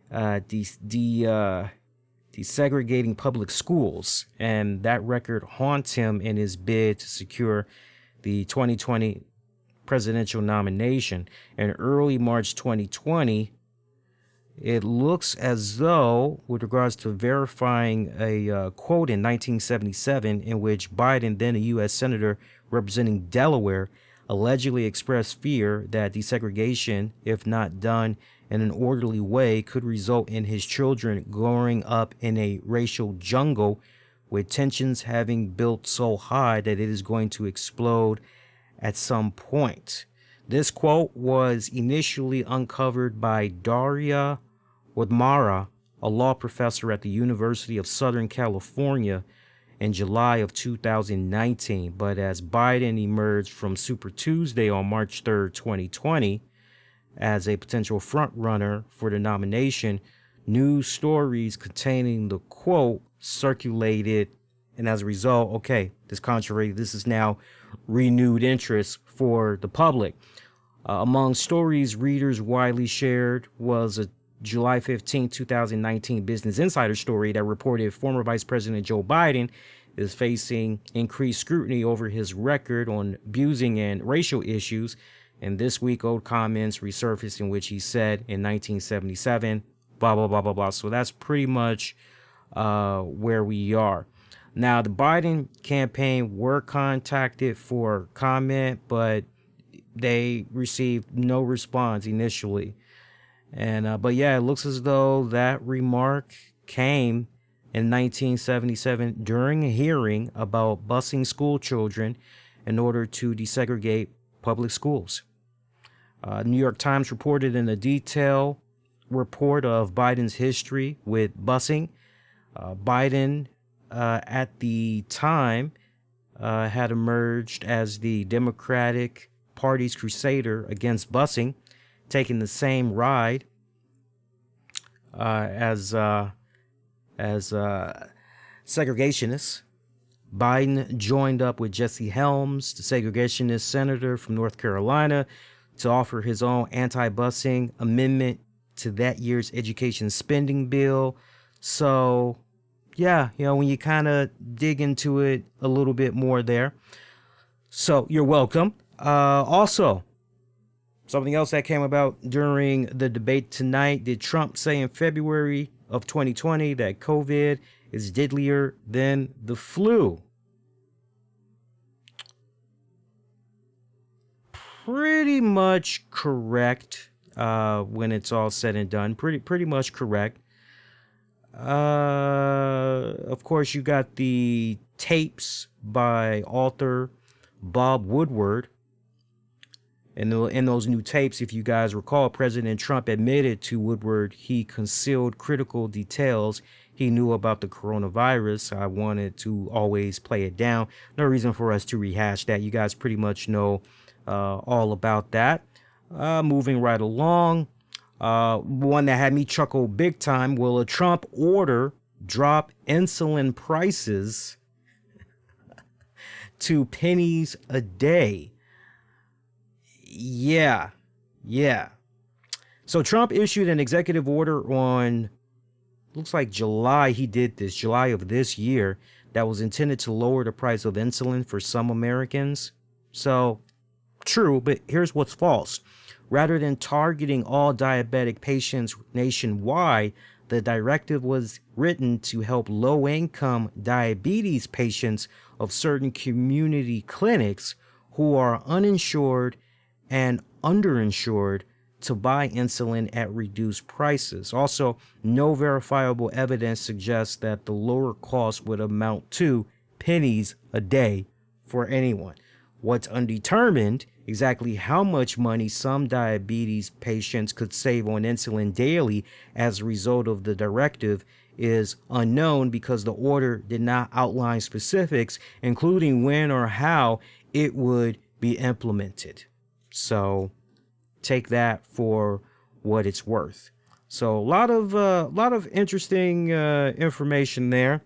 desegregating public schools, and that record haunts him in his bid to secure the 2020 presidential nomination. In early March 2020, it looks as though, with regards to verifying a quote in 1977 in which Biden, then a U.S. Senator representing Delaware, allegedly expressed fear that desegregation, if not done in an orderly way, could result in his children growing up in a racial jungle, with tensions having built so high that it is going to explode at some point. This quote was initially uncovered by Daria Wadmara, a law professor at the University of Southern California, in July of 2019. But as Biden emerged from Super Tuesday on March 3rd, 2020, as a potential frontrunner for the nomination, news stories containing the quote circulated, and as a result, this is now renewed interest for the public. Among stories readers widely shared was a July 15, 2019 Business Insider story that reported former Vice President Joe Biden is facing increased scrutiny over his record on abusing and racial issues. And this week, old comments resurfaced in which he said in 1977, blah, blah, blah, blah, blah. So that's pretty much where we are. Now, the Biden campaign were contacted for comment, but they received no response initially. And but yeah, it looks as though that remark came in 1977 during a hearing about busing school children in order to desegregate public schools. New York Times reported in a detailed report of Biden's history with busing. Biden, at the time, had emerged as the Democratic Party's crusader against busing, taking the same ride as segregationists. Biden joined up with Jesse Helms, the segregationist senator from North Carolina, to offer his own anti-busing amendment to that year's education spending bill. So, yeah, when you kind of dig into it a little bit more there. So, you're welcome. Also, something else that came about during the debate tonight. Did Trump say in February of 2020 that COVID is deadlier than the flu? Pretty much correct when it's all said and done. Pretty much correct. Of course, you got the tapes by author Bob Woodward. And in those new tapes, if you guys recall, President Trump admitted to Woodward he concealed critical details he knew about the coronavirus. I wanted to always play it down. No reason for us to rehash that. You guys pretty much know all about that. Moving right along. One that had me chuckle big time. Will a Trump order drop insulin prices to pennies a day? Yeah. So Trump issued an executive order on, looks like July of this year, that was intended to lower the price of insulin for some Americans. So, true, but here's what's false. Rather than targeting all diabetic patients nationwide, the directive was written to help low-income diabetes patients of certain community clinics who are uninsured and underinsured to buy insulin at reduced prices. Also, no verifiable evidence suggests that the lower cost would amount to pennies a day for anyone. What's undetermined, exactly how much money some diabetes patients could save on insulin daily as a result of the directive, is unknown because the order did not outline specifics, including when or how it would be implemented. So take that for what it's worth. So a lot of interesting information there.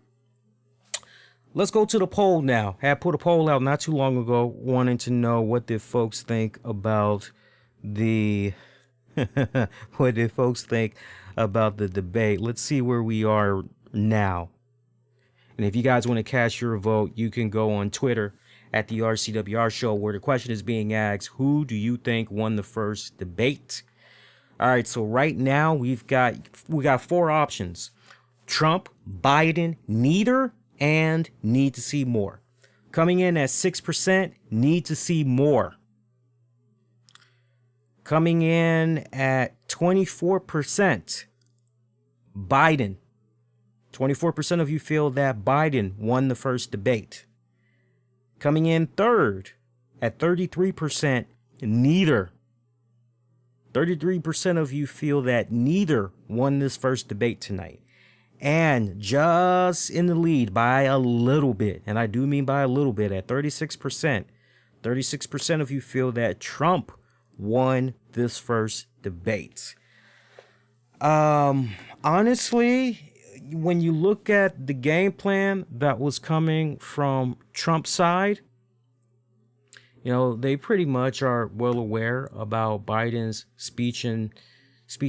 Let's go to the poll now. I put a poll out not too long ago, wanting to know what did folks think about the what did folks think about the debate. Let's see where we are now. And if you guys want to cast your vote, you can go on Twitter at the RCWR show, where the question is being asked, who do you think won the first debate? All right, so right now we got four options: Trump, Biden, neither, and need to see more. Coming in at 6%, need to see more. Coming in at 24%, Biden. 24% of you feel that Biden won the first debate. Coming in third at 33%, neither. 33% of you feel that neither won this first debate tonight. And just in the lead by a little bit, and I do mean by a little bit, at 36%, 36% of you feel that Trump won this first debate. Honestly, when you look at the game plan that was coming from Trump's side, they pretty much are well aware about Biden's speech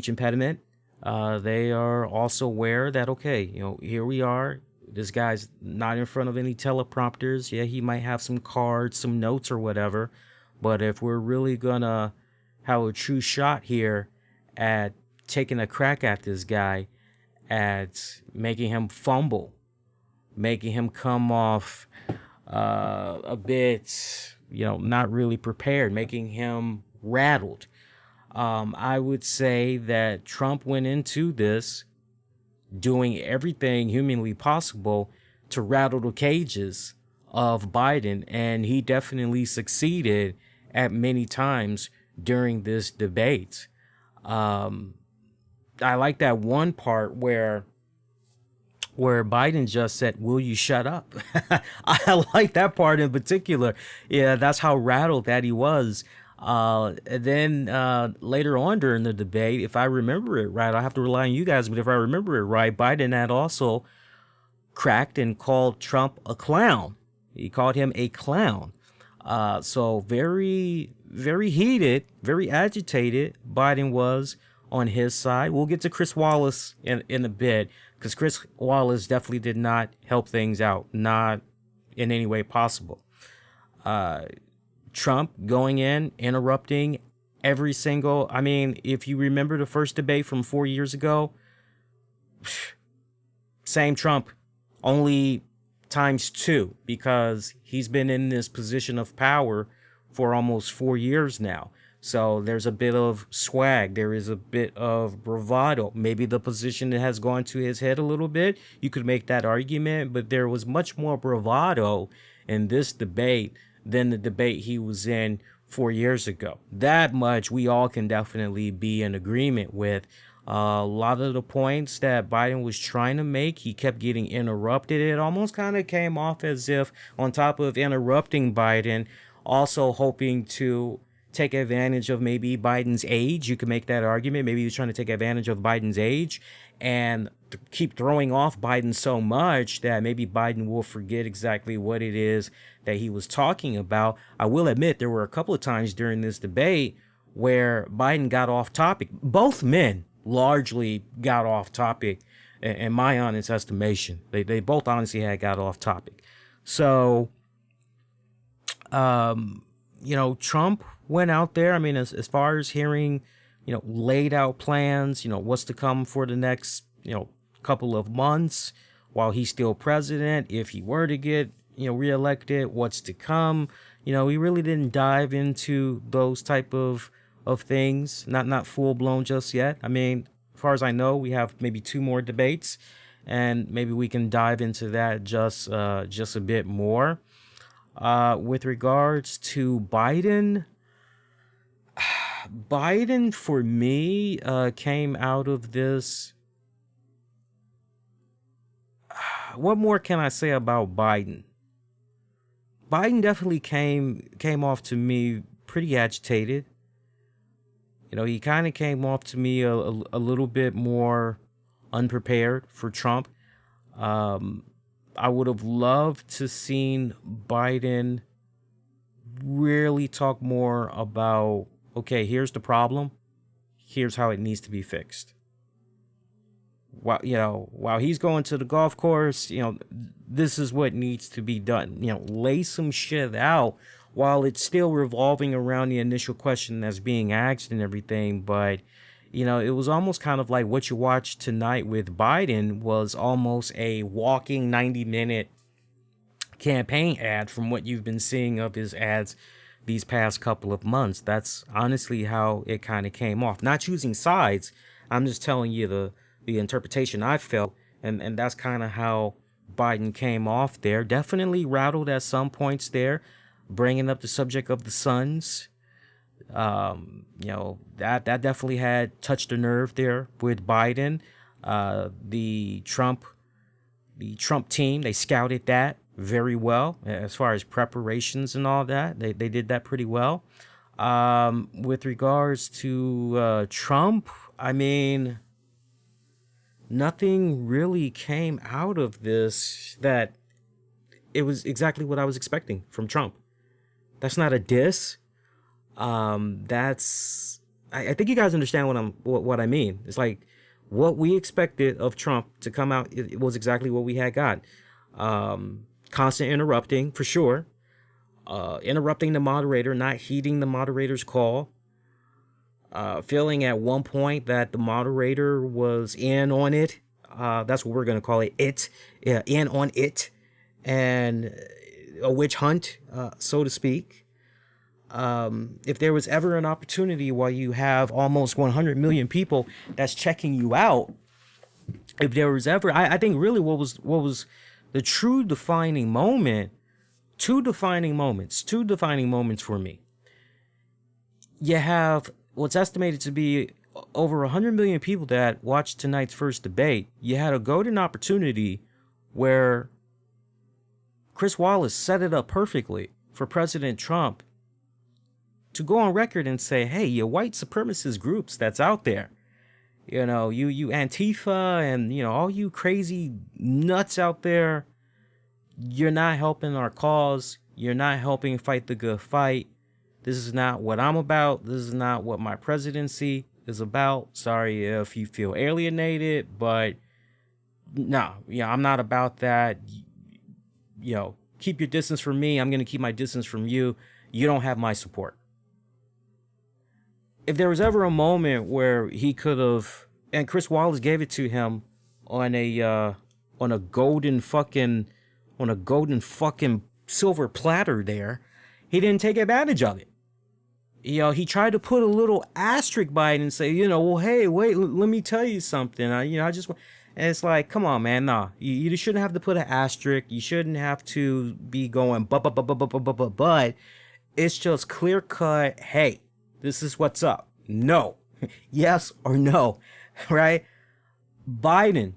impediment. They are also aware that, okay, here we are. This guy's not in front of any teleprompters. Yeah, he might have some cards, some notes or whatever. But if we're really gonna have a true shot here at taking a crack at this guy, at making him fumble, making him come off a bit, not really prepared, making him rattled. I would say that Trump went into this doing everything humanly possible to rattle the cages of Biden, and he definitely succeeded at many times during this debate. I like that one part where Biden just said, "Will you shut up?" I like that part in particular. Yeah, that's how rattled that he was. And then later on during the debate, if I remember it right, I have to rely on you guys, but if I remember it right, Biden had also cracked and called Trump a clown. He called him a clown. So very, very heated, very agitated Biden was on his side. We'll get to Chris Wallace in a bit, because Chris Wallace definitely did not help things out, not in any way possible. Trump going in, interrupting every single, I mean, if you remember the first debate from 4 years ago, same Trump, only times two, because he's been in this position of power for almost 4 years now. So there's a bit of swag. There is a bit of bravado. Maybe the position has gone to his head a little bit. You could make that argument, but there was much more bravado in this debate than the debate he was in 4 years ago. That much we all can definitely be in agreement with. A lot of the points that Biden was trying to make, he kept getting interrupted. It almost kind of came off as if, on top of interrupting Biden, also hoping to take advantage of maybe Biden's age. You could make that argument. Maybe he was trying to take advantage of Biden's age and keep throwing off Biden so much that maybe Biden will forget exactly what it is that he was talking about. I will admit there were a couple of times during this debate where Biden got off topic. Both men largely got off topic, in my honest estimation. They both honestly had got off topic. So, Trump went out there. I mean, as far as hearing, laid out plans, what's to come for the next, couple of months while he's still president. If he were to get, reelected, what's to come. He really didn't dive into those type of things, not full blown just yet. I mean, as far as I know, we have maybe 2 more debates, and maybe we can dive into that just a bit more. With regards to Biden for me came out of this. What more can I say about Biden? Biden definitely came off to me pretty agitated. He kind of came off to me a little bit more unprepared for Trump. I would have loved to seen Biden really talk more about, okay, here's the problem. Here's how it needs to be fixed. While he's going to the golf course, this is what needs to be done. Lay some shit out while it's still revolving around the initial question that's being asked and everything. But, it was almost kind of like what you watched tonight with Biden was almost a walking 90-minute campaign ad from what you've been seeing of his ads these past couple of months. That's honestly how it kind of came off. Not choosing sides. I'm just telling you the interpretation I felt, and that's kind of how Biden came off there. Definitely rattled at some points there, bringing up the subject of the sons. That definitely had touched a nerve there with Biden. The Trump team, they scouted that very well as far as preparations and all that. They did that pretty well. With regards to Trump, I mean, nothing really came out of this that it was exactly what I was expecting from Trump. That's not a diss. I think you guys understand what I mean. It's like what we expected of Trump to come out. It was exactly what we had got. Constant interrupting for sure. Interrupting the moderator, not heeding the moderator's call. Feeling at one point that the moderator was in on it. That's what we're going to call it. In on it. And a witch hunt, so to speak. If there was ever an opportunity while you have almost 100 million people that's checking you out, if there was ever, I think really what was the true defining moment, two defining moments for me. You have what's estimated to be over 100 million people that watched tonight's first debate. You had a golden opportunity where Chris Wallace set it up perfectly for President Trump to go on record and say, hey, you white supremacist groups that's out there, you know, you Antifa and, you know, all you crazy nuts out there, you're not helping our cause. You're not helping fight the good fight. This is not what I'm about. This is not what my presidency is about. Sorry if you feel alienated, but no, I'm not about that. You know, keep your distance from me. I'm going to keep my distance from you. You don't have my support. If there was ever a moment where he could have, and Chris Wallace gave it to him on a golden fucking silver platter there, he didn't take advantage of it. You know, he tried to put a little asterisk by it and say, you know, well, hey, wait, let me tell you something. And it's like, come on, man, nah. You shouldn't have to put an asterisk. You shouldn't have to be going, but it's just clear cut. Hey, this is what's up. No, yes or no, right? Biden,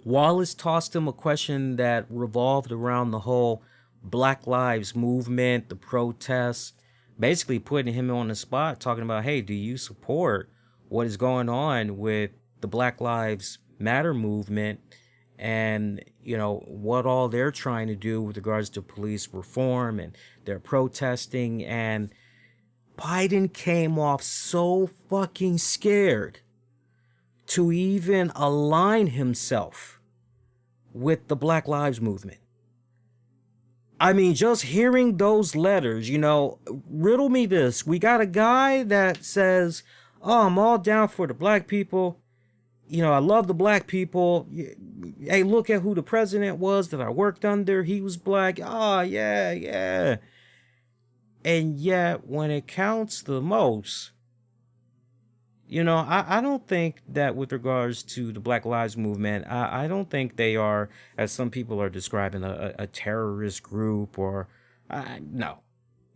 Wallace tossed him a question that revolved around the whole Black Lives movement, the protests, basically putting him on the spot, talking about, hey, do you support what is going on with the Black Lives Matter movement and, you know, what all they're trying to do with regards to police reform and their protesting. And Biden came off so fucking scared to even align himself with the Black Lives movement. I mean, just hearing those letters, you know, riddle me this. We got a guy that says, oh, I'm all down for the black people. You know, I love the black people. Hey, look at who the president was that I worked under. He was black. Oh, yeah. And yet, when it counts the most, you know, I don't think that with regards to the Black Lives Movement, I don't think they are, as some people are describing, a terrorist group or, no.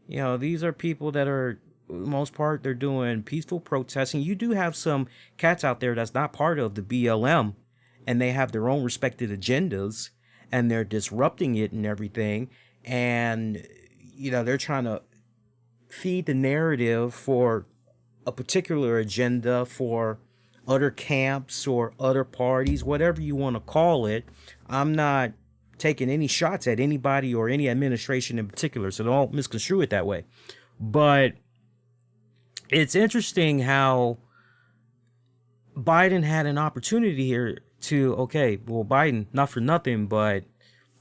You know, these are people that are, for the most part, they're doing peaceful protesting. You do have some cats out there that's not part of the BLM, and they have their own respected agendas, and they're disrupting it and everything. And, you know, they're trying to feed the narrative for a particular agenda for other camps or other parties, whatever you want to call it. I'm not taking any shots at anybody or any administration in particular, so don't misconstrue it that way. But it's interesting how Biden had an opportunity here to, okay, well, Biden, not for nothing, but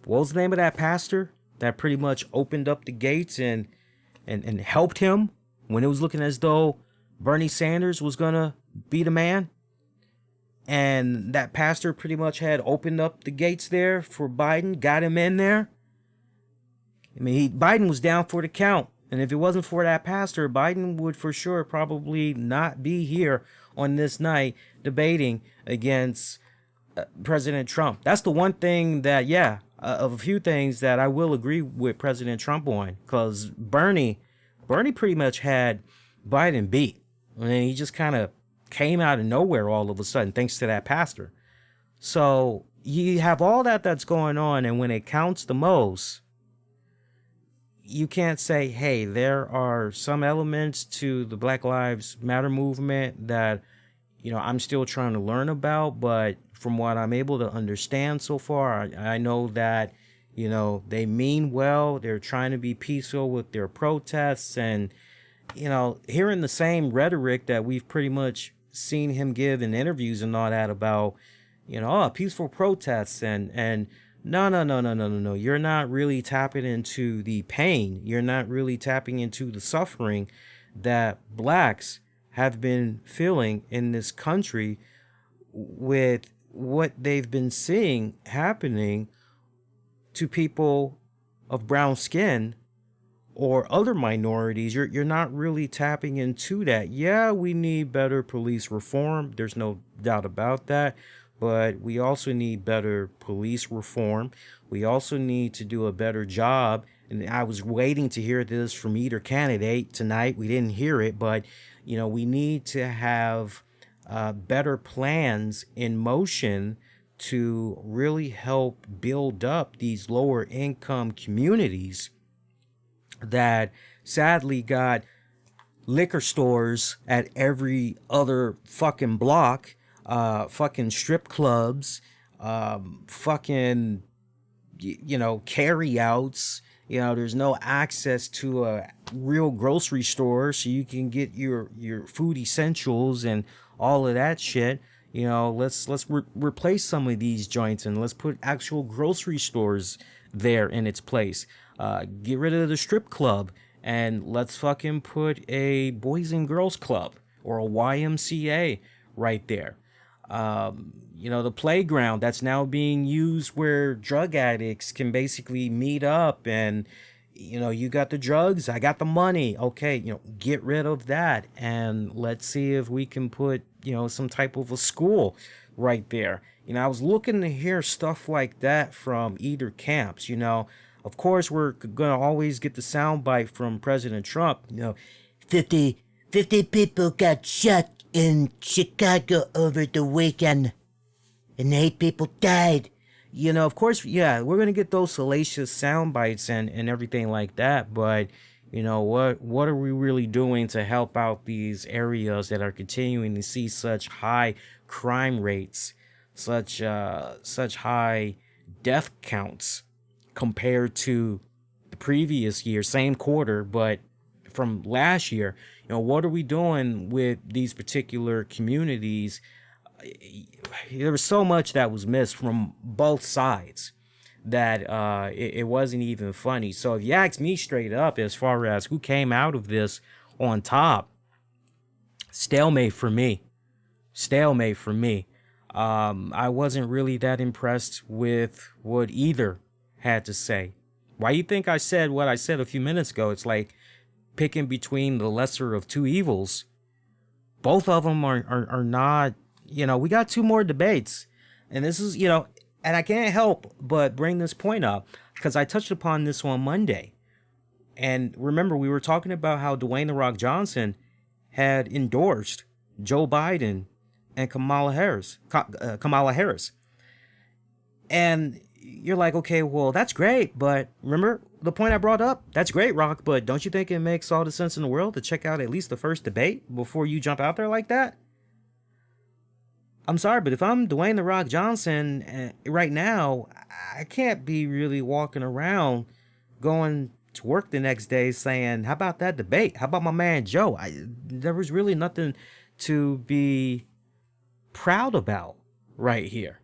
what was the name of that pastor that pretty much opened up the gates and helped him when it was looking as though Bernie Sanders was gonna be the man? And that pastor pretty much had opened up the gates there for Biden, got him in there. I mean, Biden was down for the count. And if it wasn't for that pastor, Biden would for sure probably not be here on this night debating against President Trump. That's the one thing that, of a few things that I will agree with President Trump on. Because Bernie pretty much had Biden beat. And he just kind of came out of nowhere all of a sudden, thanks to that pastor. So you have all that's going on, and when it counts the most, you can't say, hey, there are some elements to the Black Lives Matter movement that, you know, I'm still trying to learn about, but from what I'm able to understand so far, I know that, you know, they mean well. They're trying to be peaceful with their protests, and you know, hearing the same rhetoric that we've pretty much seen him give in interviews and all that about, you know, peaceful protests and no. You're not really tapping into the pain. You're not really tapping into the suffering that blacks have been feeling in this country with what they've been seeing happening to people of brown skin or other minorities. You're not really tapping into that. Yeah, we need better police reform. There's no doubt about that. but we also need better police reform. We also need to do a better job. And I was waiting to hear this from either candidate tonight. We didn't hear it, but we need to have better plans in motion to really help build up these lower income communities that sadly got liquor stores at every other fucking block, fucking strip clubs, fucking, carry outs. There's no access to a real grocery store so you can get your food essentials and all of that shit. Let's replace some of these joints and let's put actual grocery stores there in its place. Get rid of the strip club and let's fucking put a Boys and Girls Club or a YMCA right there. The playground that's now being used where drug addicts can basically meet up and, you got the drugs, I got the money. Okay, get rid of that and let's see if we can put, some type of a school right there. I was looking to hear stuff like that from either camps. Of course, we're going to always get the soundbite from President Trump. 50 people got shot in Chicago over the weekend, and 8 people died. Of course, yeah, we're going to get those salacious sound bites and everything like that. But, what are we really doing to help out these areas that are continuing to see such high crime rates, such high death counts compared to the previous year, same quarter, but from last year? What are we doing with these particular communities? There was so much that was missed from both sides that it wasn't even funny. So if you ask me straight up, as far as who came out of this on top, stalemate for me. I wasn't really that impressed with what either had to say. Why you think I said what I said a few minutes ago? It's like picking between the lesser of two evils. Both of them are not, we got 2 more debates. And this is, and I can't help but bring this point up because I touched upon this on Monday. And remember, we were talking about how Dwayne "The Rock" Johnson had endorsed Joe Biden and Kamala Harris. And you're like, okay, well, that's great. But remember the point I brought up? That's great, Rock. But don't you think it makes all the sense in the world to check out at least the first debate before you jump out there like that? I'm sorry, but if I'm Dwayne "The Rock" Johnson right now, I can't be really walking around going to work the next day saying, how about that debate? How about my man Joe? There was really nothing to be proud about right here.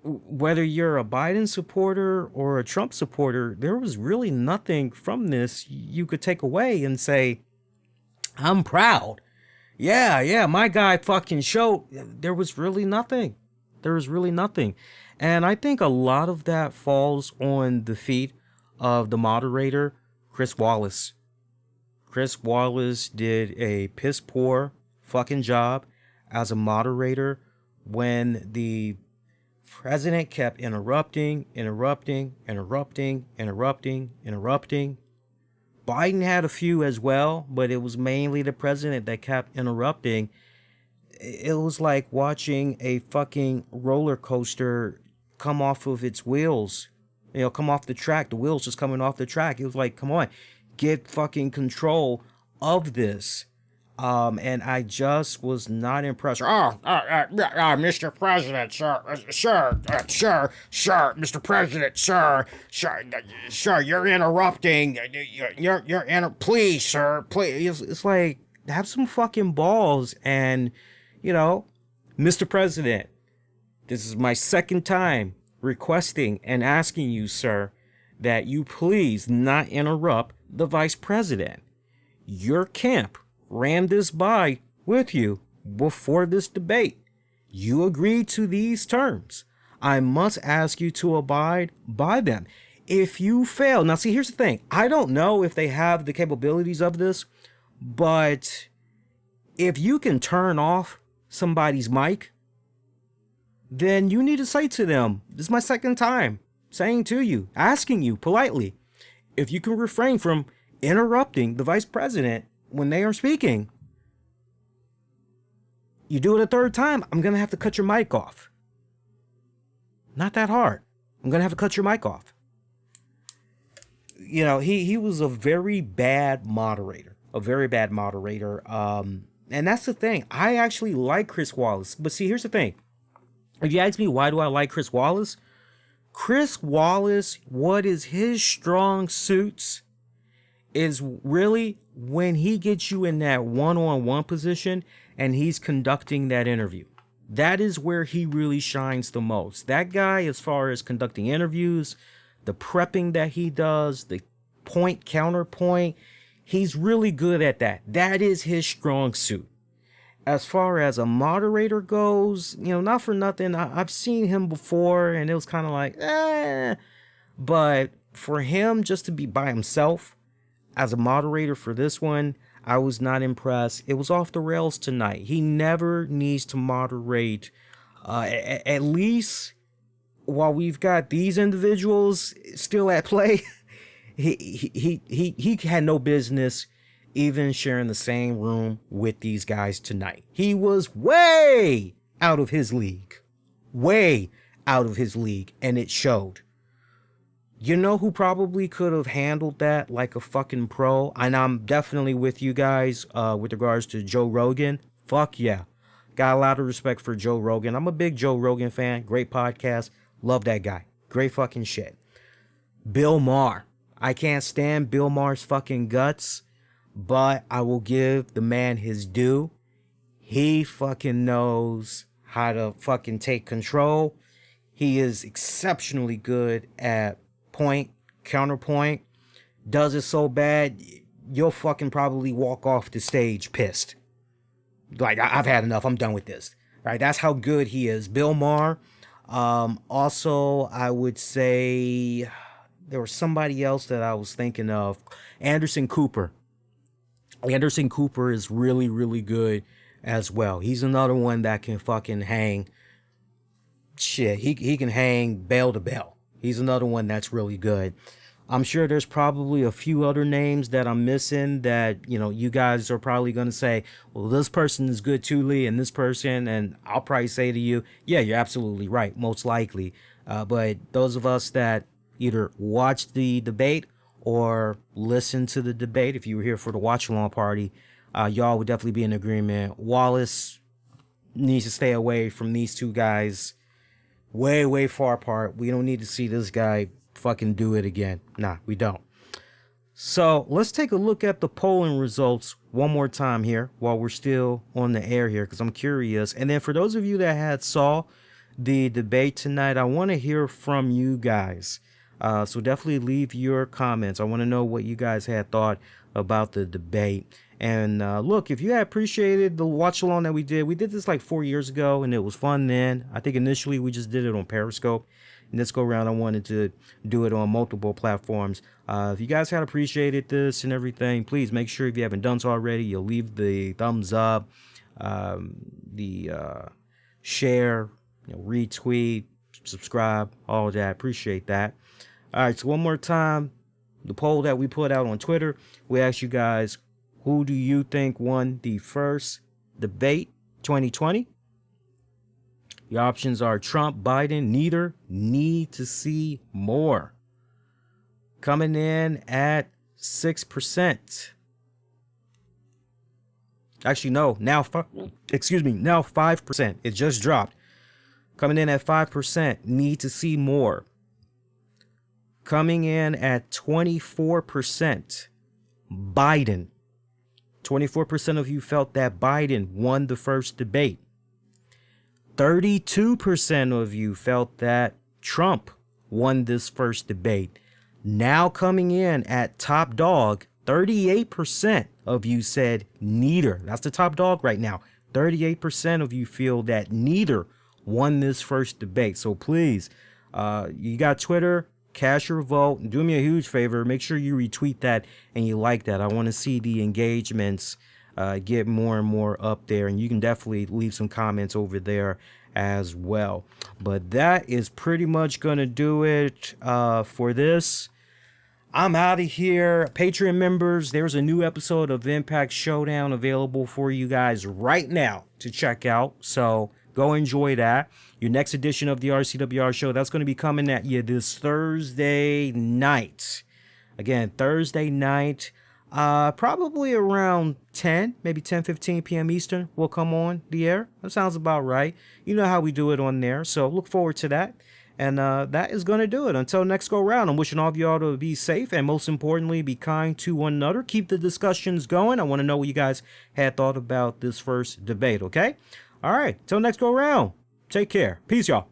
Whether you're a Biden supporter or a Trump supporter, there was really nothing from this you could take away and say, I'm proud. Yeah, my guy fucking showed. There was really nothing. And I think a lot of that falls on the feet of the moderator, Chris Wallace. Chris Wallace did a piss poor fucking job as a moderator when the president kept interrupting. Biden had a few as well, but it was mainly the president that kept interrupting. It was like watching a fucking roller coaster come off of its wheels, come off the track. The wheels just coming off the track. It was like, come on, get fucking control of this. And I just was not impressed. Mr. President, sir, Mr. President, sir, you're interrupting. Please, sir, please. It's like, have some fucking balls. And, Mr. President, this is my second time requesting and asking you, sir, that you please not interrupt the vice president. Your camp ran this by with you before this debate. You agreed to these terms. I must ask you to abide by them. If you fail, now see, here's the thing. I don't know if they have the capabilities of this, but if you can turn off somebody's mic then you need to say to them, this is my second time saying to you, asking you politely, if you can refrain from interrupting the vice president when they are speaking. You do it a third time, I'm going to have to cut your mic off. Not that hard. I'm going to have to cut your mic off. You know, he was a very bad moderator. And that's the thing. I actually like Chris Wallace. But see, here's the thing. If you ask me, why do I like Chris Wallace? Chris Wallace, what is his strong suits is really when he gets you in that one-on-one position and he's conducting that interview. That is where he really shines the most. That guy, as far as conducting interviews, the prepping that he does, the point, counterpoint, he's really good at that. That is his strong suit. As far as a moderator goes, you know, not for nothing, I've seen him before and it was kind of like, But for him just to be by himself as a moderator for this one, I was not impressed. It was off the rails tonight. He never needs to moderate, at least while we've got these individuals still at play. He had no business even sharing the same room with these guys tonight. He was way out of his league. Way out of his league, and it showed. You know who probably could have handled that like a fucking pro? And I'm definitely with you guys with regards to Joe Rogan. Fuck yeah. Got a lot of respect for Joe Rogan. I'm a big Joe Rogan fan. Great podcast. Love that guy. Great fucking shit. Bill Maher. I can't stand Bill Maher's fucking guts, but I will give the man his due. He fucking knows how to fucking take control. He is exceptionally good at point, counterpoint. Does it so bad, you'll fucking probably walk off the stage pissed. Like, I've had enough. I'm done with this. Right? That's how good he is. Bill Maher. Also, I would say there was somebody else that I was thinking of. Anderson Cooper. Anderson Cooper is really, really good as well. He's another one that can fucking hang. Shit, he can hang bell to bell. He's another one that's really good. I'm sure there's probably a few other names that I'm missing that, you know, you guys are probably going to say, well, this person is good too, Lee, and this person, and I'll probably say to you, yeah, you're absolutely right, most likely. But those of us that either watch the debate or listen to the debate, if you were here for the watch-along party, y'all would definitely be in agreement. Wallace needs to stay away from these two guys way, way far apart. We don't need to see this guy fucking do it again. Nah, we don't. So let's take a look at the polling results one more time here while we're still on the air here, because I'm curious. And then for those of you that saw the debate tonight, I want to hear from you guys. So definitely leave your comments. I want to know what you guys had thought about the debate. And look, if you had appreciated the watch along that we did this like 4 years ago, and it was fun then. I think initially we just did it on Periscope. And this go around, I wanted to do it on multiple platforms. If you guys had appreciated this and everything, please make sure if you haven't done so already, you'll leave the thumbs up, the share, retweet, subscribe, all of that. Appreciate that. All right, so one more time, the poll that we put out on Twitter, we asked you guys, who do you think won the first debate 2020? Your options are Trump, Biden, neither, need to see more. Coming in at 6%. Actually, no, now 5%. It just dropped. Coming in at 5%, need to see more. Coming in at 24%, Biden. 24% of you felt that Biden won the first debate. 32% of you felt that Trump won this first debate. Now coming in at top dog, 38% of you said neither. That's the top dog right now. 38% of you feel that neither won this first debate. So please, you got Twitter, cast your vote, and do me a huge favor. Make sure you retweet that and you like that. I want to see the engagements get more and more up there, and you can definitely leave some comments over there as well. But that is pretty much gonna do it for this. I'm out of here. Patreon members, there's a new episode of Impact Showdown available for you guys right now to check out, so go enjoy that. Your next edition of the RCWR show, that's going to be coming at you this Thursday night. Again, Thursday night, probably around 10, maybe 10:15 p.m. Eastern will come on the air. That sounds about right. You know how we do it on there, so look forward to that. And that is going to do it. Until next go round, I'm wishing all of y'all to be safe and most importantly, be kind to one another. Keep the discussions going. I want to know what you guys had thought about this first debate, okay? All right, till next go round. Take care. Peace, y'all.